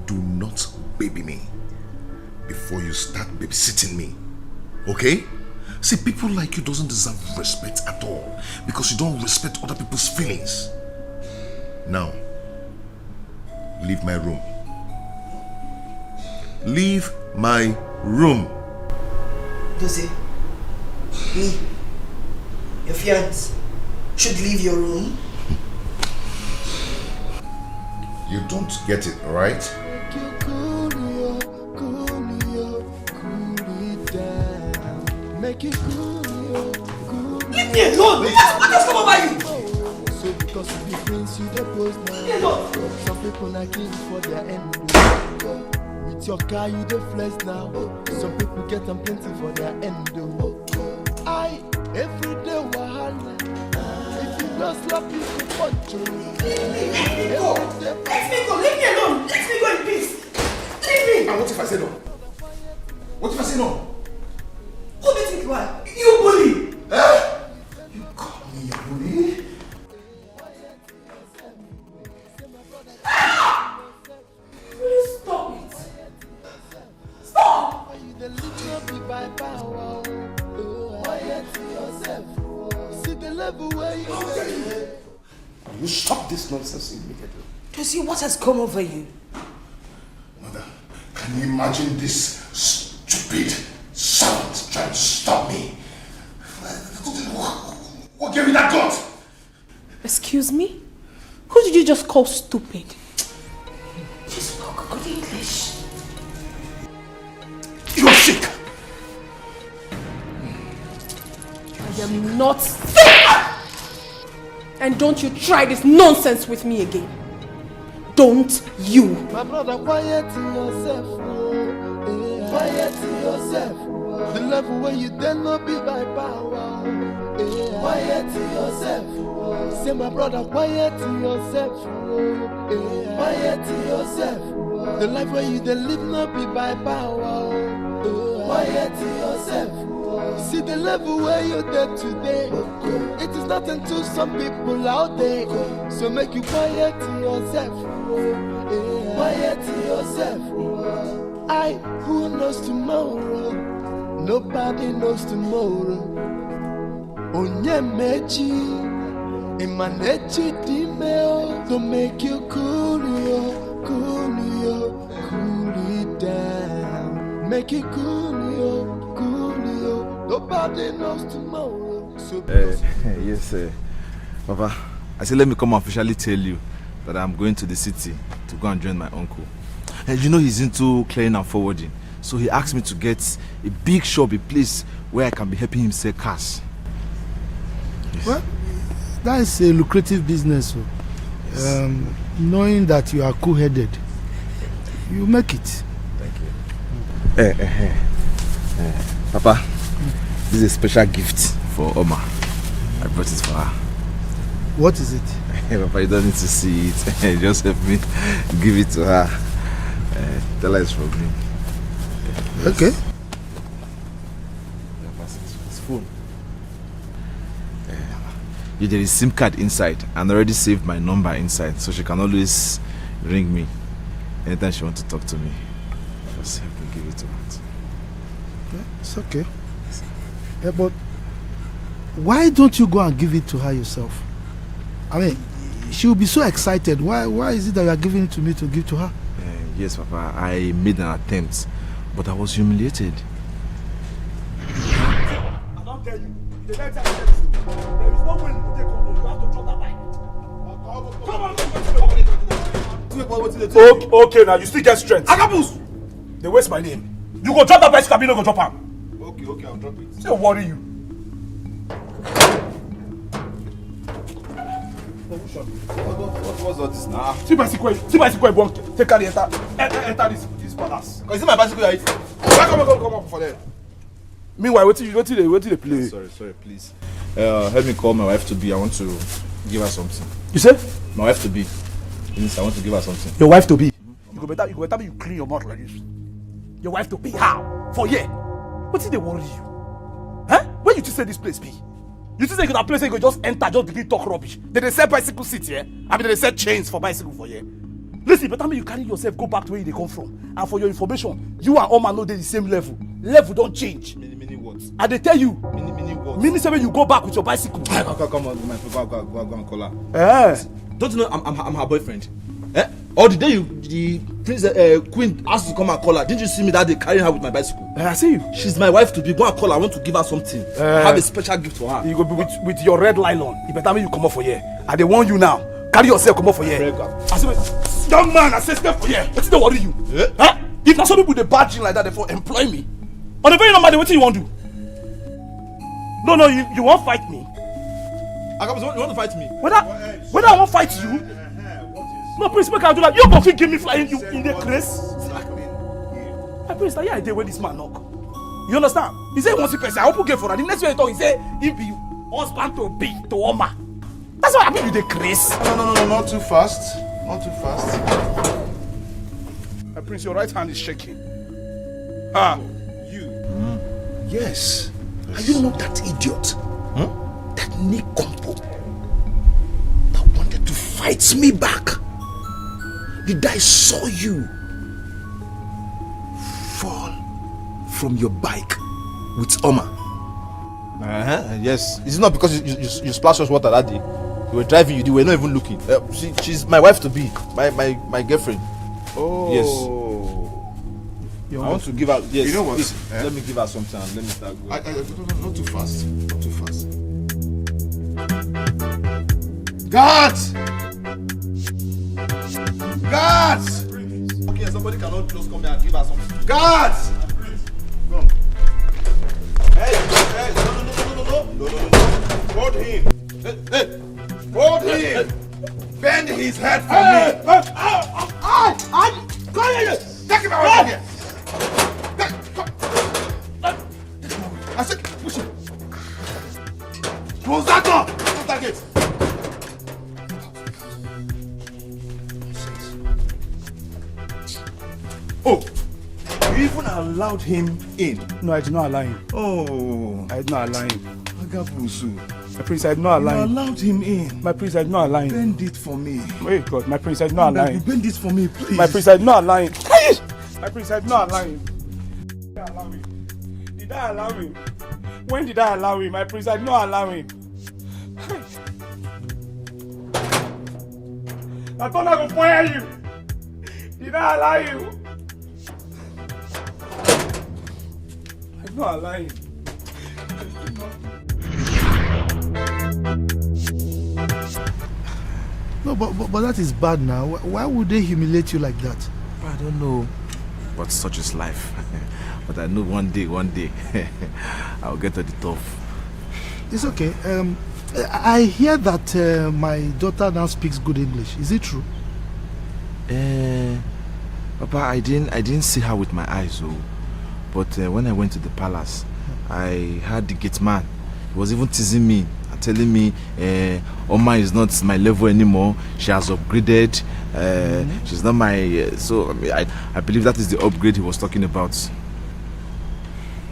do not baby me before you start babysitting me. Okay? See, people like you doesn't deserve respect at all because you don't respect other people's feelings. Now, leave my room. Leave my room. Dozie, Me, your fiance, should leave your room? You don't get it, right? Make it cool, Leave me alone! What has come over you? So because you be prince, you the post now. Some people not king for their end. With your car, you the flex now. Some people get them plenty for their end. I every day wahala. If you don't slap you, you punch you. Let me go! Let me go! Leave me alone! Let me go in peace! Leave me! And what if I say no? What if I say no? Who do you think you are? You bully! You call me a bully? Please stop it! Stop! See the level where you You stop this nonsense immediately. Josie, what has come over you? Mother, can you imagine this stupid servant trying to stop me? What gave you that gut? Excuse me? Who did you just call stupid? You spoke good English. You're sick! I am not sick! And don't you try this nonsense with me again. Don't you. My brother, quiet yourself. Quiet yourself. The level where you dare not be by power. Quiet yourself. Say my brother, quiet yourself. Quiet yourself. The life where you dare live not be by power. Quiet yourself. See the level where you're there today. It is nothing to some people out there. So make you quiet yourself. Quiet yourself. Who knows tomorrow? Nobody knows tomorrow. Onyemechi, Imanechi Dimeo, to make you cool it down. Make it cool. Nobody knows tomorrow. So yes, Papa. I said, let me come officially tell you that I'm going to the city to go and join my uncle. And you know he's into clearing and forwarding. So he asked me to get a big shop, a place where I can be helping him sell cars. Yes. Well, that is a lucrative business. Yes. Knowing that you are cool-headed, you make it. Thank you. Papa, this is a special gift for Oma. I brought it for her. What is it? Papa, you don't need to see it. Just help me give it to her. Tell her it's from me. Okay. It's phone. There is SIM card inside and already saved my number inside, so she can always ring me anytime she wants to talk to me. Just help me give it to her. Yeah, it's okay. Yeah, but why don't you go and give it to her yourself? I mean, she will be so excited. Why is it that you are giving it to me to give to her? Yes, Papa. I made an attempt, but I was humiliated. I don't tell you. The next time I tell you, there is no way you take control. You have to drop that bike. Come on. Okay, now you still get strength. Agabus! They waste my name. You go drop that bicycle, I go drop him. Okay, I'll drop it. Say worry you. What's all this now? See bicycle, won't take carry enter this palace. Is it my bicycle you're eating? Come on for them. Meanwhile, what did they play? Sorry, please. Help me call my wife to be. I want to give her something. You said? My wife to be. Means I want to give her something. Your wife to be? You go better me you clean your mouth like this. Your wife to be how? For yeah. What did they worry you? Huh? Where you just say this place be? You just say that place you go just enter, just begin talk rubbish. They sell bicycle seats here. I mean they sell chains for bicycle for here. Listen, better me you carry yourself, go back to where they come from. And for your information, you and Oma know they the same level. Level don't change. Mini what? And they tell you. Mini what? Mini say when you go back with your bicycle. Come on, my go and call her. Eh. Don't you know I'm her boyfriend? Eh? Or the day the queen asked to come and call her, didn't you see me that day carrying her with my bicycle? I see you. She's my wife to be. Go and call her. I want to give her something. I have a special gift for her. You go be with your red nylon. You better make you come up for here. I dey warn you now. Carry yourself, come up for here. I say, young man, I say step for here. What's the worry you? Huh? If now some people they badging like that, they for employ me. On the very normal day, what you want to do? No, you won't fight me. You want to fight me? Whether I won't fight you? No, Prince, make I do that. You go fit give me flying you in the place. My Prince, now I did when this man knock. You understand? He say he wants to person. I open gate for her. The next way he talk, he say he be husband to be to Oma. That's why I mean you the Chris. No, not too fast. Not too fast. My Prince, your right hand is shaking. Ah. Yes. Are you not that idiot? That Nick Compo that wanted to fight me back? The day I saw you fall from your bike with Oma. Yes. Is it not because you splashed us water that day? You were driving, you were not even looking. She's my wife to be, my girlfriend. Oh. Yes. I want to give her. Yes. You know what? Let me give her something. Let me start going. Not too fast. Not too fast. Guards! Guards! Okay, somebody cannot just come here and give her something. Guards! Come. Hey, no. Hold him. Hey. Hold him. Bend his head for me. Come here. Take him away from here. I said, push him. Close that door. Close that gate. Oh, you even allowed him in? No, I did not allow him. Oh, I did not allow him. Agabusu. My Prince, I did not allow him. You allowed him in. My Prince, I did not allow him. Bend it for me. Wait, God, my Prince, I did not allow him. Bend it for me, please. My Prince, I did not allow him. My Prince, I did not allow him. Did I allow him? When did I allow him? My Prince, I did not allow him. I thought I would fire you. Did I allow you? I did not allow him. No, but that is bad now. Why would they humiliate you like that? I don't know, but such is life. But I know one day, I'll get to the top. It's okay. I hear that my daughter now speaks good English. Is it true? Papa, I didn't see her with my eyes, oh. But when I went to the palace, I heard the gate man. He was even teasing me, telling me Oma is not my level anymore. She has upgraded. She's not my. So I believe that is the upgrade he was talking about.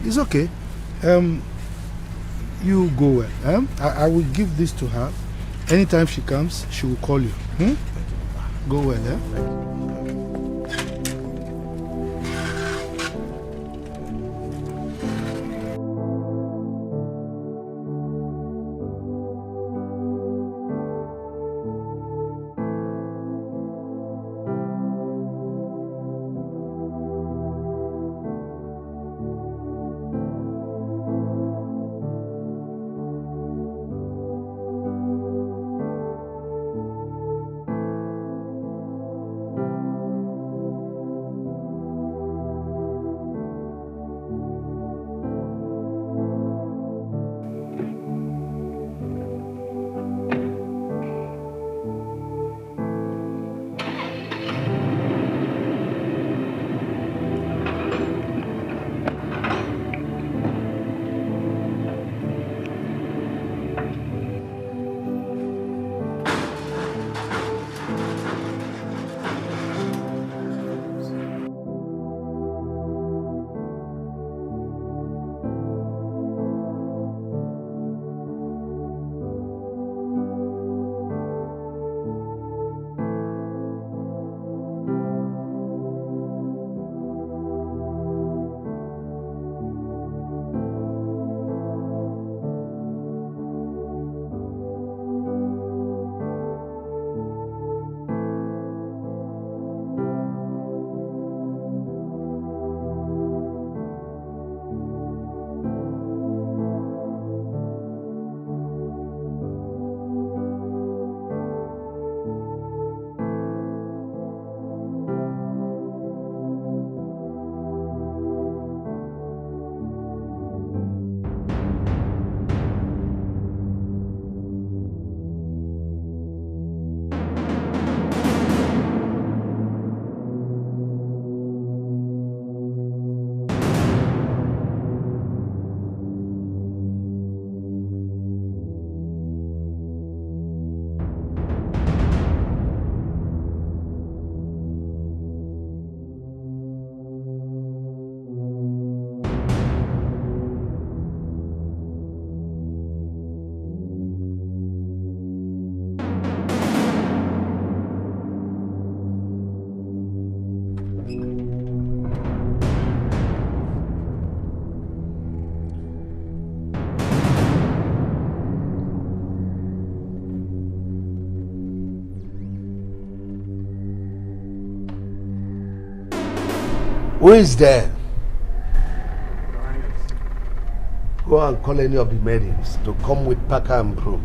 It's okay. You go well. I will give this to her. Anytime she comes, she will call you. Go well, Who is there? Go and call any of the maidens to come with packer and broom.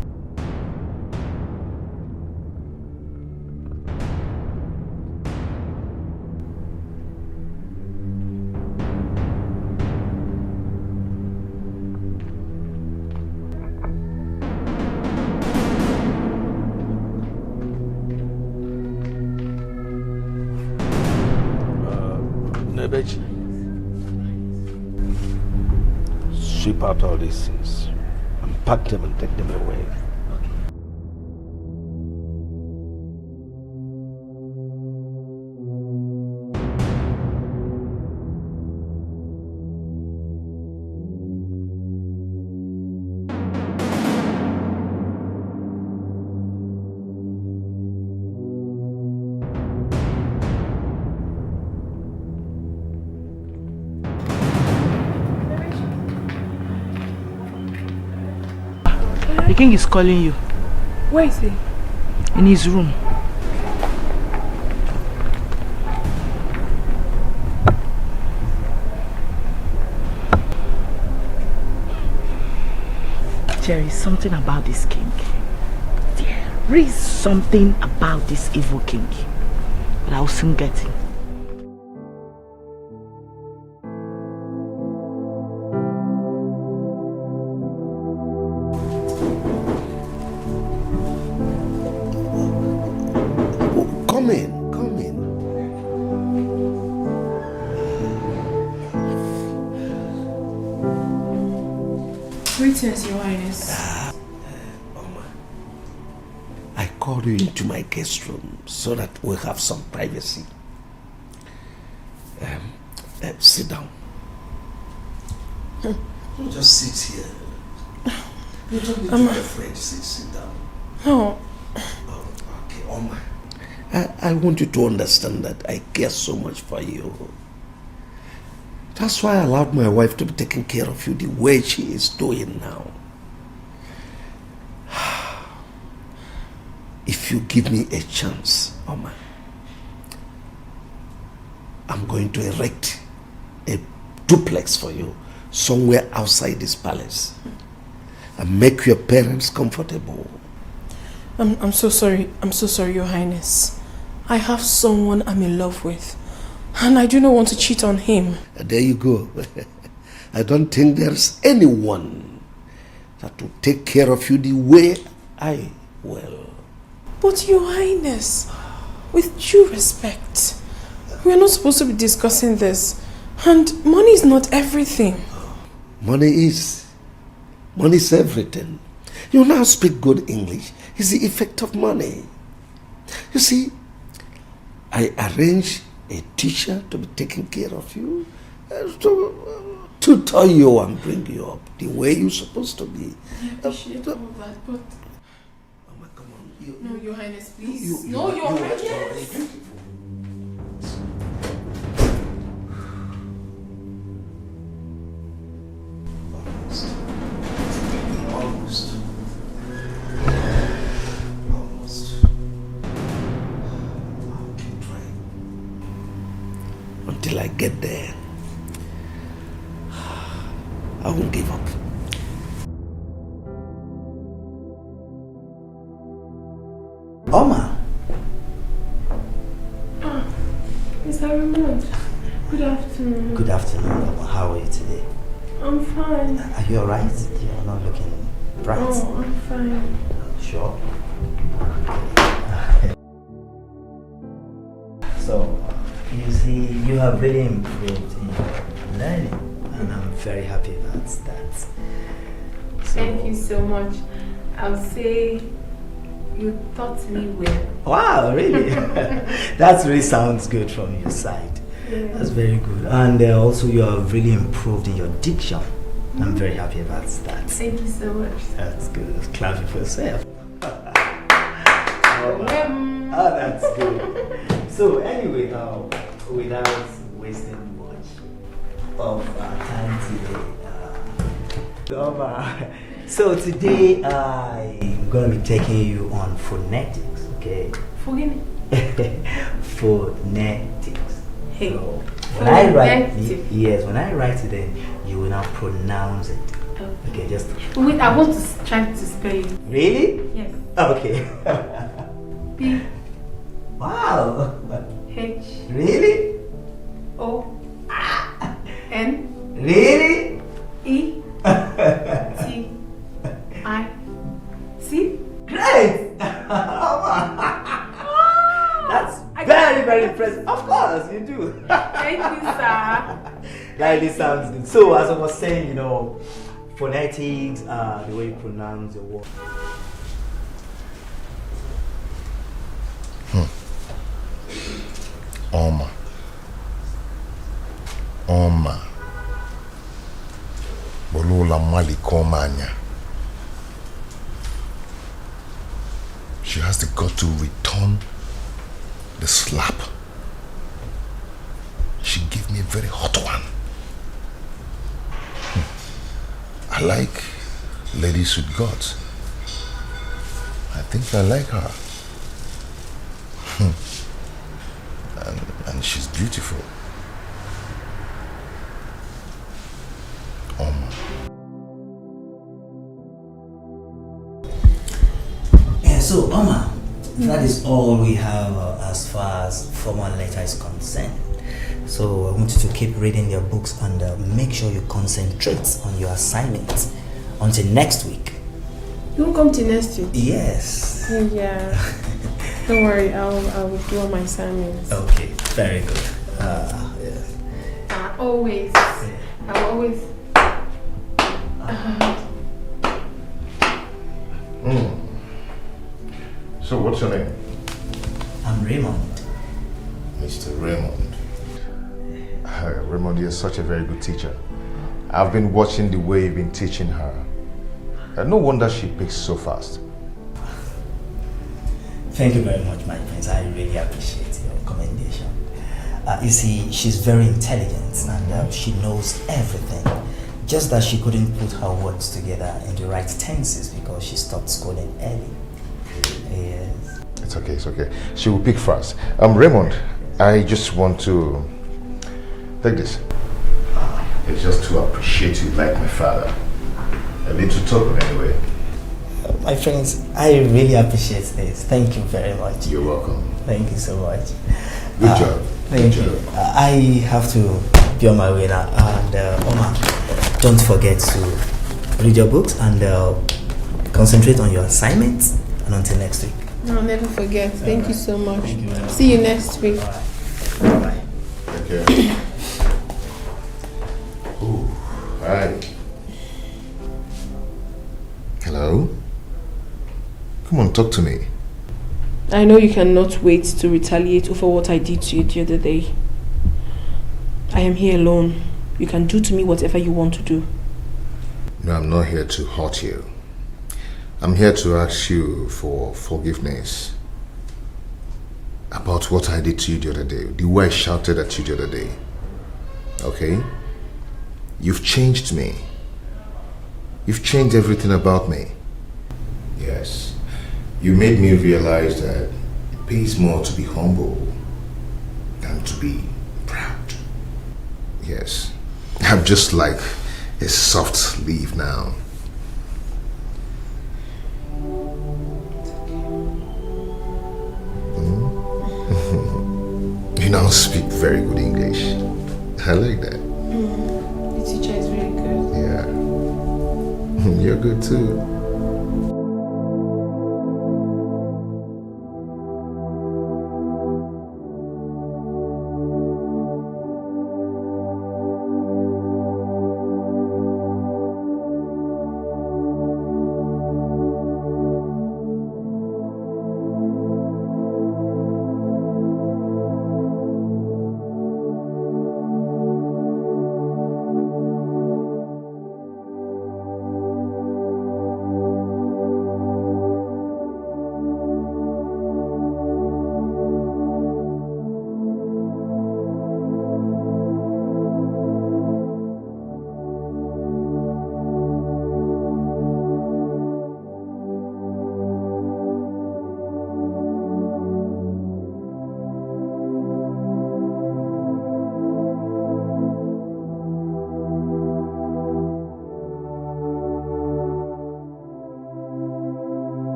Sweep out all these things and pack them and take them away. The king is calling you. Where is he? In his room. There is something about this king. There is something about this evil king. But I'll soon get him. Greetings, Your Highness. I called you into my guest room so that we'll have some privacy. Sit down. Don't just sit here. You don't need to be afraid. Sit down. No. Okay, Oma. I want you to understand that I care so much for you. That's why I allowed my wife to be taking care of you the way she is doing now. If you give me a chance, Oma, I'm going to erect a duplex for you somewhere outside this palace and make your parents comfortable. I'm so sorry. I'm so sorry, Your Highness. I have someone I'm in love with. And I do not want to cheat on him. There you go. I don't think there's anyone that will take care of you the way I will. But Your Highness, with due respect, we are not supposed to be discussing this. And money is not everything. Money is. Money is everything. You now speak good English. It's the effect of money. You see, I arrange a teacher to be taking care of you, to tutor you and bring you up the way you're supposed to be. I appreciate all that, but... Mama, come on. No, Your Highness, please. No, Your Highness. Almost. Until I get there, I won't give up. Oma. Mr. Raymond, good afternoon. Good afternoon. How are you today? I'm fine. Are you alright? You're not looking bright. Oh, I'm fine. Sure. So, you see, you have really improved in your learning, and I'm very happy about that. So, thank you so much. I'll say you taught me well. Wow, really? That really sounds good from your side. Yeah. That's very good. And also, you have really improved in your diction. I'm very happy about that. Thank you so much. That's good. Clap it for yourself. Oh, that's good. So anyway, without wasting much of our time today, so today I'm going to be taking you on phonetics, okay? Forgive me. Phonetics. Hey. So, When I write, yes, when I write it, then you will now pronounce it. Okay, just. Wait, I want to try to spell it. Really? Yes. Okay. P. Wow. H. Really? O. N. Really? E. T. I. C. Great! That's very impressive. Of course, you do. Thank you, sir. That really sounds good. So, as I was saying, phonetics, the way you pronounce your word. Oma. Bolola Malikomanya. She has the gut to return the slap. She gave me a very hot one. I like ladies with guts. I think I like her. And she's beautiful. Yeah, so Oma, that is all we have as far as formal letter is concerned. So I want you to keep reading your books and make sure you concentrate on your assignments until next week. You won't come to next week? Yes. Yeah. Don't worry, I will do all my assignments. Okay, very good. Always. I will always. So what's your name? I'm Raymond. Mr. Raymond. Raymond, you're such a very good teacher. I've been watching the way you've been teaching her. No wonder she picks so fast. Thank you very much, my friends. I really appreciate your commendation. You see, she's very intelligent and she knows everything. Just that she couldn't put her words together in the right tenses because she stopped schooling early. Yes. It's okay, it's okay. She will pick fast. Raymond, I just want to take this. It's just to appreciate you like my father. A little token anyway. My friends, I really appreciate this. Thank you very much. You're welcome. Thank you so much. Good job. Thank you. I have to be on my way now. And Oma, don't forget to read your books and concentrate on your assignments. And until next week. No, I'll never forget. Thank you so much. See you next week. Bye. Take care. Ooh, hi. Hello? Come on, talk to me. I know you cannot wait to retaliate over what I did to you the other day. I am here alone. You can do to me whatever you want to do. No, I'm not here to hurt you. I'm here to ask you for forgiveness about what I did to you the other day, the way I shouted at you the other day. Okay? You've changed me. You've changed everything about me. Yes. You made me realize that it pays more to be humble than to be proud. Yes. I'm just like a soft leaf now. You now speak very good English. I like that. The teacher is very good. Yeah. You're good too.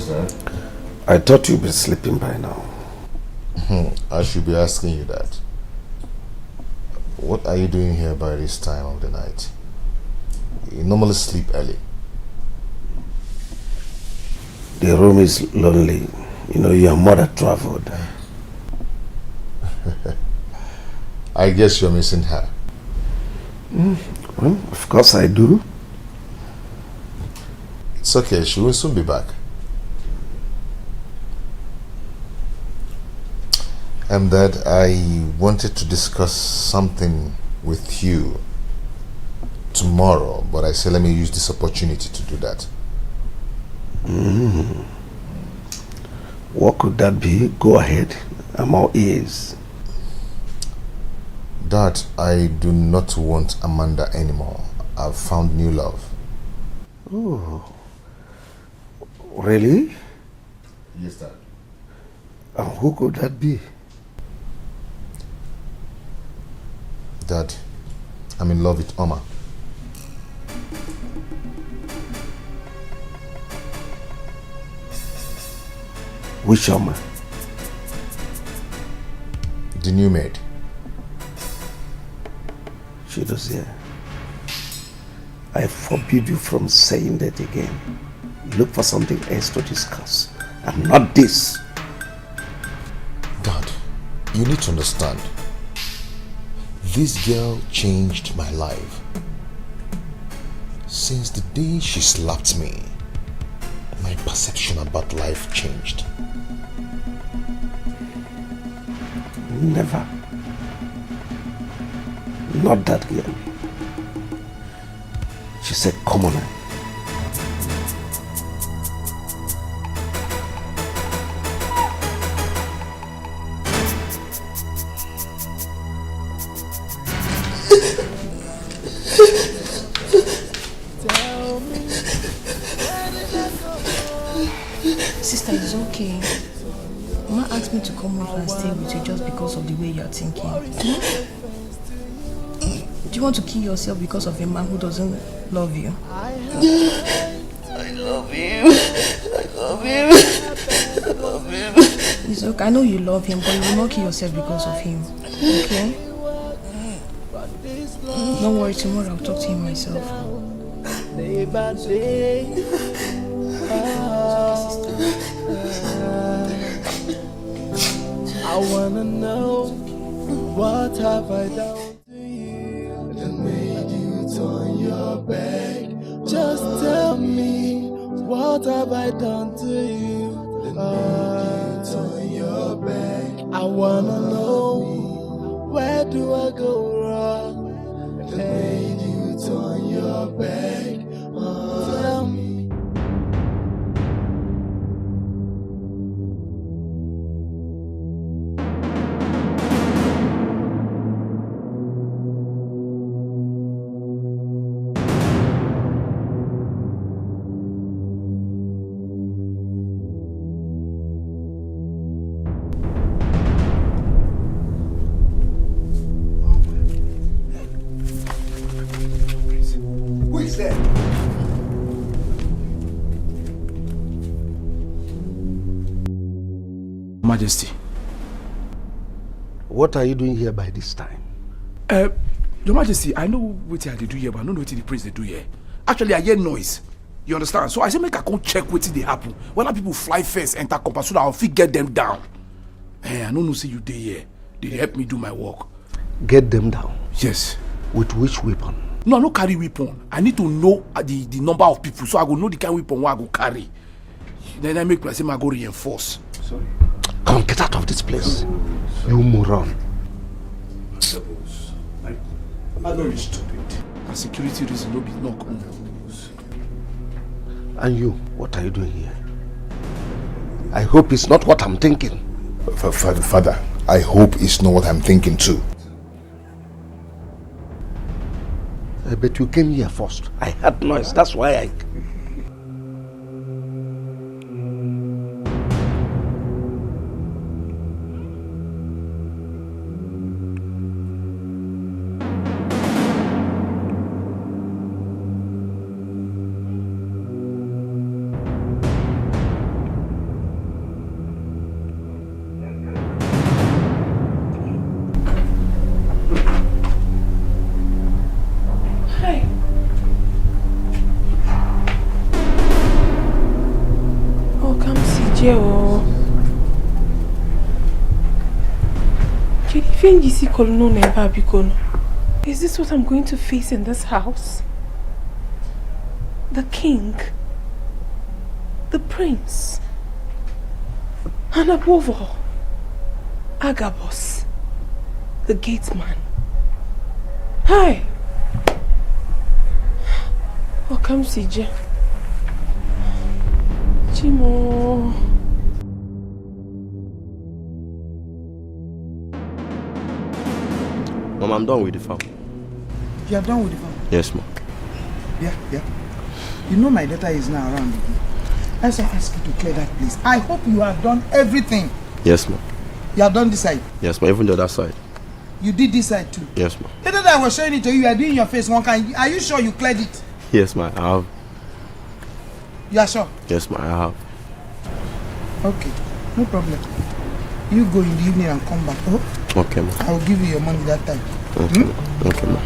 Yes, sir. I thought you'd be sleeping by now. I should be asking you that. What are you doing here by this time of the night? You normally sleep early. The room is lonely. You know, your mother traveled. I guess you're missing her. Well, of course I do. It's okay, she will soon be back. And that I wanted to discuss something with you tomorrow, but I said let me use this opportunity to do that. What could that be? Go ahead. I'm all ears. Dad, I do not want Amanda anymore. I've found new love. Oh. Really? Yes, Dad. And who could that be? Dad, I'm in love with Oma. Which Oma? The new maid. She does here. I forbid you from saying that again. Look for something else to discuss, and not this. Dad, you need to understand. This girl changed my life. Since the day she slapped me, my perception about life changed. Never. Not that girl. She said, come on. Sister, it's okay. Mama asked me to come over and stay with you just because of the way you're thinking. Do you want to kill yourself because of a man who doesn't love you? I love you. I love you. I love you. It's okay. I know you love him, but you will not kill yourself because of him. Okay? Don't worry, tomorrow I'll talk to him myself. Day by day. I wanna know what have I done to you that made you turn your back. Just tell me what have I done to you that made you turn your back. I wanna know where do I go wrong that made you turn your back. Tell me. Who is there? Majesty. What are you doing here by this time? Your Majesty, I know what they do here, but I don't know what the prince they do here. Actually, I hear noise. You understand? So I say make I come check what they happen. When people fly first, enter compass, so that I'll fit get them down. I don't know see you there here. They help me do my work. Get them down? Yes. With which weapon? No, I no carry weapon. I need to know the number of people, so I go know the kind of weapon I go carry. Then I make myself I go reinforce. Sorry. Come, get out of this place. You moron. I know you're stupid. For security reason, no be no come. And you, what are you doing here? I hope it's not what I'm thinking. Father, I hope it's not what I'm thinking too. But you came here first. I heard noise, that's why I... Is this what I'm going to face in this house? The king, the prince, and above all, Agabus, the gate man. Hi! Welcome, CJ. Chimo. Mom, I'm done with the farm. You are done with the farm? Yes, Mom. Yeah. You know my daughter is now around. Let's ask you to clear that place. I hope you have done everything. Yes, Mom. You have done this side. Yes, Mom. Even the other side. You did this side too. Yes, Mom. The other day I was showing it to you. You are doing your face one kind. Are you sure you cleared it? Yes, Mom. I have. You are sure? Yes, Mom. I have. Okay. No problem. You go in the evening and come back. Oh? Okay, Mom. I will give you your money that time. Okay, Mom. Okay, Mom.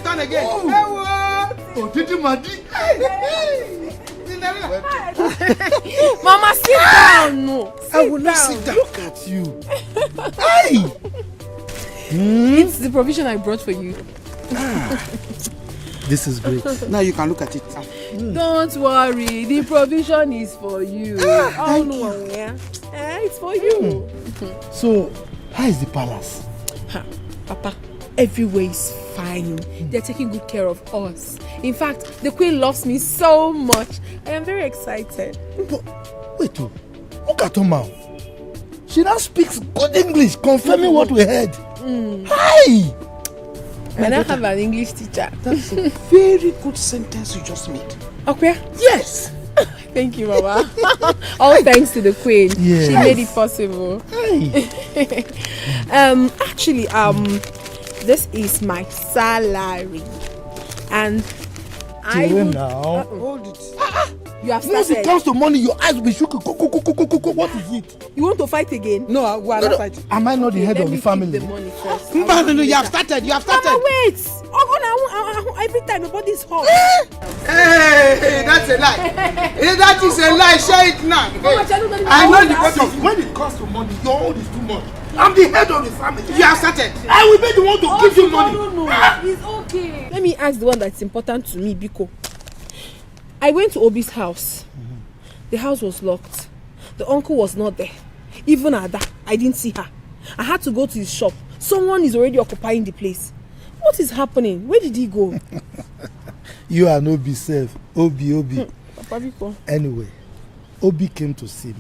Turn again. Oh, did you Madi? Mama, sit down. No, I will not sit down. Look at you. Hey! It's the provision I brought for you. This is great. Now you can look at it. Don't worry, the provision is for you. Oh no, yeah. It's for you. So, how is the palace? Papa, everywhere is fine. They're taking good care of us. In fact, the queen loves me so much. I am very excited. But, wait, look at her mouth. She now speaks good English, confirming what we heard. Hi! I now have an English teacher. That's a very good sentence you just made. Okay? Yes! Thank you, Mama. All thanks to the queen. Yes. She made it possible. Actually, this is my salary. And I will... now. Hold it. You have Once started. it comes to money, your eyes will be shook. What is it? You want to fight again? No, we are not fighting. Am I not the head of the family? The money first. No, you have started. Mama, wait. Every time your body is hot. Hey, that's a lie. That is a lie. Share it now. I know the point of when it comes to money, your own is too much. I'm the head of the family. You have started. I will be the one to give you money. No. It's okay. Let me ask the one that's important to me, Biko. I went to Obi's house. The house was locked. The uncle was not there. Even Ada, I didn't see her. I had to go to his shop. Someone is already occupying the place. What is happening? Where did he go? You are no be safe. Obi. Papa Biko. Anyway, Obi came to see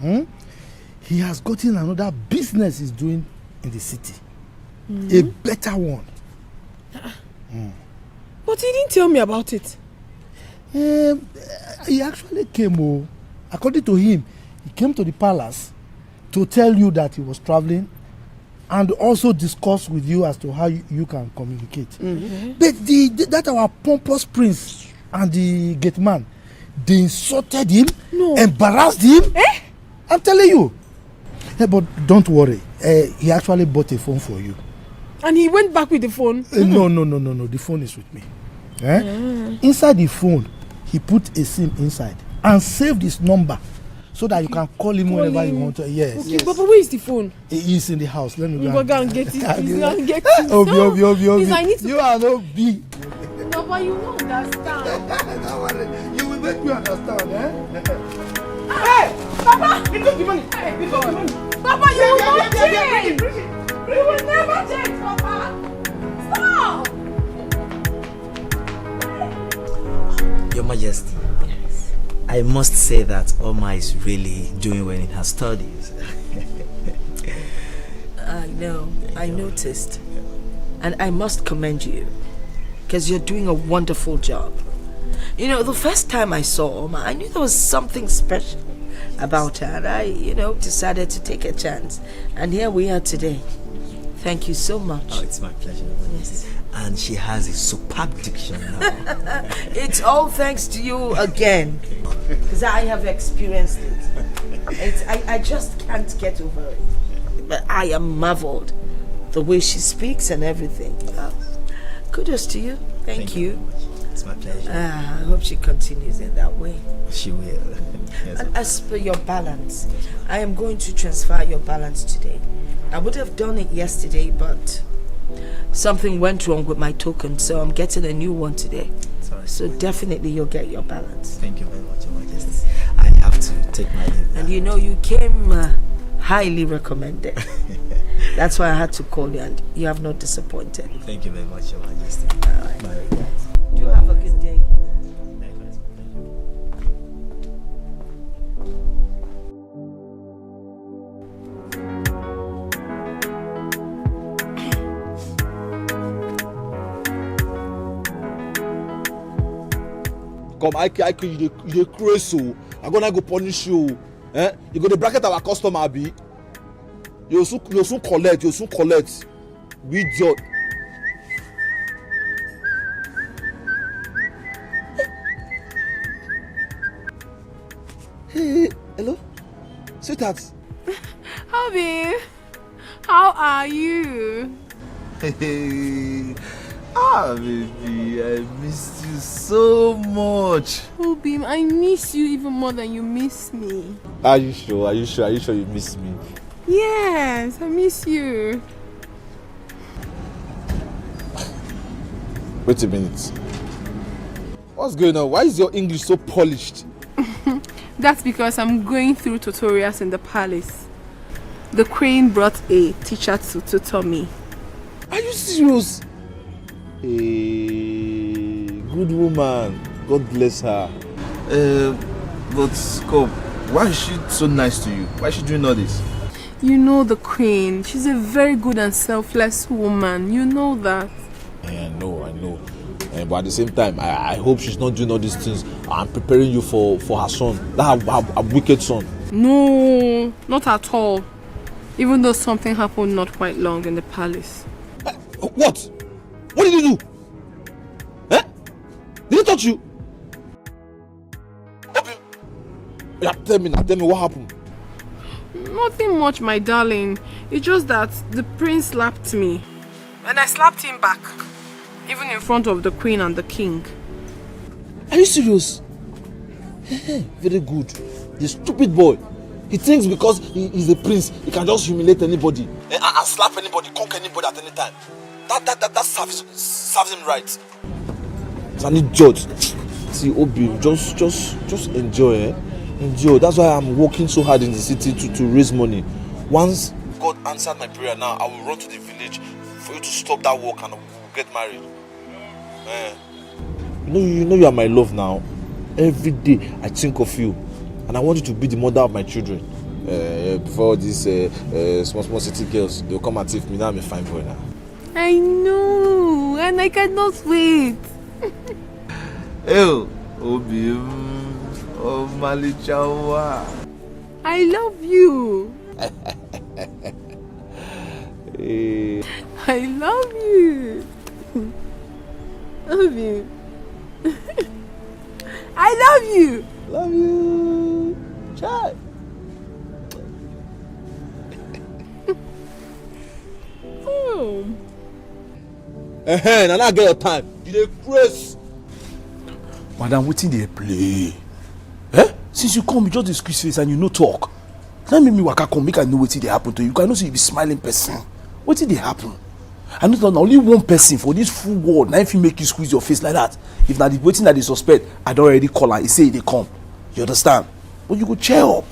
me. He has gotten another business he's doing in the city. A better one. But he didn't tell me about it. He actually came. According to him, he came to the palace to tell you that he was traveling and also discuss with you as to how you can communicate. But that our pompous prince and the gate man, they insulted him, embarrassed him. I'm telling you. But don't worry, he actually bought a phone for you. And he went back with the phone? No, the phone is with me. Inside the phone, he put a SIM inside and saved his number so that you can call him whenever you want to. Yes. Okay, but where is the phone? He is in the house. Let me go and get it. Please go and get it. Obi. Please, I need to... You are no B. Papa, you won't understand. Don't worry. You will make me understand, Hey! Papa! He took the money. He took the money. Papa, you will not change. You will never change, Papa. Stop! Your Majesty, I must say that Oma is really doing well in her studies. I know, I noticed. And I must commend you, because you're doing a wonderful job. You know, the first time I saw Oma, I knew there was something special about her, and I, decided to take a chance. And here we are today. Thank you so much. Oh, it's my pleasure. Yes. And she has a superb diction now. It's all thanks to you again. Because I have experienced it. I just can't get over it. But I am marveled. The way she speaks and everything. Kudos to you. Thank you. It's my pleasure. I hope she continues in that way. She will. Yes. And as per your balance, I am going to transfer your balance today. I would have done it yesterday, but something went wrong with my token, so I'm getting a new one today. Sorry. So definitely you'll get your balance. Thank you very much, Your Majesty. I have to take my leave. And you know, you came highly recommended. That's why I had to call you, and you have not disappointed. Thank you very much, Your Majesty. All right. Bye. Do have a good day. Come, I you dey crazy so. I'm gonna go punish you. Eh? You go to bracket our customer, be. You soon collect. Be idiot. Hey, hello? Sweetheart. Hubby, how are you? Hey. Baby, I missed you so much. Oh, Beam, I miss you even more than you miss me. Are you sure you miss me? Yes, I miss you. Wait a minute. What's going on? Why is your English so polished? That's because I'm going through tutorials in the palace. The queen brought a teacher to tutor me. Are you serious? Hey, good woman. God bless her. But Scope, why is she so nice to you? Why is she doing all this? You know the queen. She's a very good and selfless woman. You know that. I know. But at the same time, I hope she's not doing all these things and preparing you for her son. That wicked son. No, not at all. Even though something happened not quite long in the palace. What? What did you do? Eh? Did he touch you? Yeah, tell me what happened. Nothing much, my darling. It's just that the prince slapped me. And I slapped him back. Even in front of the queen and the king. Are you serious? Very good. The stupid boy. He thinks because he's a prince, he can just humiliate anybody and slap anybody, conquer anybody at any time. That serves him right. It's an idiot. See, Obi, just enjoy, Enjoy. That's why I'm working so hard in the city to raise money. Once God answered my prayer now, I will run to the village for you to stop that work and we'll get married. You know you are my love now. Every day I think of you. And I want you to be the mother of my children. Before these small city girls, they'll come and thief me. Now I'm a fine boy now. I know, and I cannot wait. Hey, Obi, oh Malichawa. I love you. Hey. I love you. Love you. I love you. Love you. Try. Oh. Now I get your time. You dey crazy. Madam, wetin dey play? Since you come, you just dey squeeze face and you no talk. Let me waka come make I know wetin dey happen to you. I know say you be smiling person. Wetin dey happen? I know that only one person for this full world na if you make you squeeze your face like that. If na the wetin I dey suspect, I don already call am. He say he dey come. You understand? But you go cheer up.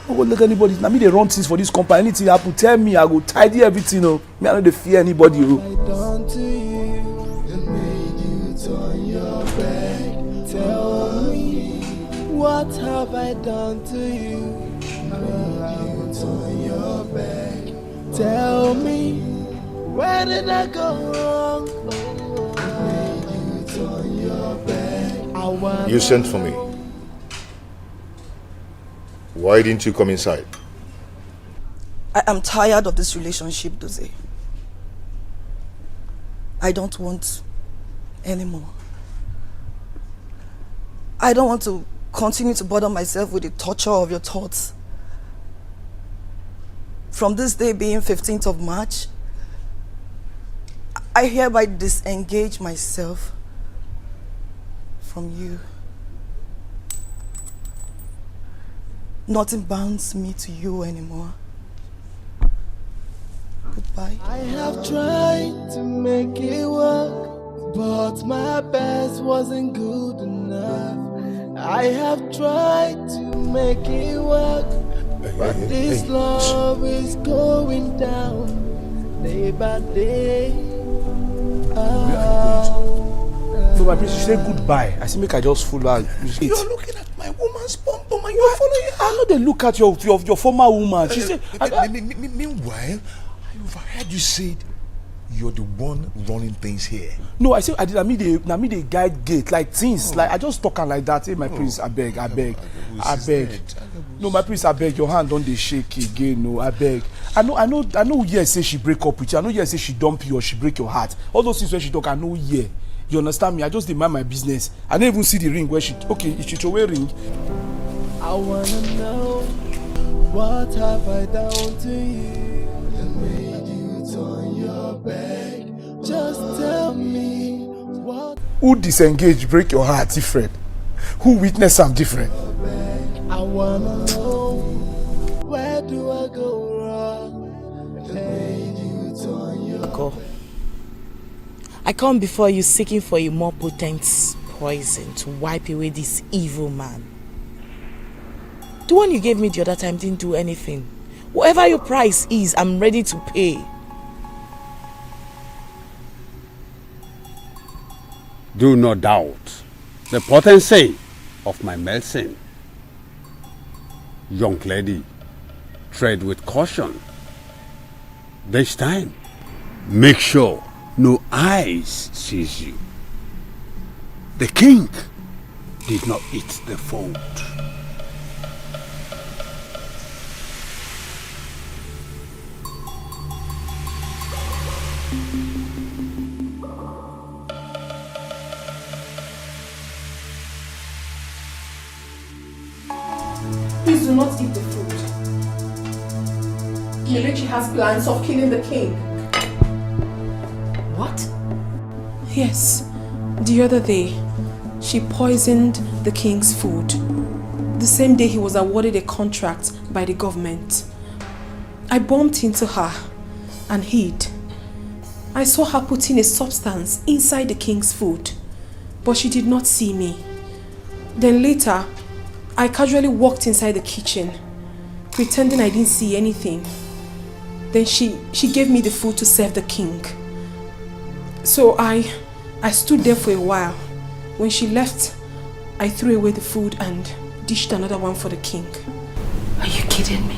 No go let anybody. Na me dey run things for this company. Anything happen, tell me. I go tidy everything. Me I no dey fear anybody. Done to you and made you turn your back. Tell me, what have I done to you? Made you turn your back. Tell me, where did I go wrong? Made you turn your back. You sent for me. Why didn't you come inside? I am tired of this relationship, Dozie. I don't want anymore. I don't want to continue to bother myself with the torture of your thoughts. From this day being 15th of March, I hereby disengage myself from you. Nothing binds me to you anymore. Goodbye. I have tried to make it work, but my best wasn't good enough. I have tried to make it work, but this love is going down day by day. No, my prince, you say goodbye. I say make I just follow her. You're looking at my woman's bum and you're following her. I know they look at your former woman. She said. Meanwhile, I overheard you said you're the one running things here. No, I say I did. I mean they guide gate like things. Like I just talk like that. Hey, my prince, I beg. No, my prince, I beg. Your hand don't they shake again? No, I beg. I know. Yes, say she break up with you. I know. Yes, say she dump you or she break your heart. All those things where she talk, I know. Yeah, you understand me? I just demand my business. I don't even see the ring where she. Okay, if she throw a ring. I wanna know what have I done to you that made you turn your back? Just tell me what. Who disengage break your heart different? Who witness some different? I wanna know where do I go wrong that made you turn your back? I come before you seeking for a more potent poison to wipe away this evil man. The one you gave me the other time didn't do anything. Whatever your price is, I'm ready to pay. Do not doubt the potency of my medicine. Young lady, tread with caution. This time, make sure no eyes sees you. The king did not eat the food. Please do not eat the food. Kelechi has plans of killing the king. What? Yes. The other day, she poisoned the king's food. The same day he was awarded a contract by the government. I bumped into her and hid. I saw her putting a substance inside the king's food, but she did not see me. Then later, I casually walked inside the kitchen, pretending I didn't see anything. Then she gave me the food to serve the king. So I stood there for a while. When she left, I threw away the food and dished another one for the king. Are you kidding me?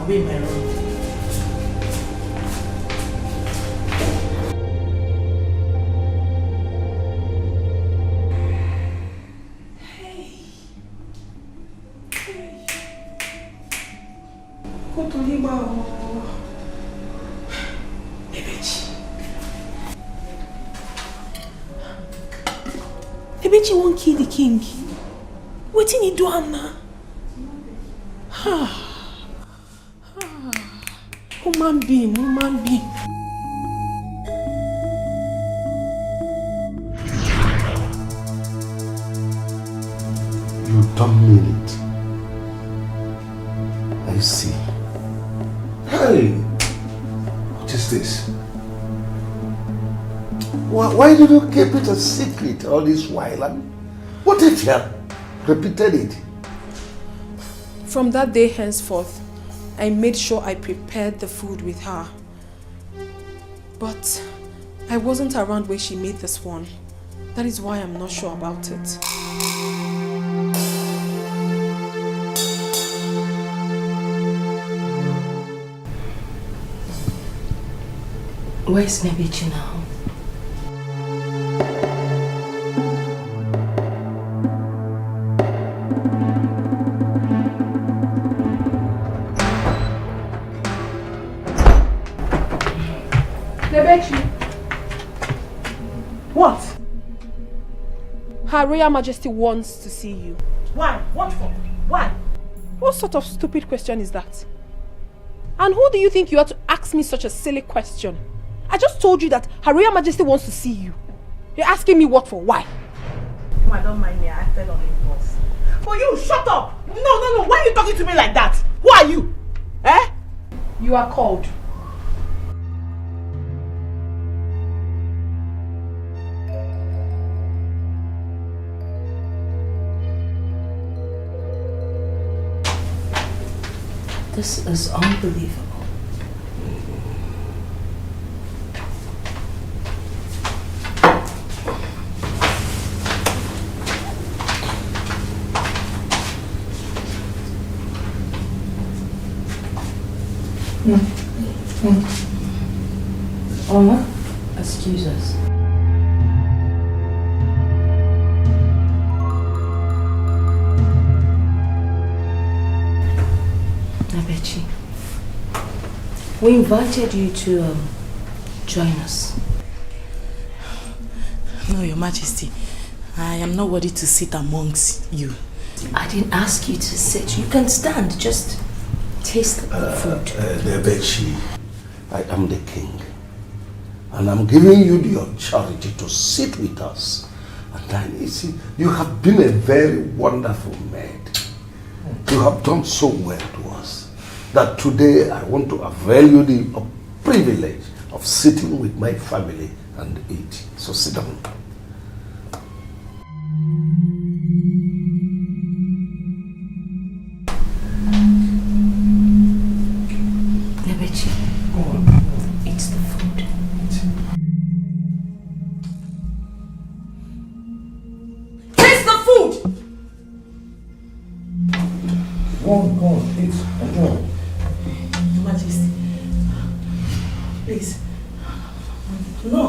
I'll be in my room. Ebechi won't kill the king. Wetin he do am now? Human being. You don't mean it. I see. Hey, what is this? Why did you keep it a secret all this while? And what if you had repeated it? From that day henceforth, I made sure I prepared the food with her. But I wasn't around when she made this one. That is why I'm not sure about it. Where's Nebechi now? What? Her Royal Majesty wants to see you. Why? What for? Why? What sort of stupid question is that? And who do you think you are to ask me such a silly question? I just told you that Her Royal Majesty wants to see you. You're asking me what for? Why? I don't mind me, I acted on impulse. For you, shut up! No, why are you talking to me like that? Who are you? Eh? You are called. This is unbelievable. Excuse us. Nebechi, we invited you to join us. No, Your Majesty. I am not worthy to sit amongst you. I didn't ask you to sit. You can stand. Just taste the food. Nebechi, I am the king. And I'm giving you the authority to sit with us. And then, you see, you have been a very wonderful maid. You have done so well to us that today I want to avail you the privilege of sitting with my family and eat. So sit down. Nebechi, go on. Eat the food. Taste the food! Go on, eat. Enjoy. Your Majesty, please. No,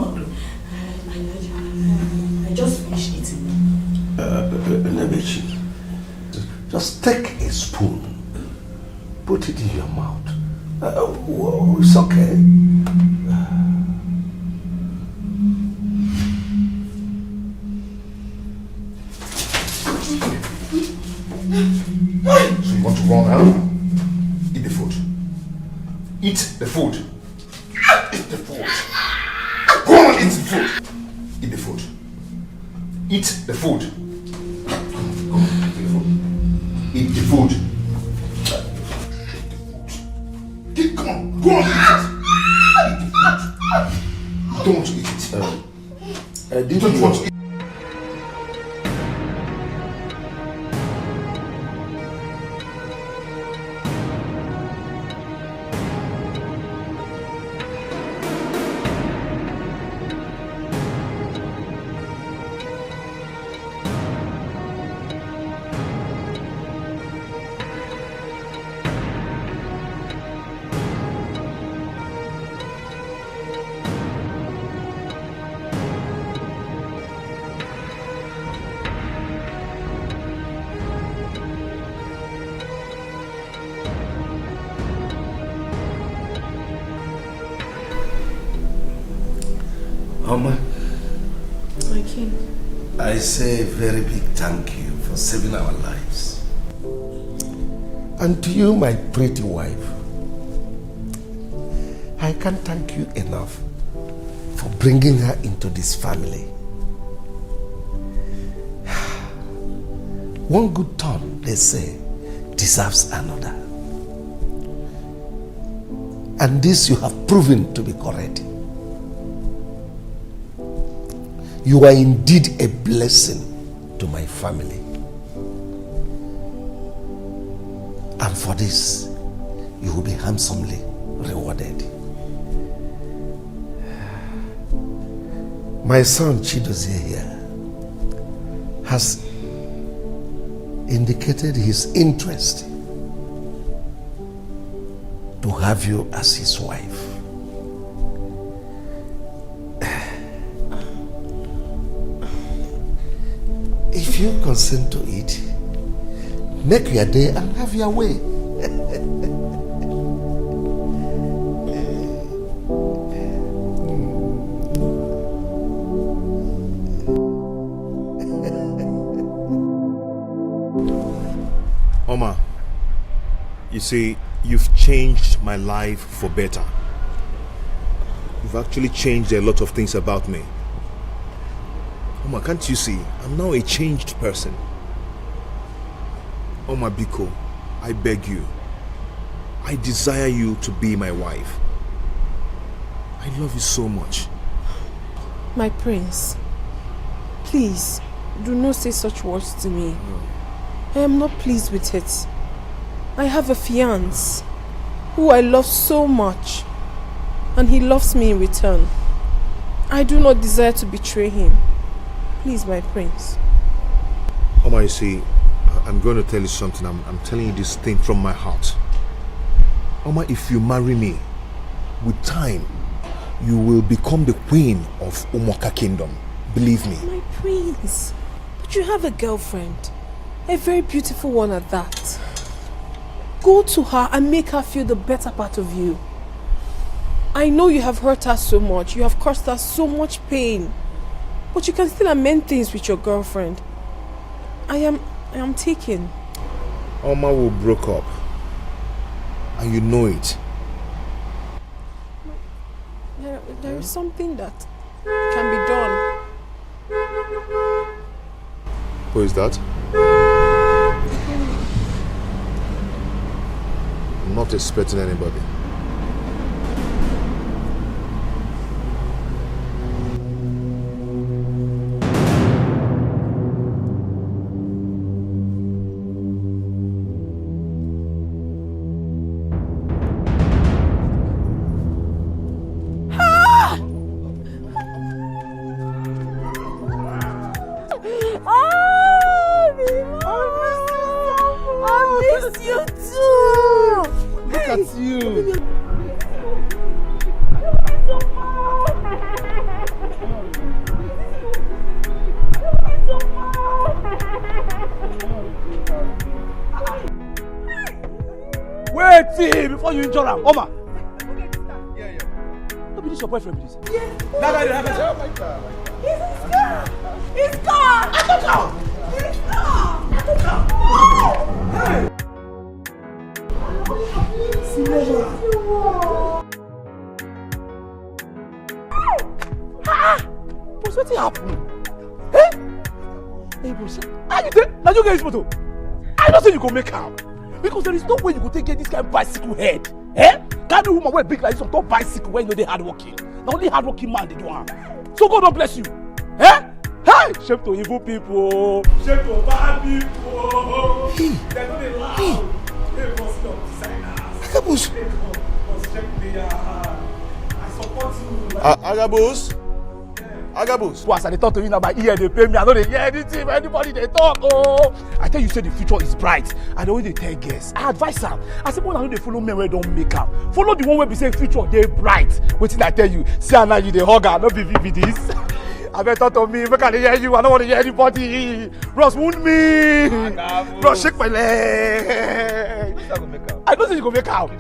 I just finished eating. Nebechi, just take a spoon, put it in your mouth. It's okay. So you want to run now? Eat the food. Eat the food. Eat the food. Go on, eat the food. Eat the food. Eat the food. Go on, eat the food. Eat the food. Come on, go on, eat it. Eat the food. Don't want to eat it. Did Don't you want to eat it. Oma, My king. I say a very big thank you for saving our lives. And to you, my pretty wife, I can't thank you enough for bringing her into this family. One good turn, they say, deserves another. And this you have proven to be correct. You are indeed a blessing to my family. And for this, you will be handsomely rewarded. My son Chidozie here has indicated his interest to have you as his wife. If you consent to it, make your day and have your way. Oma, you see, you've changed my life for better. You've actually changed a lot of things about me. Oma, can't you see? I'm now a changed person. Oma Biko, I beg you. I desire you to be my wife. I love you so much. My prince, please, do not say such words to me. I am not pleased with it. I have a fiancé who I love so much, and he loves me in return. I do not desire to betray him. Please, my prince. Oma, you see, I'm going to tell you something. I'm telling you this thing from my heart. Oma, if you marry me, with time, you will become the queen of Umoka Kingdom. Believe me. My prince, but you have a girlfriend. A very beautiful one at that. Go to her and make her feel the better part of you. I know you have hurt her so much. You have caused her so much pain. But you can still amend things with your girlfriend. I am taken. Oma will broke up. And you know it. There is something that can be done. Who is that? I'm not expecting anybody. Before you injure him, Oma. Don't be this your boyfriend, please. Oh my God. He's gone. I took him. He's gone. I took him. Hey. Bros, what happened? Eh? Hey, bros, how you say? Now you get this photo. I don't say you go make am. Because there is no way you go take get this kind of bicycle head. Eh? Can't do woman wear big like this on top bicycle when you know they hardworking. The only hardworking man they do have. So God don't bless you. Eh? Hey! Shame to evil people. Shame to bad people. They're not allowed. They must not designers. Agabus. I support you. Agabus. Agabus. Once I talk to you now, my ear they pay me. I know they hear anything. Anybody they talk. Oh, I tell you, say the future is bright. I don't they tell guests. I advise them. I say, I know they follow me where don't make up. Follow the one where we say future they bright. Wait till I tell you. See now you the hugger, not be this. I better talk to me. Make I hear you. I don't want to hear anybody. Bros, wound me. Bros, shake my leg. I don't think you go make out.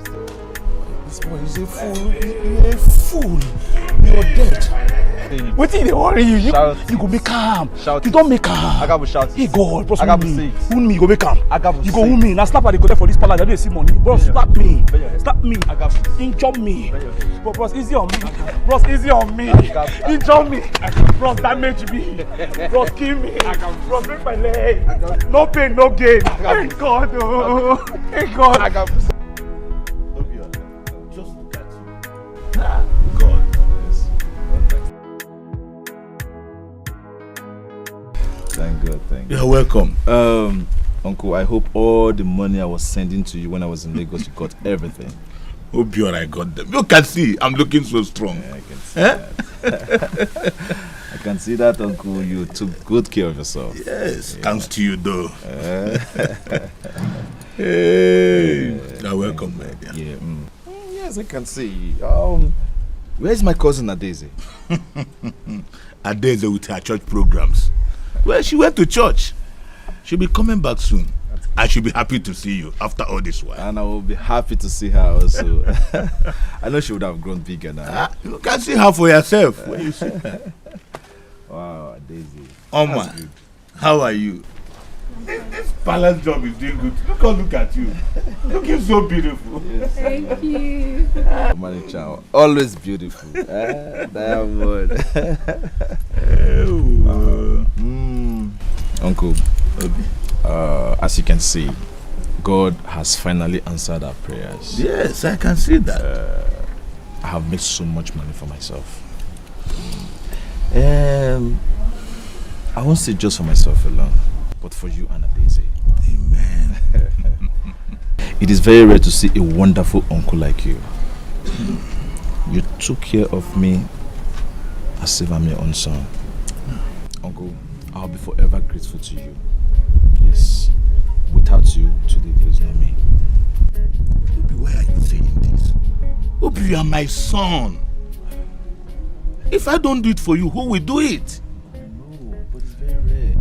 This boy is a fool. You're a fool. You're dead. What did they worry you? You Shout. go make calm. Shout. You don't make calm. I got to shout. Hey God, bros, I got to wound say me. it. Wound me, you go make calm. I got to You go say wound me. Now slap her, they go there for this palace. I don't see money. Bros, slap me. Slap me. I got to injure me. Bros, easy on me. Bros, easy on me. Injure me. Bros, damage me. Bros, kill me. Bros, break my leg. No pain, no gain. Thank God, oh. Thank God. I got to say. Just look at you. God. Yes. Thank God, thank God. You're welcome. Uncle, I hope all the money I was sending to you when I was in Lagos, you got everything. Hope you I got them. You can see I'm looking so strong. Yeah, I can see that. I can see that, Uncle. You took good care of yourself. Yes, thanks to you though. Hey, you're welcome, my dear. Yeah. Yes, I can see. Where's my cousin Adeze? Adeze with her church programs. Well, she went to church. She'll be coming back soon. I should be happy to see you after all this while. And I will be happy to see her also. I know she would have grown bigger now. You can see her for yourself when you see her. Wow, Daisy. Oma, how are you? This palace job is doing good. Look at you. Looking so beautiful. Yes. Thank you. Manicha, always beautiful. Diamond. Uncle, as you can see, God has finally answered our prayers. Yes, I can see that. I have made so much money for myself. I won't say just for myself alone, but for you and Adeze. Amen. It is very rare to see a wonderful uncle like you. You took care of me as if I'm your own son. Uncle, I'll be forever grateful to you. Yes. Without you, today there is no me. Obi, why are you saying this? Obi, you are my son. If I don't do it for you, who will do it? I know, but it's very rare.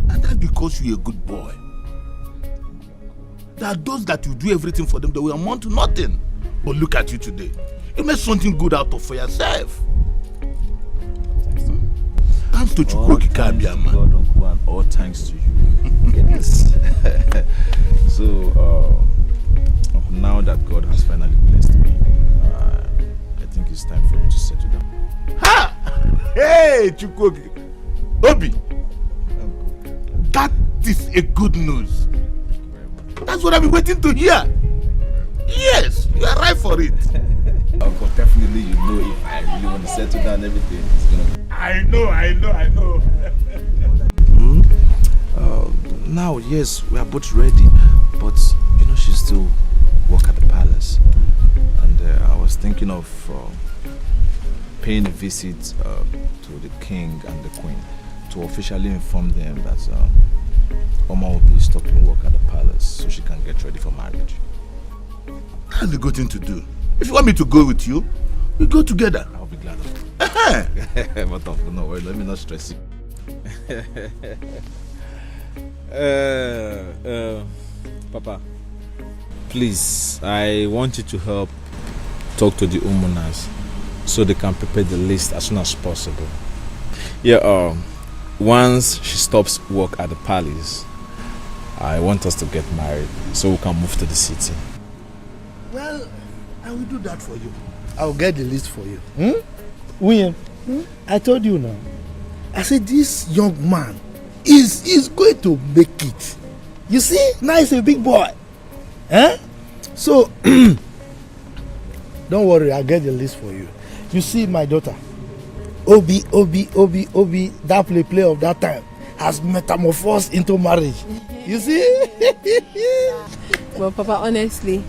And that's because you're a good boy. There are those that you do everything for them that will amount to nothing. But look at you today. You made something good out of for yourself. Thanks to Chukwoki Kabiama. God, Uncle, and all thanks to you. Yes. So, now that God has finally blessed me, I think it's time for me to settle down. Ha! Hey, Chukwoki. Obi. That is a good news. That's what I've been waiting to hear. Yes, you are right for it. Uncle, definitely you know if I really want to settle down everything, it's gonna be... I know. Now, yes, we are both ready, but you know she still work at the palace. And I was thinking of paying a visit to the king and the queen to officially inform them that Oma will be stopping work at the palace so she can get ready for marriage. That's a good thing to do. If you want me to go with you, we go together. I'll be glad of it. But no worry, let me not stress you. Papa, please, I want you to help talk to the Umunas so they can prepare the list as soon as possible. Yeah, once she stops work at the palace, I want us to get married so we can move to the city. Well, I will do that for you. I'll get the list for you. William, I told you now. I said this young man is going to make it. You see, now he's a big boy. So, don't worry, I'll get the list for you. You see my daughter, Obi, that play of that time has metamorphosed into marriage. You see? Well, Papa, honestly,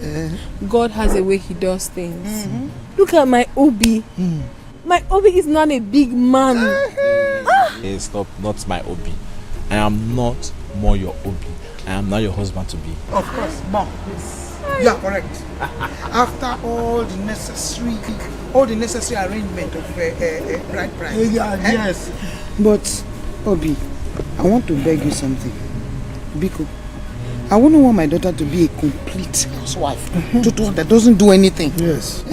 God has a way he does things. Look at my Obi. My Obi is not a big man. Hey, stop, not my Obi. I am not more your Obi. I am not your husband to be. Of course, Mom. You are correct. After all the necessary arrangement of bride price. Yes. But Obi, I want to beg you something. Biko, I wouldn't want my daughter to be a complete housewife, that doesn't do anything. Yes.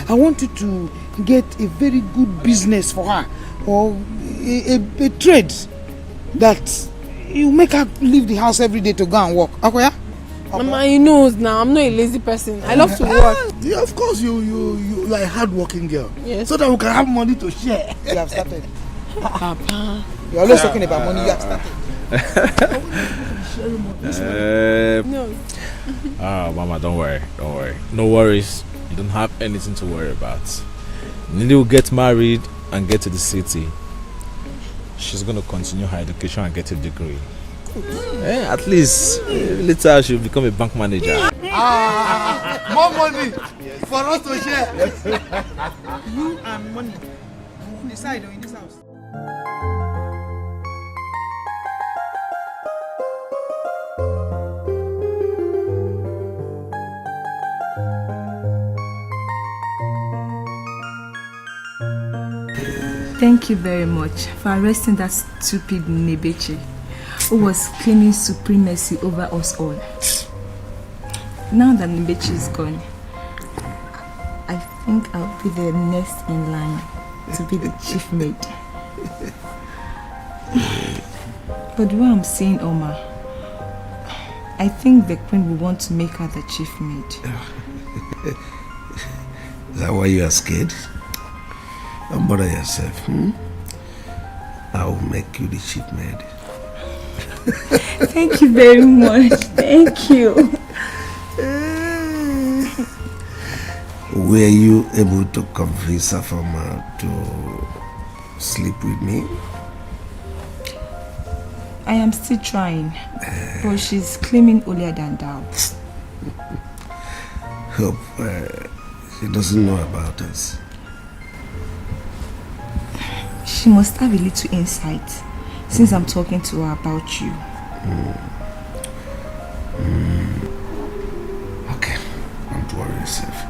I want you to get a very good business for her or a trade that you make her leave the house every day to go and work. Akoya? Mama, he knows now. I'm not a lazy person. I love to work. Yeah, of course, you are a hard-working girl. Yes. So that we can have money to share. You have started. Papa. You're always talking about money. You have started. No. Mama, don't worry. No worries. You don't have anything to worry about. Nili will get married and get to the city. She's going to continue her education and get a degree. At least later she'll become a bank manager. More money for us to share. You and money. Decide in this house. Thank you very much for arresting that stupid Nebeche who was claiming supremacy over us all. Now that Nebeche is gone, I think I'll be the next in line to be the chief maid. But what I'm saying, Omar, I think the queen will want to make her the chief maid. Is that why you are scared? Don't bother yourself. I will make you the chief maid. Thank you very much. Thank you. Were you able to convince Afama to sleep with me? I am still trying, but she's claiming earlier than thou. Hope she doesn't know about us. She must have a little insight since I'm talking to her about you. Okay, don't worry yourself.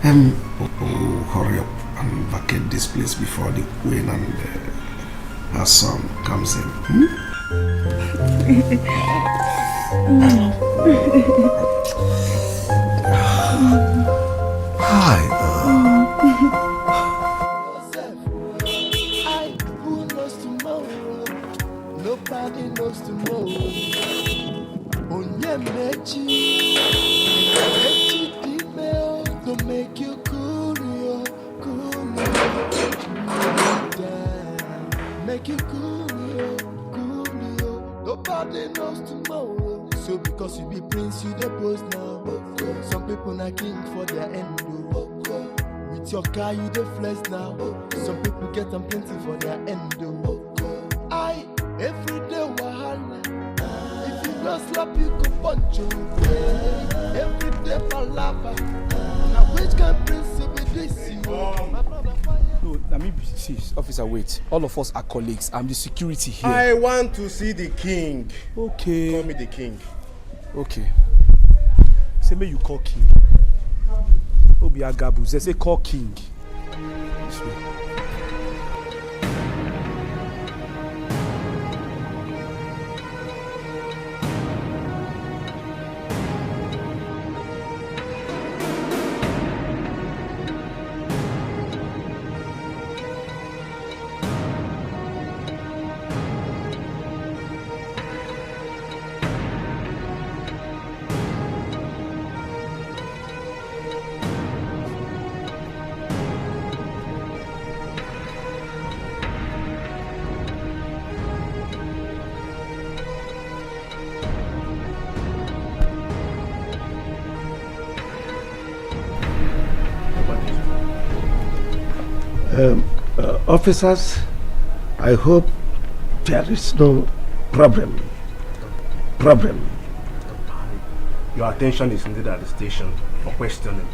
Hurry up and vacate this place before the queen and her son comes in. Hi. Nobody knows tomorrow. Onyemechi, to make you cool, make you cool. Nobody knows tomorrow. So because you be prince, you the boss now. Some people are king for their end. With your car, you the flex now. Some people get them plenty for their end. Every day wahala. If you don't slap, you could punch you. Every day palava. Now which kind of prince will be this? No, let me see, officer, wait. All of us are colleagues. I'm the security here. I want to see the king. Okay. Call me the king. Okay. Say me you call king. Obi Agabu. They say call king. This way. Officers, I hope there is no problem. Your attention is needed at the station for questioning.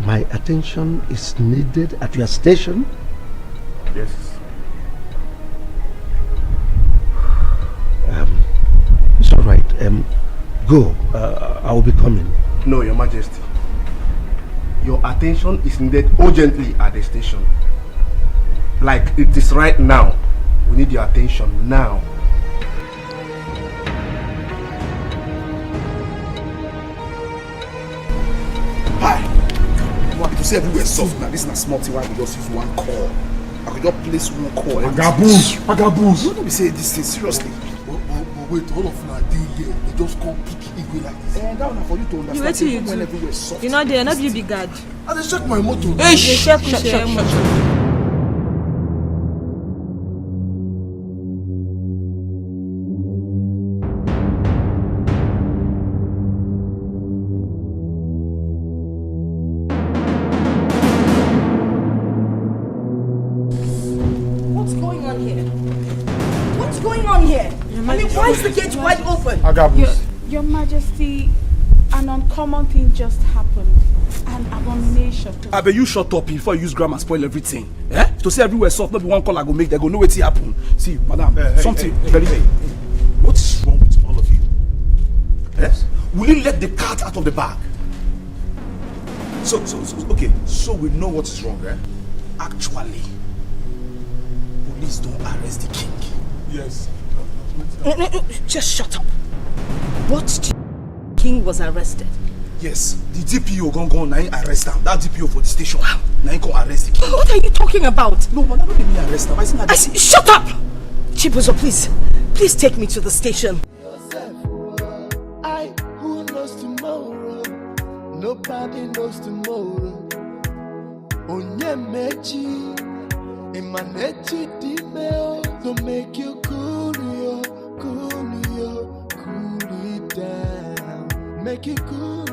My attention is needed at your station? Yes. It's all right. Go. I will be coming. No, Your Majesty. Your attention is needed urgently at the station. Like it is right now. We need your attention now. Hi. You want to say everywhere soft now. This is not small thing. Why we just use one call? could just place one call. Magaboos. You don't be saying this thing seriously. But wait, all of my day here, they just come pick Igwe like this. And that one for you to understand. What do you when do? everywhere is soft. You know there, not you be guard. I just check my motor. Hey, shut. Why is the gate wide open? Your Majesty, an uncommon thing just happened. An abomination. I bet you shut up before you use grammar spoil everything. Eh? To say everywhere soft, not be one call I go make, they go know what happen. See, madam, something very. What is wrong with all of you? Yes? Will you let the cat out of the bag? So okay, so we know what is wrong, eh? Actually, police don't arrest the king. Yes. No, just shut up. What king was arrested? Yes, the DPO gone now arrest him. That DPO for the station. Now he can arrest the king. What are you talking about? No, man, I don't mean arrest him. I say shut up! Chibuzo, please take me to the station. Who knows tomorrow? Nobody knows tomorrow. Onyemechi, Emanechi Dimeo, to make you cool it down. Make it cool.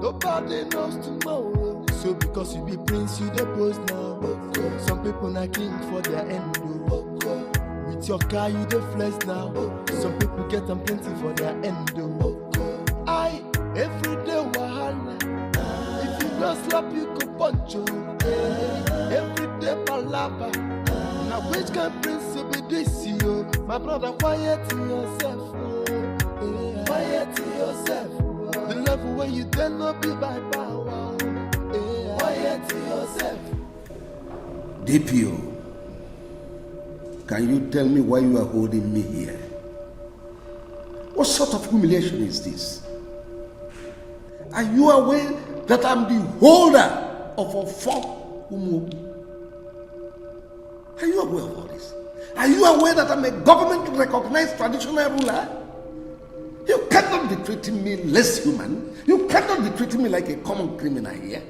Nobody knows tomorrow. So because you be prince, you the post now. Some people not king for their end. With your car, you the flex now. Some people get them plenty for their end. Every day wahala. If you don't slap, you go punch you. Every day palava. Now which kind prince will be this you? My brother, quiet to yourself. Quiet to yourself. The level where you dare not be by power. Quiet to yourself. DPO, can you tell me why you are holding me here? What sort of humiliation is this? Are you aware that I'm the holder of a form Umuobi? Are you aware of all this? Are you aware that I'm a government-recognized traditional ruler? You cannot be treating me less human. You cannot be treating me like a common criminal here.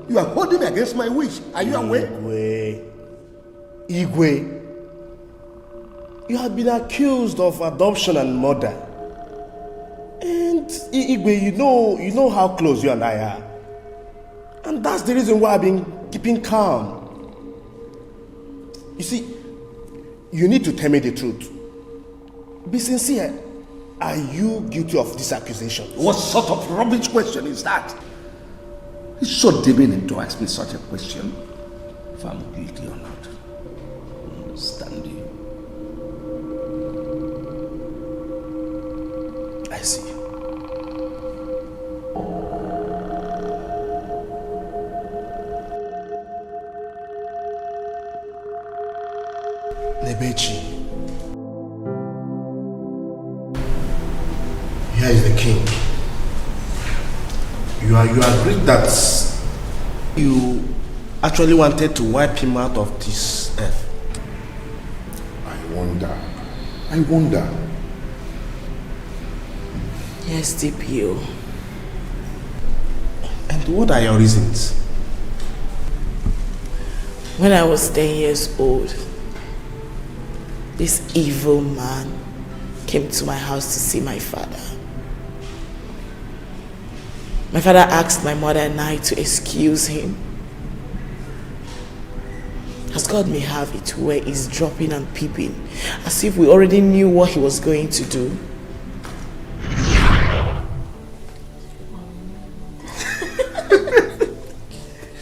You are holding me against my wish. Are you aware? Igwe, you have been accused of adoption and murder. And Igwe, you know how close you and I are. And that's the reason why I've been keeping calm. You see, you need to tell me the truth. Be sincere. Are you guilty of this accusation? What sort of rubbish question is that? It's so demeaning to ask me such a question. If I'm guilty or not. I understand you. I see. Nebechi, here is the king. You agreed that you actually wanted to wipe him out of this earth. I wonder. Yes, DPO. And what are your reasons? When I was 10 years old, this evil man came to my house to see my father. My father asked my mother and I to excuse him. As God may have it, where he's dropping and peeping, as if we already knew what he was going to do.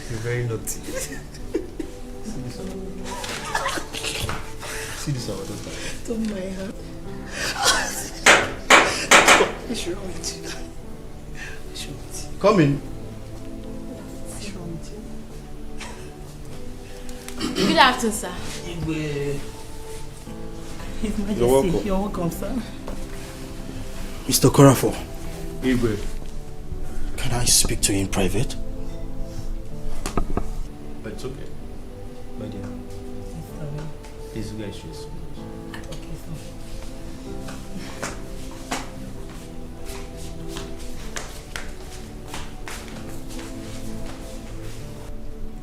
You're very naughty. See this one, Don't mind her. What's wrong with you? Come in. Good afternoon, sir. His Majesty, You're welcome, sir. Mr. Korafo, Igwe. can I speak to you in private? That's okay. My dear. Please, you guys should.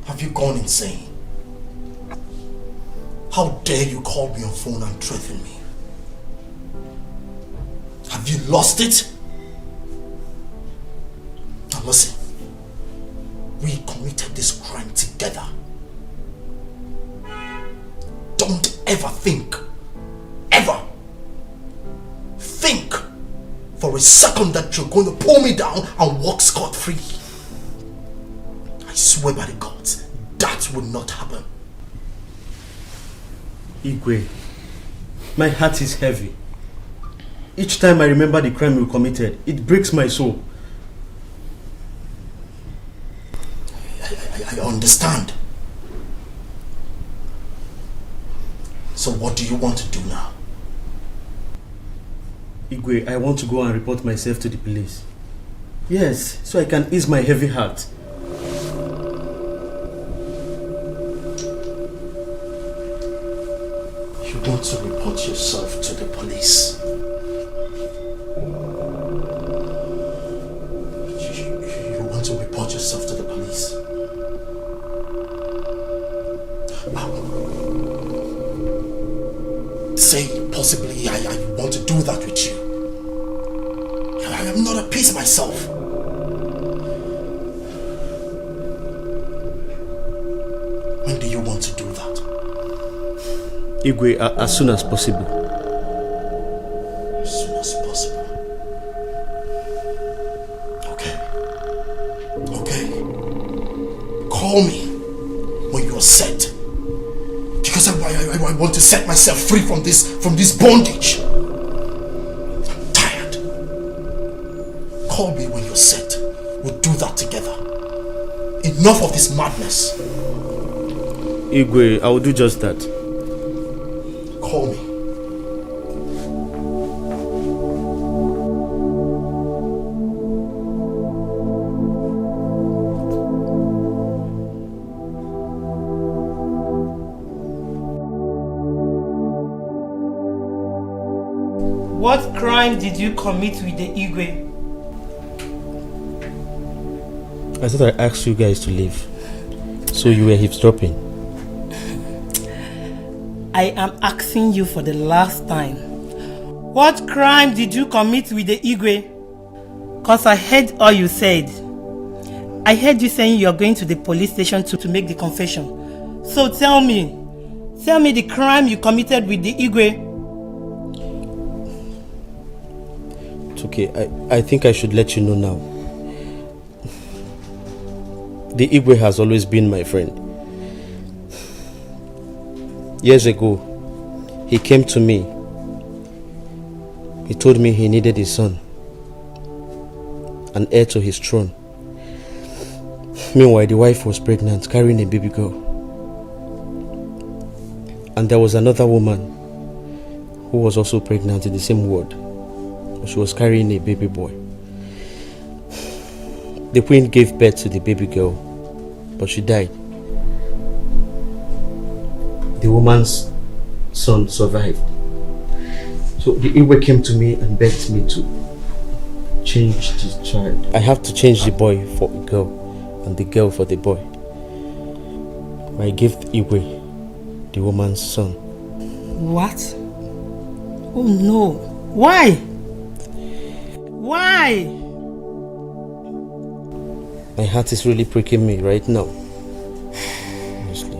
Have you gone insane? How dare you call me on phone and threaten me? Have you lost it? Now listen, we committed this crime together. Don't ever think for a second that you're going to pull me down and walk scot-free. I swear by the gods, that will not happen. Igwe, my heart is heavy. Each time I remember the crime you committed, it breaks my soul. I understand. So what do you want to do now? Igwe, I want to go and report myself to the police. Yes, so I can ease my heavy heart. You want to report yourself to the police? You want to report yourself to the police? Say possibly I want to do that with you. I am not at peace myself. When do you want to do that? Igwe, as soon as possible. As soon as possible. Okay. Call me when you are set. Because I want to set myself free from this bondage. I'm tired. Call me when you're set. We'll do that together. Enough of this madness. Igwe, I will do just that. Call me. What crime did you commit with the Igwe? I thought I asked you guys to leave. So you were eavesdropping. I am asking you for the last time. What crime did you commit with the Igwe? Cause I heard all you said. I heard you saying you're going to the police station to make the confession. So tell me the crime you committed with the Igwe. It's okay, I think I should let you know now. The Igwe has always been my friend. Years ago, he came to me. He told me he needed a son, an heir to his throne. Meanwhile, the wife was pregnant, carrying a baby girl. And there was another woman who was also pregnant in the same ward. She was carrying a baby boy. The queen gave birth to the baby girl, but she died. The woman's son survived. So the Igwe came to me and begged me to change the child. I have to change the boy for a girl and the girl for the boy. I gave Igwe the woman's son. What? Oh no. Why? Why? My heart is really pricking me right now. Honestly.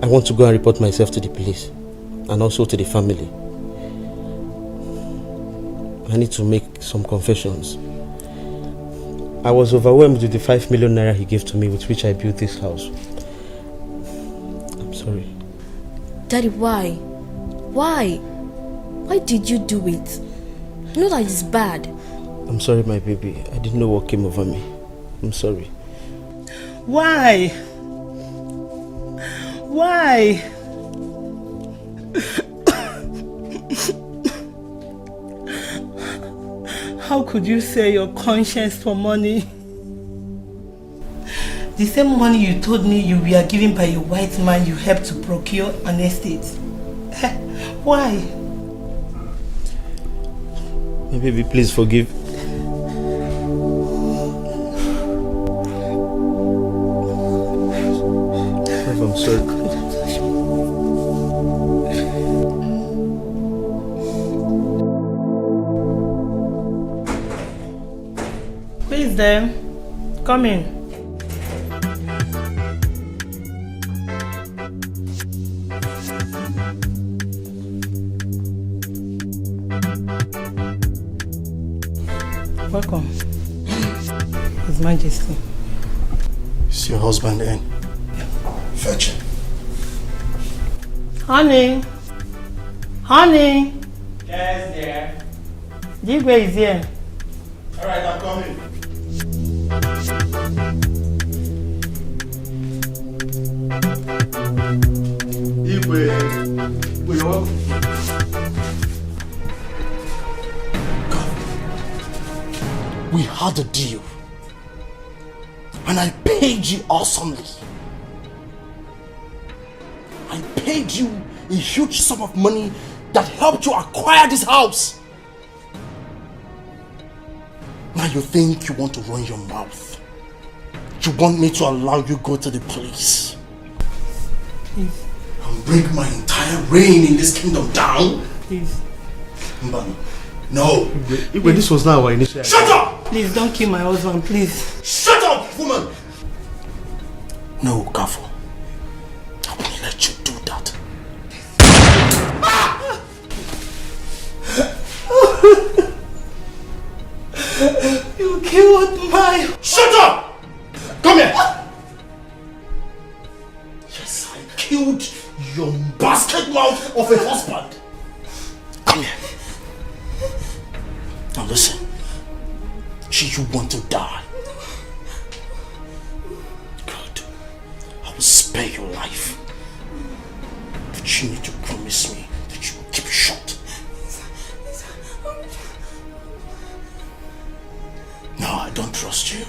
I want to go and report myself to the police and also to the family. I need to make some confessions. I was overwhelmed with the 5 million naira he gave to me with which I built this house. I'm sorry. Daddy, why? Why? Why did you do it? You know that it's bad. I'm sorry, my baby. I didn't know what came over me. I'm sorry. Why? Why? How could you sell your conscience for money? The same money you told me you were given by a white man you helped to procure an estate. Why? My baby, please forgive. I'm sorry. Who is there? Come in. Welcome. His Majesty. Is your husband in? Fetch him. Honey. Honey. Yes, dear. Dikeh is here. Alright, I'm coming. Dikeh. You're welcome. We had a deal. And I paid you awesomely. I paid you a huge sum of money that helped you acquire this house. Now you think you want to run your mouth. You want me to allow you go to the police. Please. And bring my entire reign in this kingdom down? Please. Mbano. No. Dikeh, this was not our initial. Shut up! Please don't kill my husband, please. Shut up, woman! No, Kafo. I won't let you do that. You killed my... Shut up! Come here! Yes, I killed your basket mouth of a husband. Come here. Now listen. You want to die. Good. I will spare your life. But you need to promise me that you will keep it short. No, I don't trust you.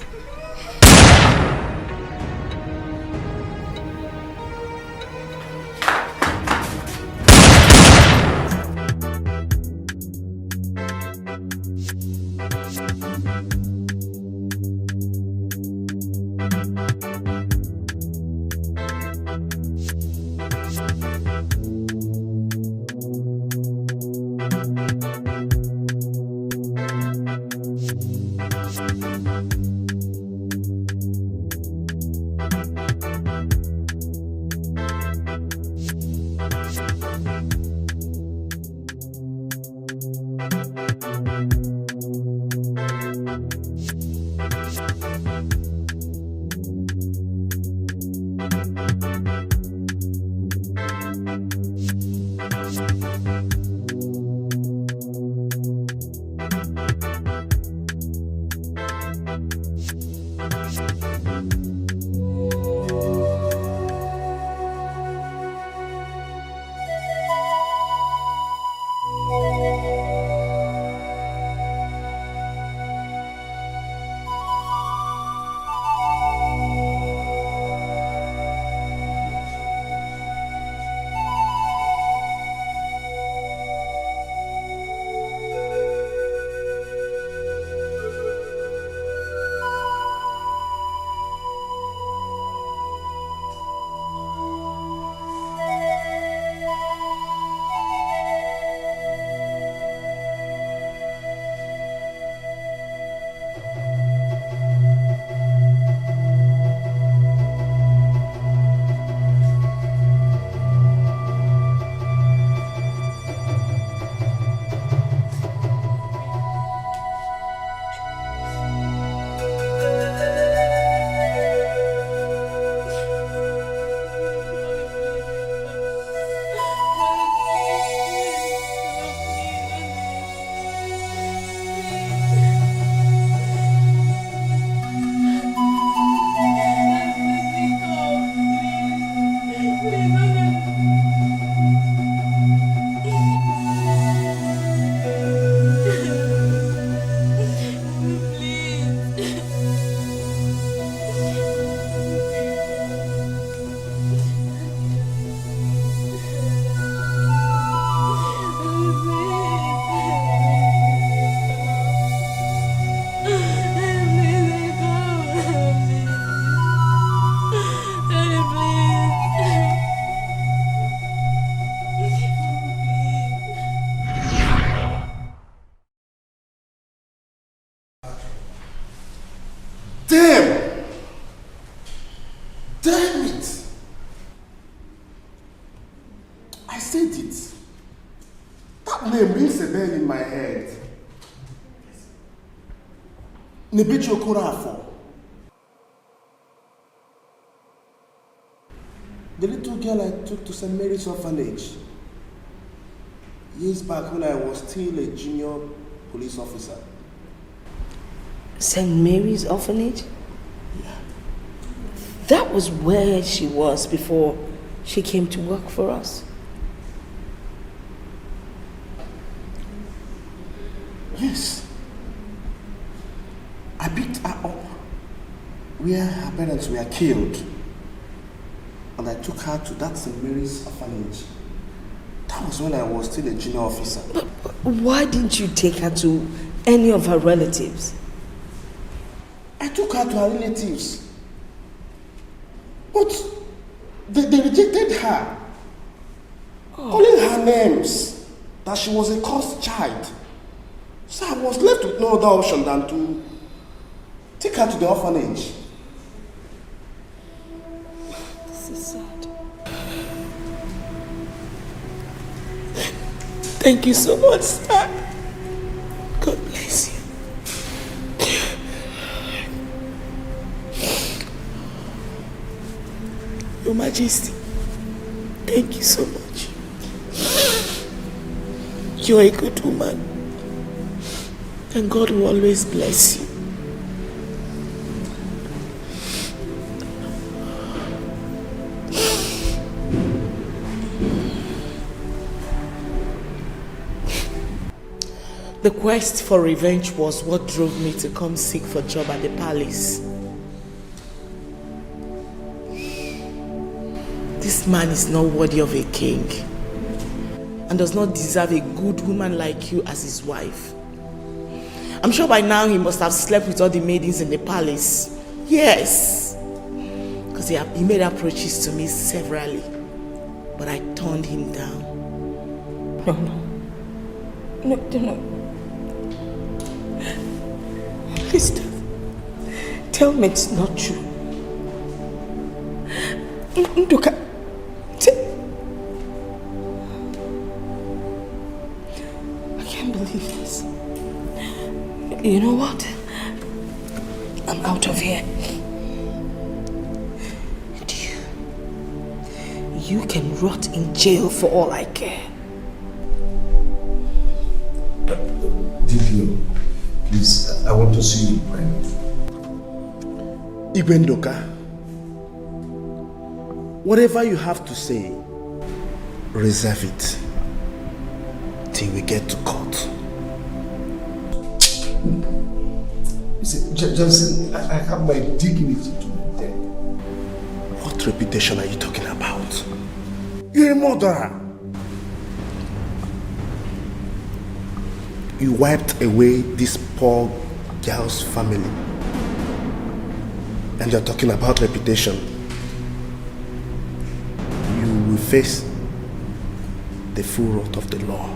name rings a bell in my head. Nebechi Okorafo. The little girl I took to St. Mary's orphanage years back when I was still a junior police officer. St. Mary's orphanage? Yeah. That was where she was before she came to work for us. Yes. I picked her up where her parents were killed. And I took her to that St. Mary's orphanage. That was when I was still a junior officer. But why didn't you take her to any of her relatives? I took her to her relatives. But they rejected her. Calling her names. That she was a cursed child. So I was left with no other option than to take her to the orphanage. This is sad. Thank you so much, sir. God bless you. Your Majesty, thank you so much. You're a good woman. And God will always bless you. The quest for revenge was what drove me to come seek for a job at the palace. This man is not worthy of a king and does not deserve a good woman like you as his wife. I'm sure by now he must have slept with all the maidens in the palace. Yes. Because he made approaches to me severally. But I turned him down. No. Please tell me it's not true. Nduka, I can't believe this. You know what? I'm out of here. And you can rot in jail for all I care. Dikeh, please, I want to see you in private. Igwendoka, whatever you have to say, reserve it till we get to court. You see, Johnson, I have my dignity to maintain. What reputation are you talking about? You're a murderer. You wiped away this poor girl's family. And you're talking about reputation. You will face the full wrath of the law.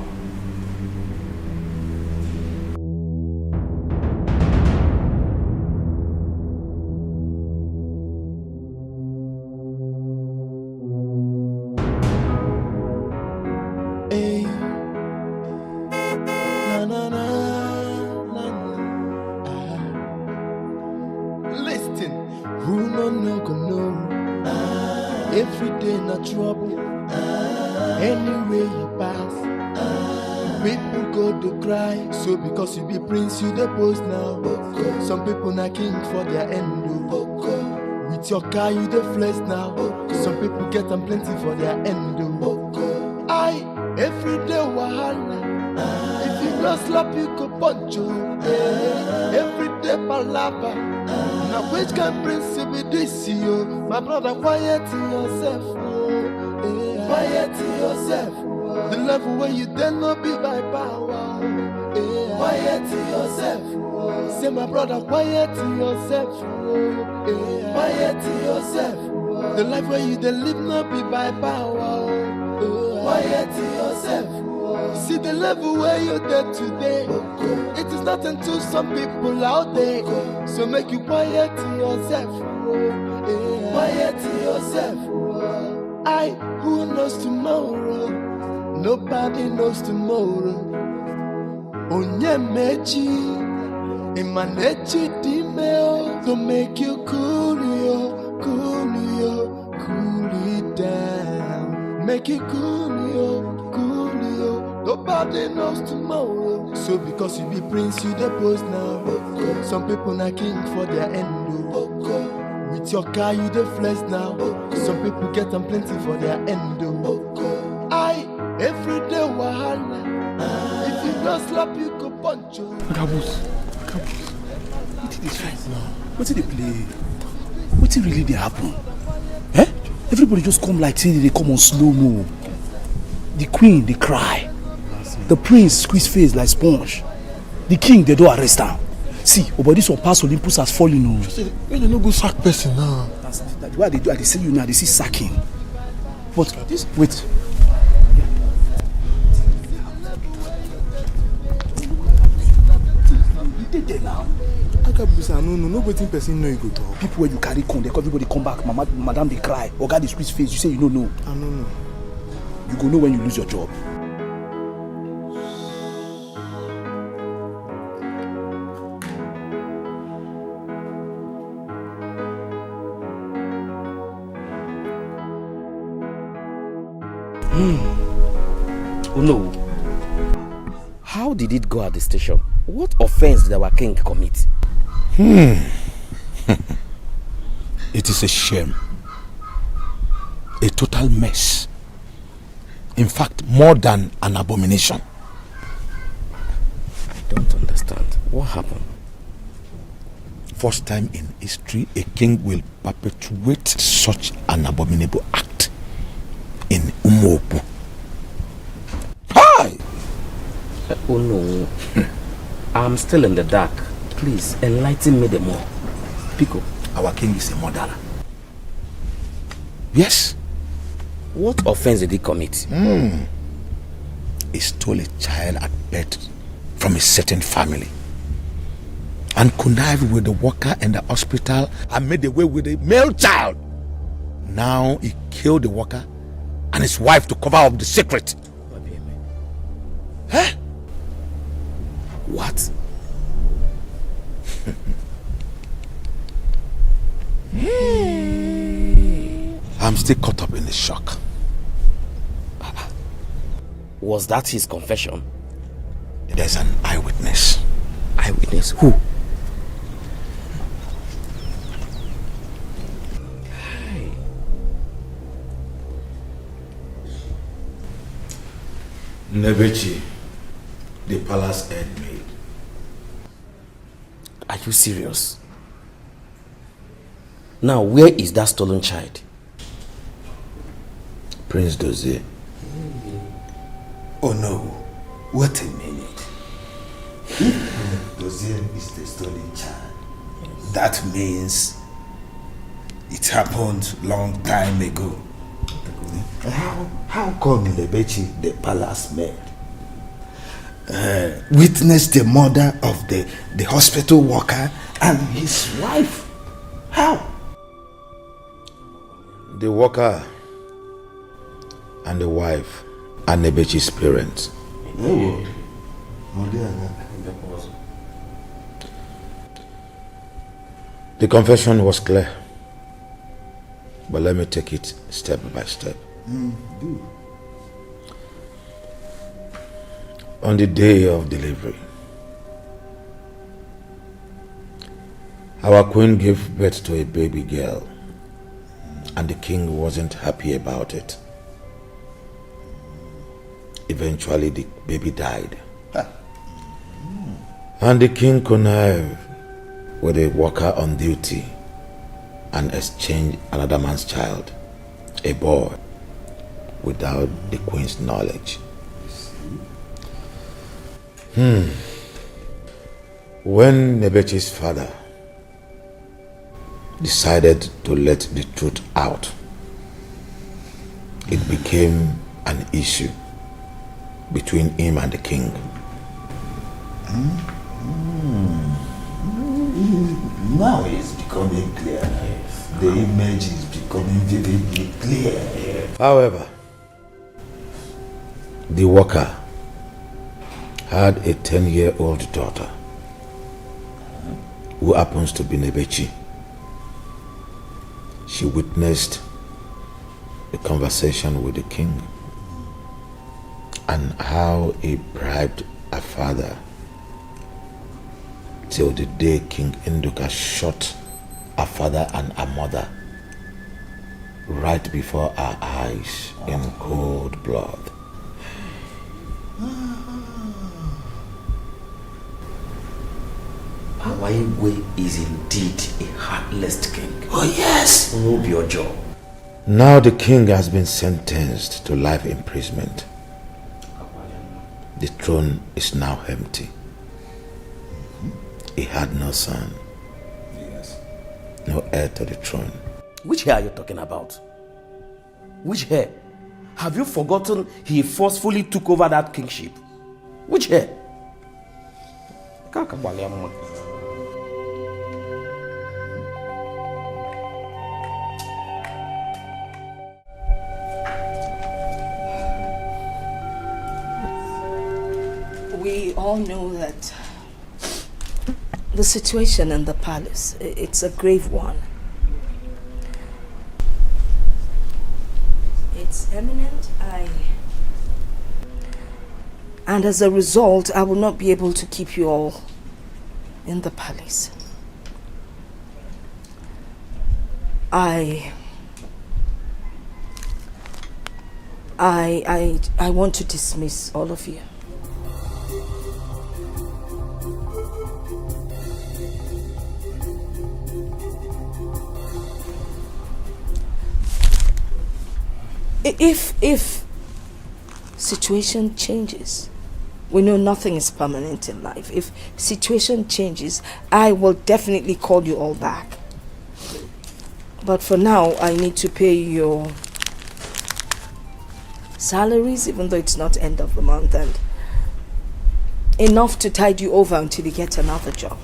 Trouble anywhere you pass, people go to cry. So because you be prince, you the post now. Some people not king for their end. With your car, you the flex now. Some people get them plenty for their end. I every day wahala. If you no slap, you go punch you. Every day palava. Now which can prince you be this you? My brother, quiet yourself. Quiet yourself. The level where you dare not be by power. Quiet yourself. Say my brother, quiet yourself. Quiet yourself. The life where you dare live not be by power. Quiet yourself. See the level where you're there today. It is nothing to some people out there. So make you quiet yourself. Quiet yourself. Who knows tomorrow? Nobody knows tomorrow. Onye mechi, imanechi dimeo to make you cool it down. Make you cool it. Nobody knows tomorrow. So because you be prince, you the post now. Some people not king for their end. With your car, you the flex now. Some people get them plenty for their end. Every day wahala. If you don't slap, you go punch you. Gabus. What did this right now? What did they play? What did really they happen? Eh? Everybody just come like say they come on slow-mo. The queen, they cry. The prince squeeze face like sponge. The king, they don't arrest him. See, over this one past Olympus has fallen. When you no go sack person now. That's why they do. They see you now. They see sacking. But this, wait. You did there now. No waiting person know you go talk. People where you carry con, they everybody come back. Madam they cry. Or God they squeeze face. You say you don't know. I don't know. You go know when you lose your job. Oh no. How did it go at the station? What offense did our king commit? It is a shame. A total mess. In fact, more than an abomination. I don't understand. What happened? First time in history, a king will perpetuate such an abominable act in Umuopu. Hi! Oh no. I'm still in the dark. Please, enlighten me the more. Pico. Our king is a murderer. Yes. What offense did he commit? He stole a child at birth from a certain family and connived with the worker in the hospital and made away with a male child. Now he killed the worker and his wife to cover up the secret. Huh? What? I'm still caught up in the shock. Was that his confession? There's an eyewitness. Eyewitness? Who? Nebechi, the palace head maid. Are you serious? Now, where is that stolen child? Prince Dozie. Oh no, wait a minute. If Dozie is the stolen child, that means it happened long time ago. How come Nebechi, the palace maid, witnessed the murder of the hospital worker and his wife? How? The worker and the wife are Nebechi's parents. The confession was clear, but let me take it step by step. Do. On the day of delivery, our queen gave birth to a baby girl, and the king wasn't happy about it. Eventually, the baby died. And the king connived with a worker on duty and exchanged another man's child, a boy, without the queen's knowledge. When Nebechi's father decided to let the truth out, it became an issue between him and the king. Now it's becoming clear. The image is becoming vividly clear. However, The worker had a 10-year-old daughter who happens to be Nebechi. She witnessed a conversation with the king and how he bribed her father till the day King Nduka shot her father and her mother right before our eyes in cold blood. Awaiwe is indeed a heartless king. Oh yes! Obiojo. Now the king has been sentenced to life imprisonment. The throne is now empty. He had no son. Yes. No heir to the throne. Which hair are you talking about? Which hair? Have you forgotten he forcefully took over that kingship? Which hair? We all know that the situation in the palace, it's a grave one. It's imminent. And as a result, I will not be able to keep you all in the palace. I want to dismiss all of you. If situation changes, we know nothing is permanent in life. If situation changes, I will definitely call you all back. But for now, I need to pay your salaries, even though it's not end of the month, and enough to tide you over until you get another job.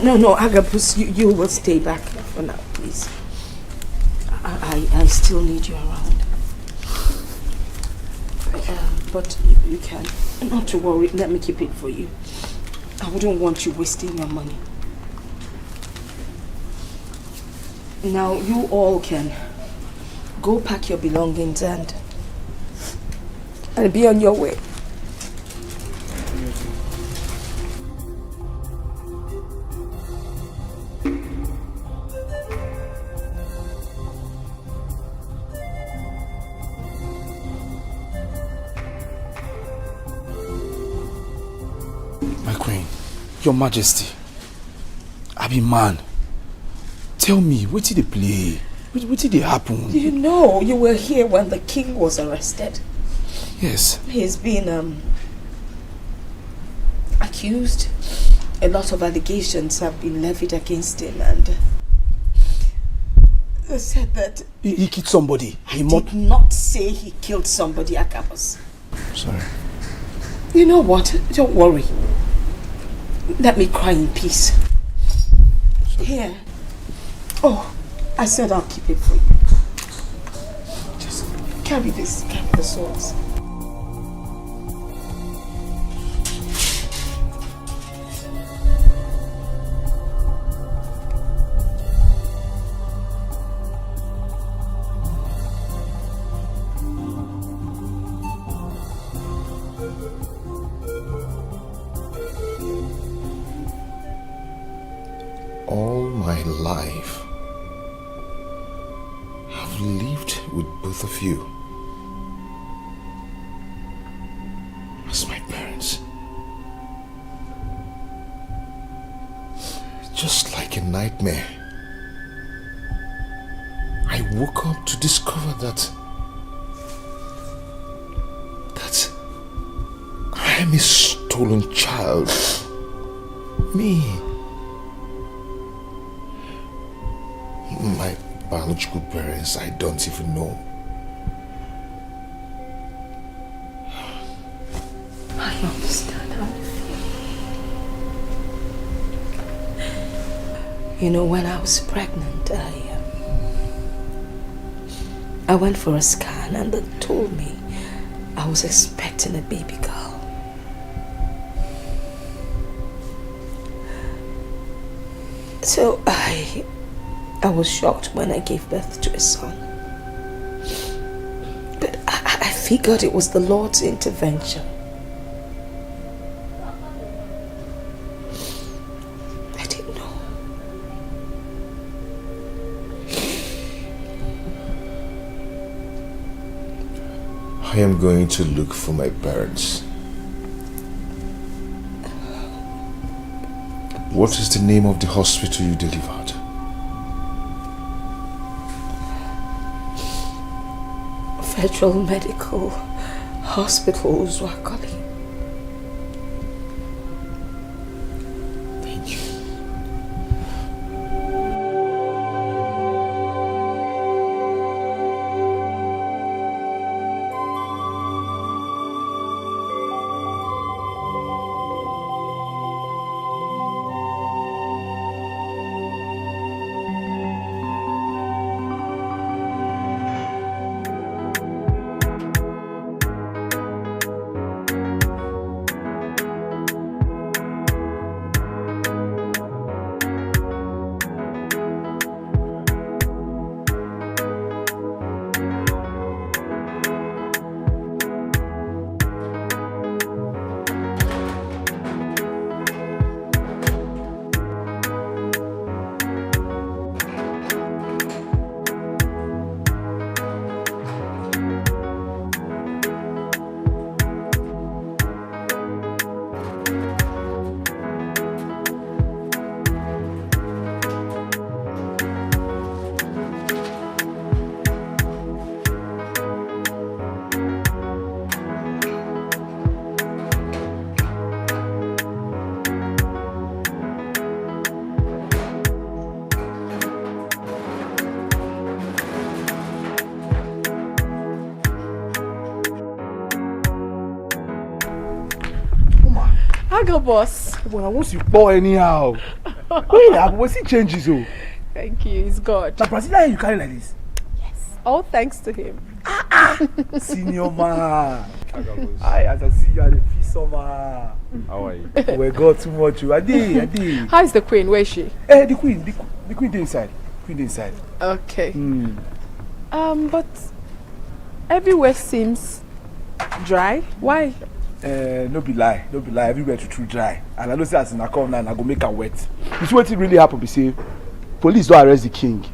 No, Agabus, you will stay back for now, please. I still need you around. But you can. Not to worry, let me keep it for you. I wouldn't want you wasting your money. Now, you all can go pack your belongings and be on your way. Your Majesty, I be man. Tell me, what did they play? What did they happen? You know, you were here when the king was arrested. Yes. He's been accused. A lot of allegations have been levied against him, and they said that he killed somebody. I did not say he killed somebody, Agabus. Sorry. You know what? Don't worry. Let me cry in peace. Here. Oh, I said I'll keep it for you. Just carry this, carry the swords. all my life, I've lived with both of you as my parents. Just like a nightmare, I woke up to discover that I am a stolen child. Me. My biological parents, I don't even know. I understand how you feel. You know, when I was pregnant, I went for a scan and they told me I was expecting a baby girl. So I was shocked when I gave birth to a son. But I figured it was the Lord's intervention. I didn't know. I am going to look for my parents. What is the name of the hospital you delivered? Federal Medical Hospital, Zwakali. Thank you. Go, boss. Well, I want you pour anyhow. Wait, I will see changes. Oh. Thank you, it's God. The Brazilian you carry like this? Yes. All thanks to him. Senior man. As I see you are the fist man. How are you? We got too much. Adi. How is the queen? Where is she? The queen inside. Queen inside. Okay. But everywhere seems dry. Why? No be lie. Everywhere too dry. And I know say as I come now, I go make her wet. You see what really happen? Be say, police don't arrest the king.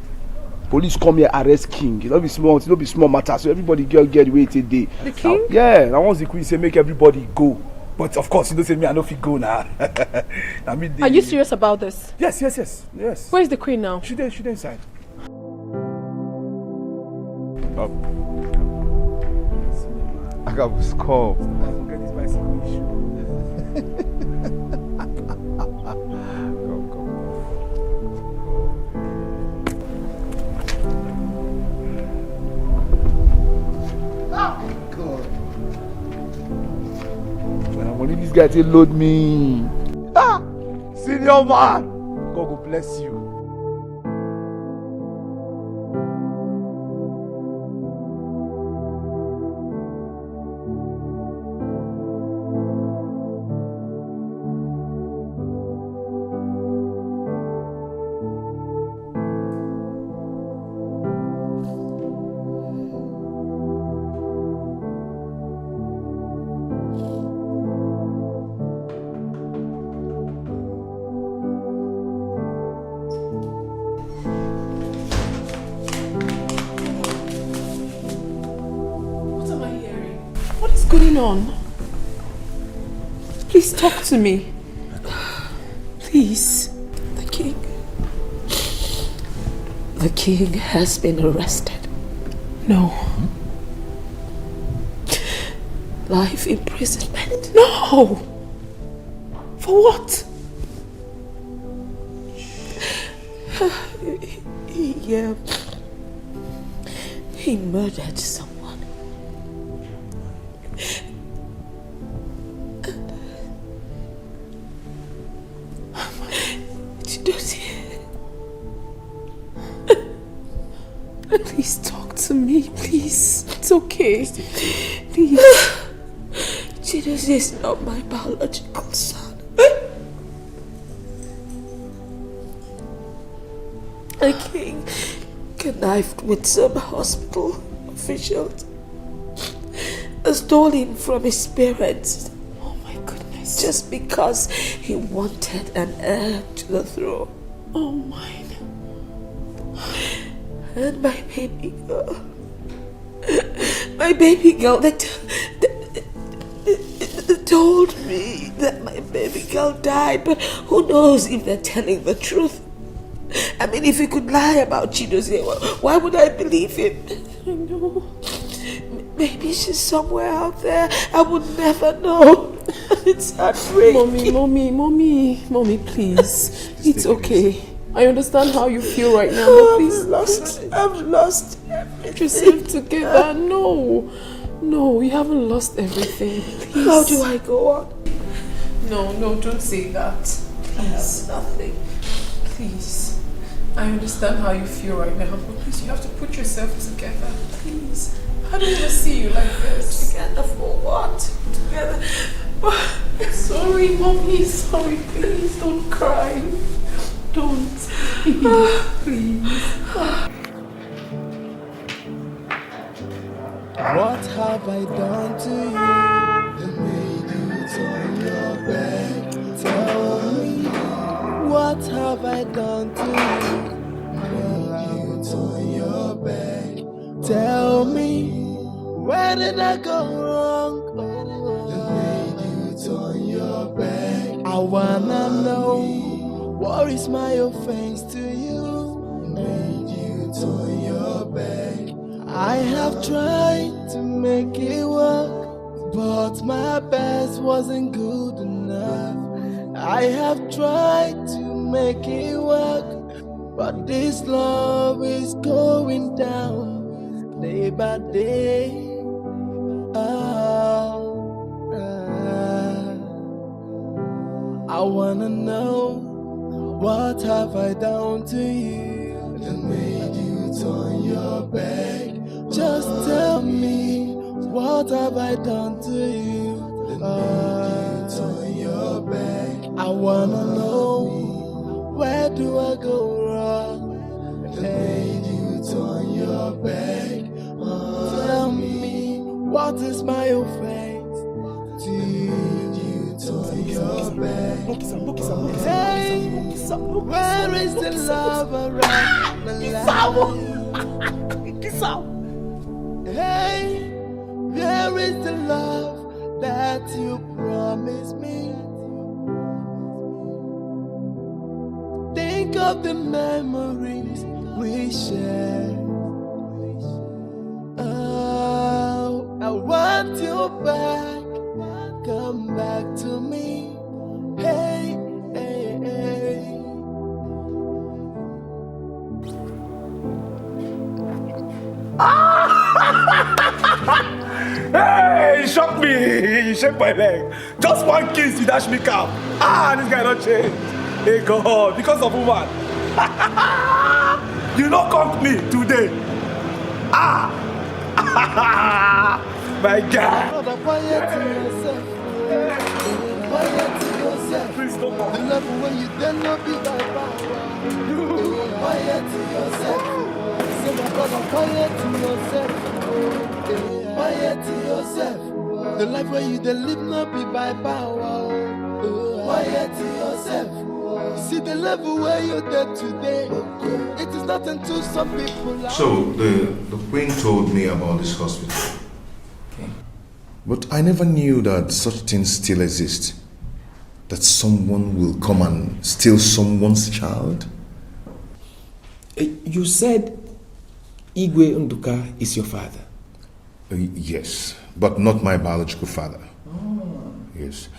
Police come here arrest king. It don't be small matter. So everybody get the way it day. The king? Yeah. Now once the queen say make everybody go. But of course, you don't say me. I know if you go now. Are you serious about this? Yes. Where is the queen now? She there inside. I got was called. Forget this bicycle issue. Come. God. When I'm only this guy to load me. Senior man. God will bless you. on? Please talk to me. Please. The king has been arrested. No. Life imprisonment. No! For what? He murdered someone. Please talk to me, please. It's okay. Please. Chidozie is not my biological son. The king connived with some hospital officials, stole him from his parents. Oh my goodness. Just because he wanted an heir to the throne. Oh mine. And my baby girl, they told me that my baby girl died, but who knows if they're telling the truth. I mean, if he could lie about Chidozie, why would I believe him? I know. Maybe she's somewhere out there. I would never know. It's heartbreaking. Mommy, please. It's okay. I understand how you feel right now, but please. I've lost everything. Get yourself together. No, you haven't lost everything. Please. How do I go on? No, don't say that. Please. Nothing. Please. I understand how you feel right now, but please, you have to put yourself together. Please. I don't want to see you like this. Together for what? Together. Sorry, Mommy. Sorry. Please, don't cry. Don't. Please. What have I done to you that made you turn your back? Tell me, what have I done to you that made you turn your back? Tell me, where did I go wrong that made you turn your back? I wanna know, what is my offense to you that made you turn your back? I have tried to make it work, but my best wasn't good enough. I have tried to make it work, but this love is going down day by day. I wanna know, what have I done to you that made you turn your back? Just tell me, what have I done to you that made you turn your back? I wanna know, where do I go wrong that made you turn your back? Tell me, what is my offense to you? Turn your back. Hey, where is the love around the line? Hey, where is the love that you promised me? Think of the memories we shared. Oh, I want you back. Come back to me. Hey, hey, hey. Hey, you shocked me. You shake my leg. Just one kiss, you dash me cap. This guy don't change. Hey God, because of woman. You don't conk me today. My God. Please don't go. The level when you then not be by power. Quiet to yourself. Say my brother, quiet to yourself. Quiet to yourself. The life where you then live not be by power. Quiet to yourself. See the level where you're there today. It is not until some people. So the queen told me about this hospital. Okay. But I never knew that such things still exist. That someone will come and steal someone's child. You said Igwe Nduka is your father? Yes, but not my biological father. Oh. Yes.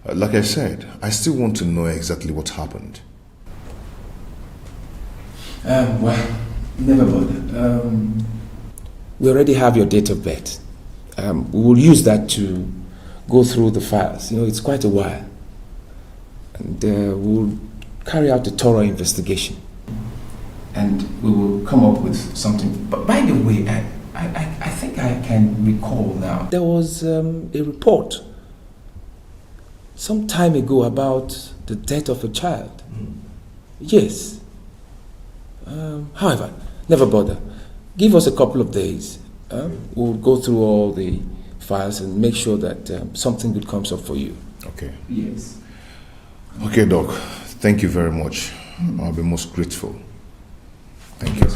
Like I said, I still want to know exactly what happened. Well, never bother. We already have your date of birth. We will use that to go through the files. You know, it's quite a while. And we'll carry out a thorough investigation. And we will come up with something. But by the way, I think I can recall now. There was a report some time ago about the death of a child. Yes. However, never bother. Give us a couple of days. We'll go through all the files and make sure that something good comes up for you. Okay. Yes. Okay, Doc. Thank you very much. I'll be most grateful. Thank you.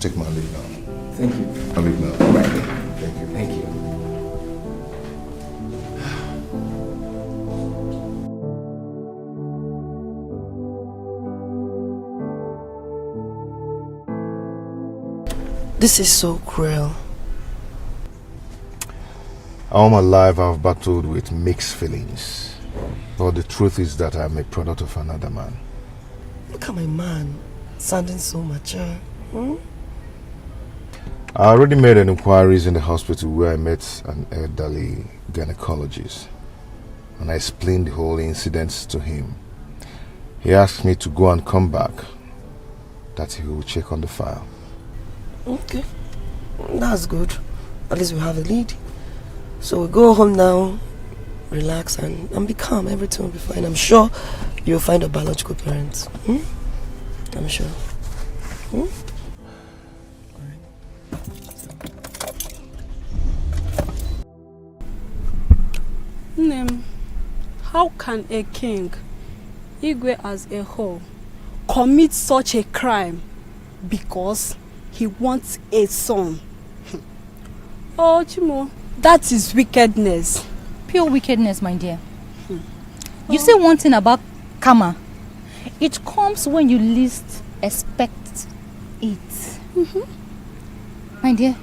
Take my leave now. Thank you. I'll leave now. Right. Thank you. Thank you. This is so cruel. All my life I've battled with mixed feelings. But the truth is that I'm a product of another man. Look at my man, sounding so mature. I already made an inquiries in the hospital where I met an elderly gynecologist. And I explained the whole incident to him. He asked me to go and come back, that he will check on the file. Okay, that's good. At least we have a lead. So we go home now, relax and be calm. Everything will be fine. I'm sure you'll find your biological parents. I'm sure. How can a king, Igwe as a whole, commit such a crime because he wants a son? Oh, Chimo, that is wickedness. Pure wickedness, my dear. You say one thing about karma. It comes when you least expect it. My dear.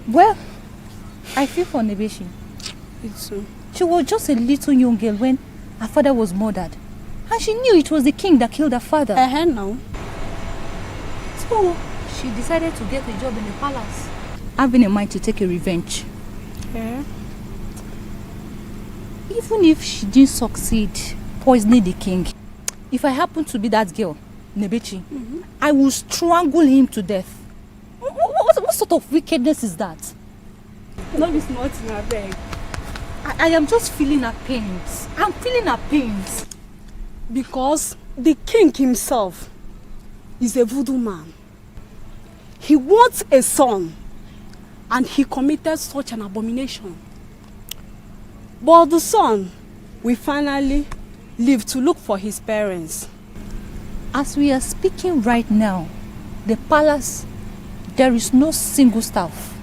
Well, I feel for Nebeshi. She was just a little young girl when her father was murdered. And she knew it was the king that killed her father. No. So she decided to get a job in the palace, having in mind to take a revenge. Yeah. Even if she didn't succeed poisoning the king, if I happen to be that girl, Nebechi, I will strangle him to death. What sort of wickedness is that? No, it's not in her bag. I am just feeling her pains. I'm feeling her pains. Because the king himself is a voodoo man. He wants a son, and he committed such an abomination. But the son will finally live to look for his parents. As we are speaking right now, the palace, there is no single staff.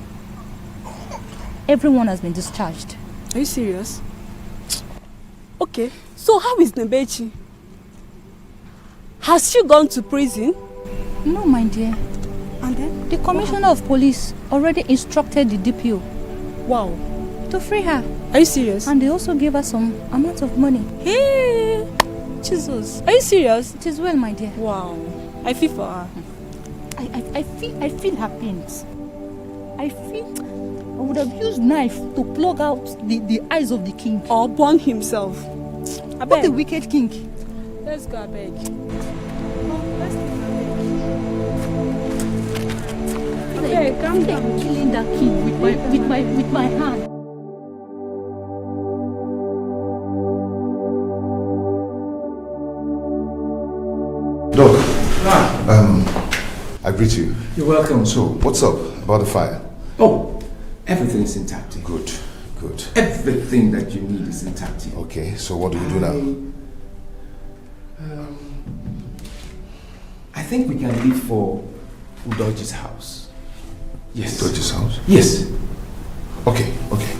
Everyone has been discharged. Are you serious? Okay, so how is Nebechi? Has she gone to prison? No, my dear. And then? The commissioner of police already instructed the DPO. Wow. To free her. Are you serious? And they also gave her some amount of money. Hey! Jesus. Are you serious? It is well, my dear. Wow. I feel for her. I feel her pains. I would have used knife to plug out the eyes of the king. Or burn himself. What a wicked king. Let's go, I beg. Okay, calm down. Killing that king with my hand. Doc, I greet you. You're welcome. So, what's up about the fire? Oh, everything is intact. Good, good. Everything that you need is intact. Okay, so what do we do now? I think we can leave for Udoji's house. Yes. Udoji's house? Yes. Okay, okay.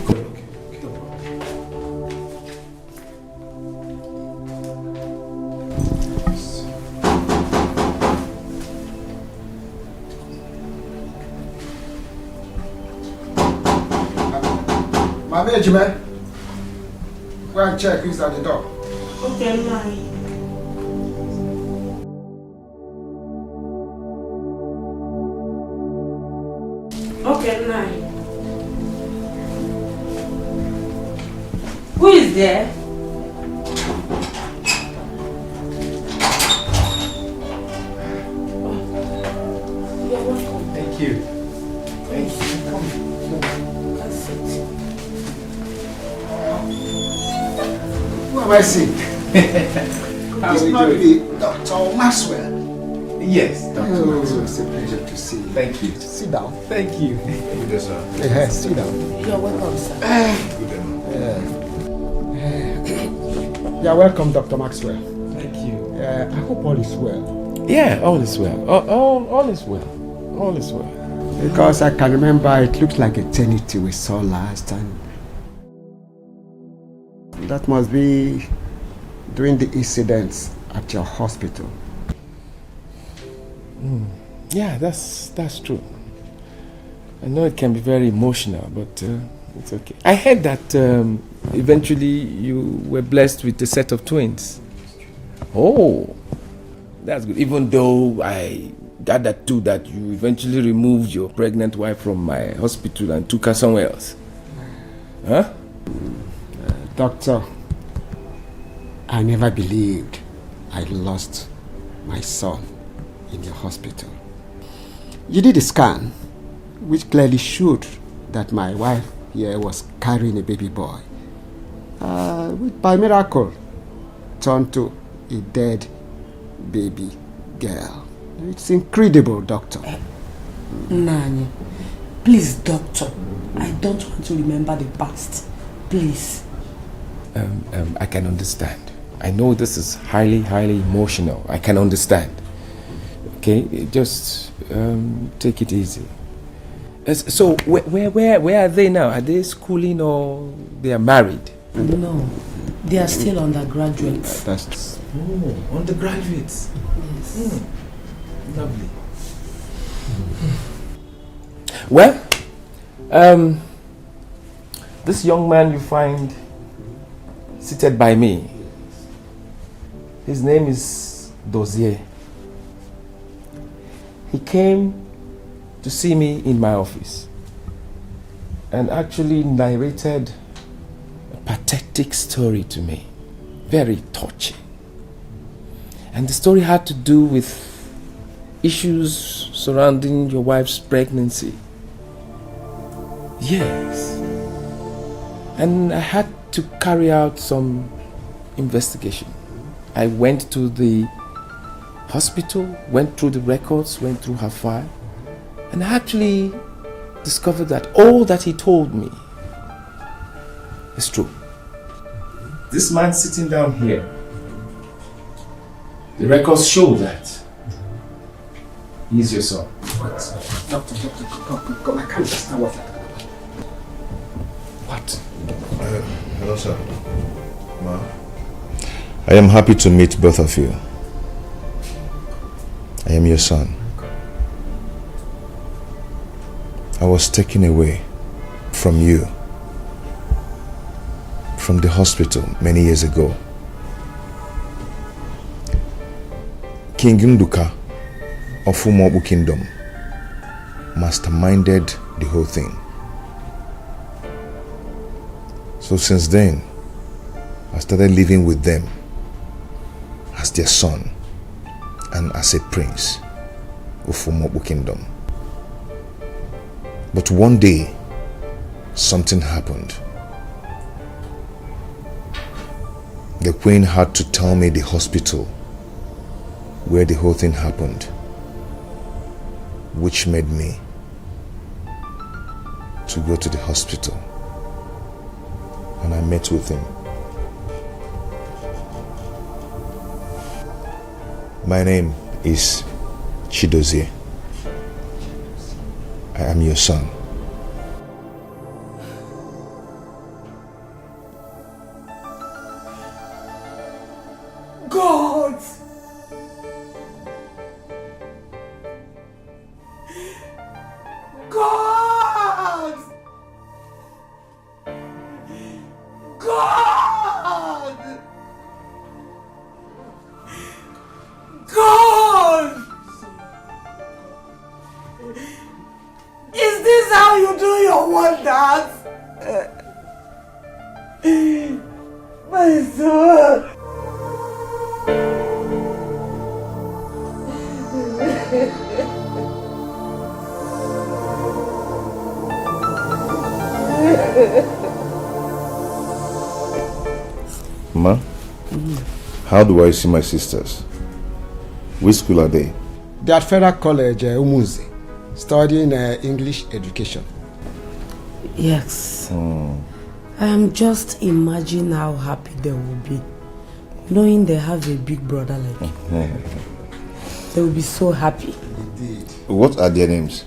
Mama Ejime, go and check who's at the door. Okay, night. Okay, night. Who is there? Thank you. Thank you. Come. Who am I seeing? How This are you might doing? be Dr. Maxwell. Yes, Dr. Oh, Maxwell. it's a pleasure to see you. Thank you. Sit down. Thank you. Good, sir. Yeah, sit down. You're welcome, sir. You're welcome, Dr. Maxwell. Thank you. I hope all is well. Yeah, all is well. All is well. All is well. Because I can remember it looked like eternity we saw last, and that must be during the incidents at your hospital. Yeah, that's true. I know it can be very emotional, but it's okay. I heard that eventually you were blessed with a set of twins. Oh, that's good. Even though I gathered too that you eventually removed your pregnant wife from my hospital and took her somewhere else. Huh? Doctor, I never believed I lost my son in your hospital. You did a scan which clearly showed that my wife here was carrying a baby boy. Which by miracle turned to a dead baby girl. It's incredible, Doctor. Nani, please, doctor. I don't want to remember the past. Please. I can understand. I know this is highly emotional. I can understand. Okay, just take it easy. So where are they now? Are they schooling or they are married? No, they are still undergraduates. That's Undergraduates. Yes. Lovely. Well, this young man you find seated by me, his name is Dozier. He came to see me in my office and actually narrated a pathetic story to me, very touching. And the story had to do with issues surrounding your wife's pregnancy. Yes. And I had to carry out some investigation. I went to the hospital, went through the records, went through her file, and I actually discovered that all that he told me is true. This man sitting down here, the records show that he's your son. Doctor, I can't understand what. What? Hello, sir. Ma. I am happy to meet both of you. I am your son. I was taken away from you, from the hospital many years ago. King Nduka of Umobu Kingdom masterminded the whole thing. So since then, I started living with them as their son and as a prince of Umobu Kingdom. But one day, something happened. The queen had to tell me the hospital where the whole thing happened, which made me to go to the hospital, and I met with him. My name is Chidozie. I am your son. God! God! My son. Ma, how do I see my sisters? Which school are they? They are at Federal College, Umuzi, studying English education. Yes. I am just imagining how happy they will be, knowing they have a big brother like you. They will be so happy. Indeed. What are their names?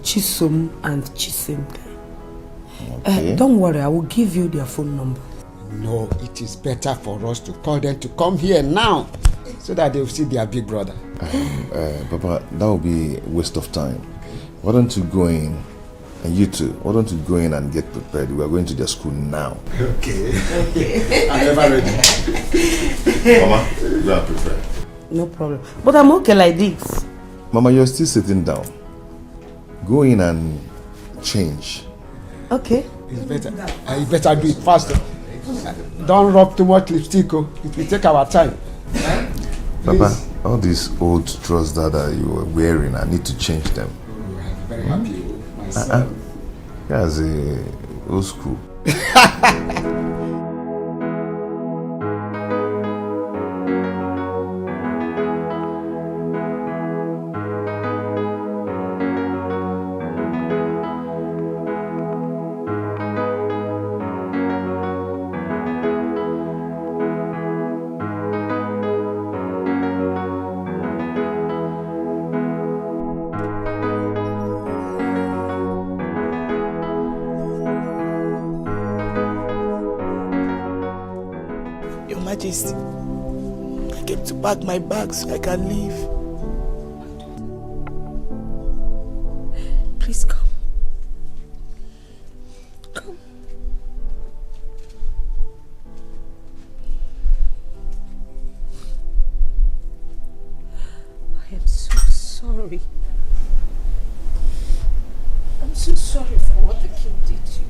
Chisom and Chisimke. Okay. Don't worry, I will give you their phone number. No, it is better for us to call them to come here now, so that they will see their big brother. Papa, that will be a waste of time. Why don't you go in, and you too, why don't you go in and get prepared? We are going to their school now. Okay. I'm never ready. Mama, you are prepared. No problem. But I'm okay like this. Mama, you're still sitting down. Go in and change. Okay. It's better. You better do it faster. Don't rub too much lipstick. It will take our time. Papa, all these old trousers that you were wearing, I need to change them. I'm very happy myself. That's a old school. Majesty, I came to pack my bag so I can leave. Please come. Come. I am so sorry. I'm so sorry for what the king did to you.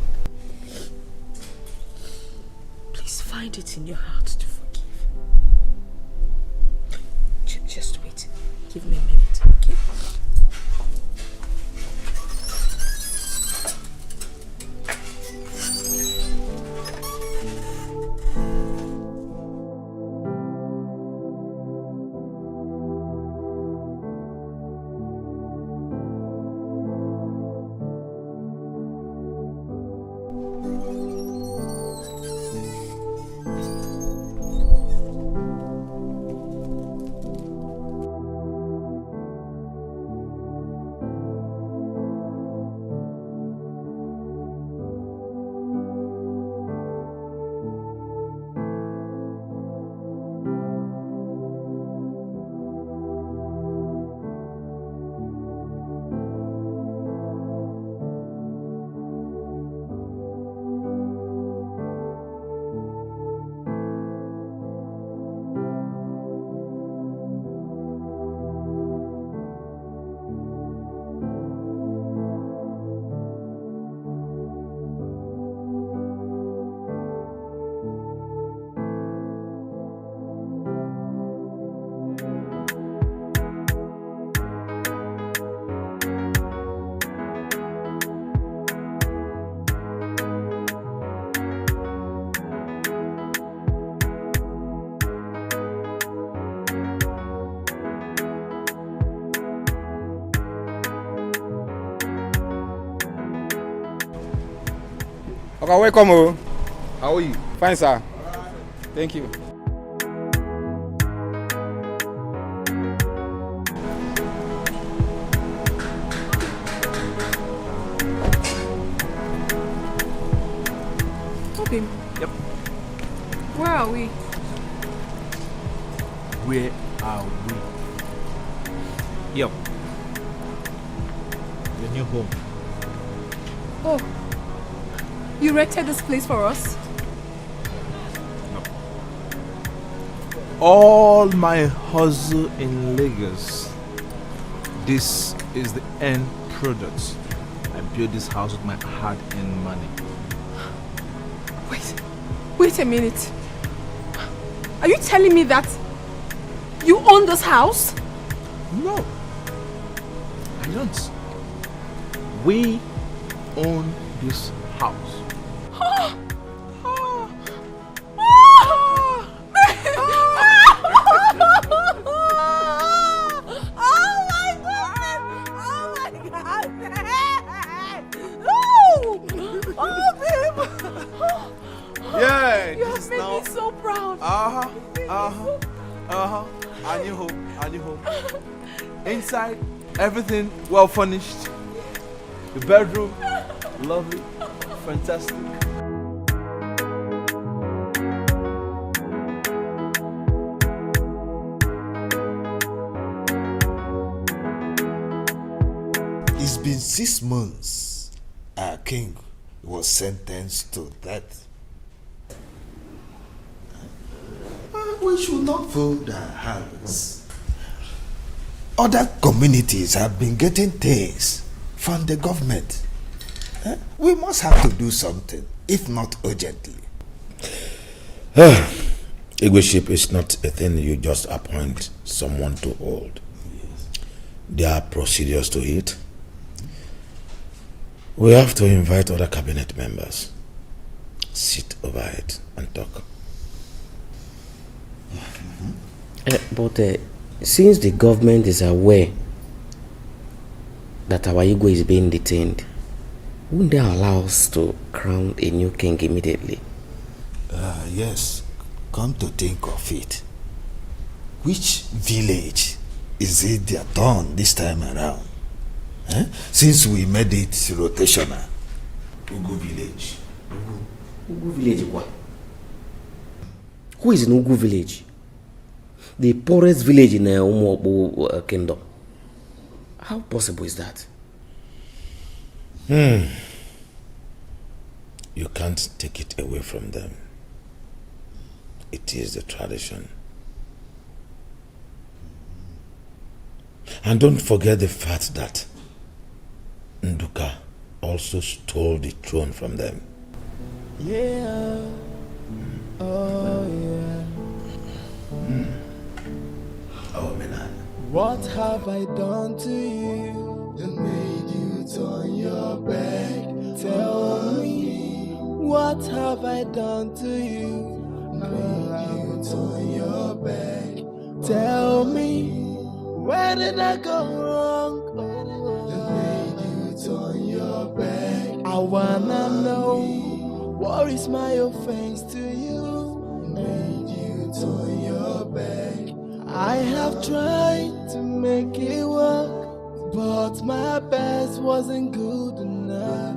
Please find it in your heart to forgive. Just wait. Give me a minute, okay? Okay, welcome. How are you? Fine, sir. Thank you. Okay. Yep. Where are we? Where are we? Yep. Your new home. Oh. You rented this place for us? No. All my hustle in Lagos. This is the end product. I built this house with my hard-earned money. Wait. Wait a minute. Are you telling me that you own this house? No. I don't. We own this house. Yeah, you have made me so proud. And you hope. Inside, everything well furnished. The bedroom, lovely, fantastic. It's been 6 months. Our king was sentenced to death. We should not fold our hands. Other communities have been getting things from the government. We must have to do something, if not urgently. Leadership is not a thing you just appoint someone to hold. There are procedures to it. We have to invite other cabinet members, sit over it and talk. But since the government is aware that our Igwe is being detained, wouldn't they allow us to crown a new king immediately? Yes, come to think of it. Which village is it their turn this time around? Since we made it rotational. Ugu village. Ugu village what? Who is in Ugu village? The poorest village in Umuobu kingdom. How possible is that? You can't take it away from them. It is the tradition. And don't forget the fact that Nduka also stole the throne from them. Yeah. Oh, yeah. Oh, man. What have I done to you that made you turn your back? Tell me, what have I done to you that made you turn your back? Tell me, where did I go wrong? That made you turn your back. I wanna know, what is my offense to you? Made you turn your back. I have tried to make it work, but my best wasn't good enough.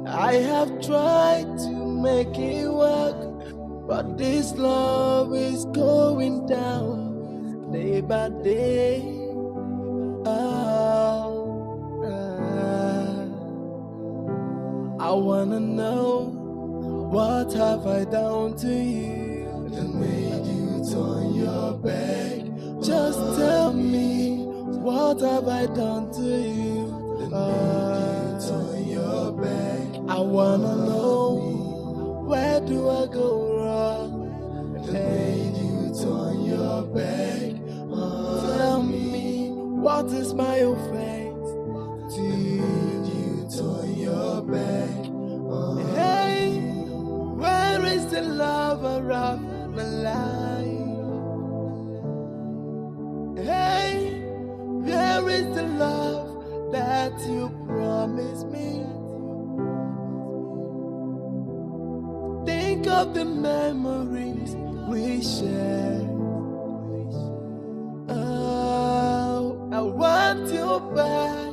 I have tried to make it work, but this love is going down day by day. I wanna know, what have I done to you that made you turn your back? Just tell me, what have I done to you that made you turn your back? I wanna know, where do I go wrong that made you turn your back? Tell me, what is my offense to you? You turn your back. Hey, where is the lover of my life? Hey, where is the love that you promised me? Think of the memories we shared. Oh, I want you back.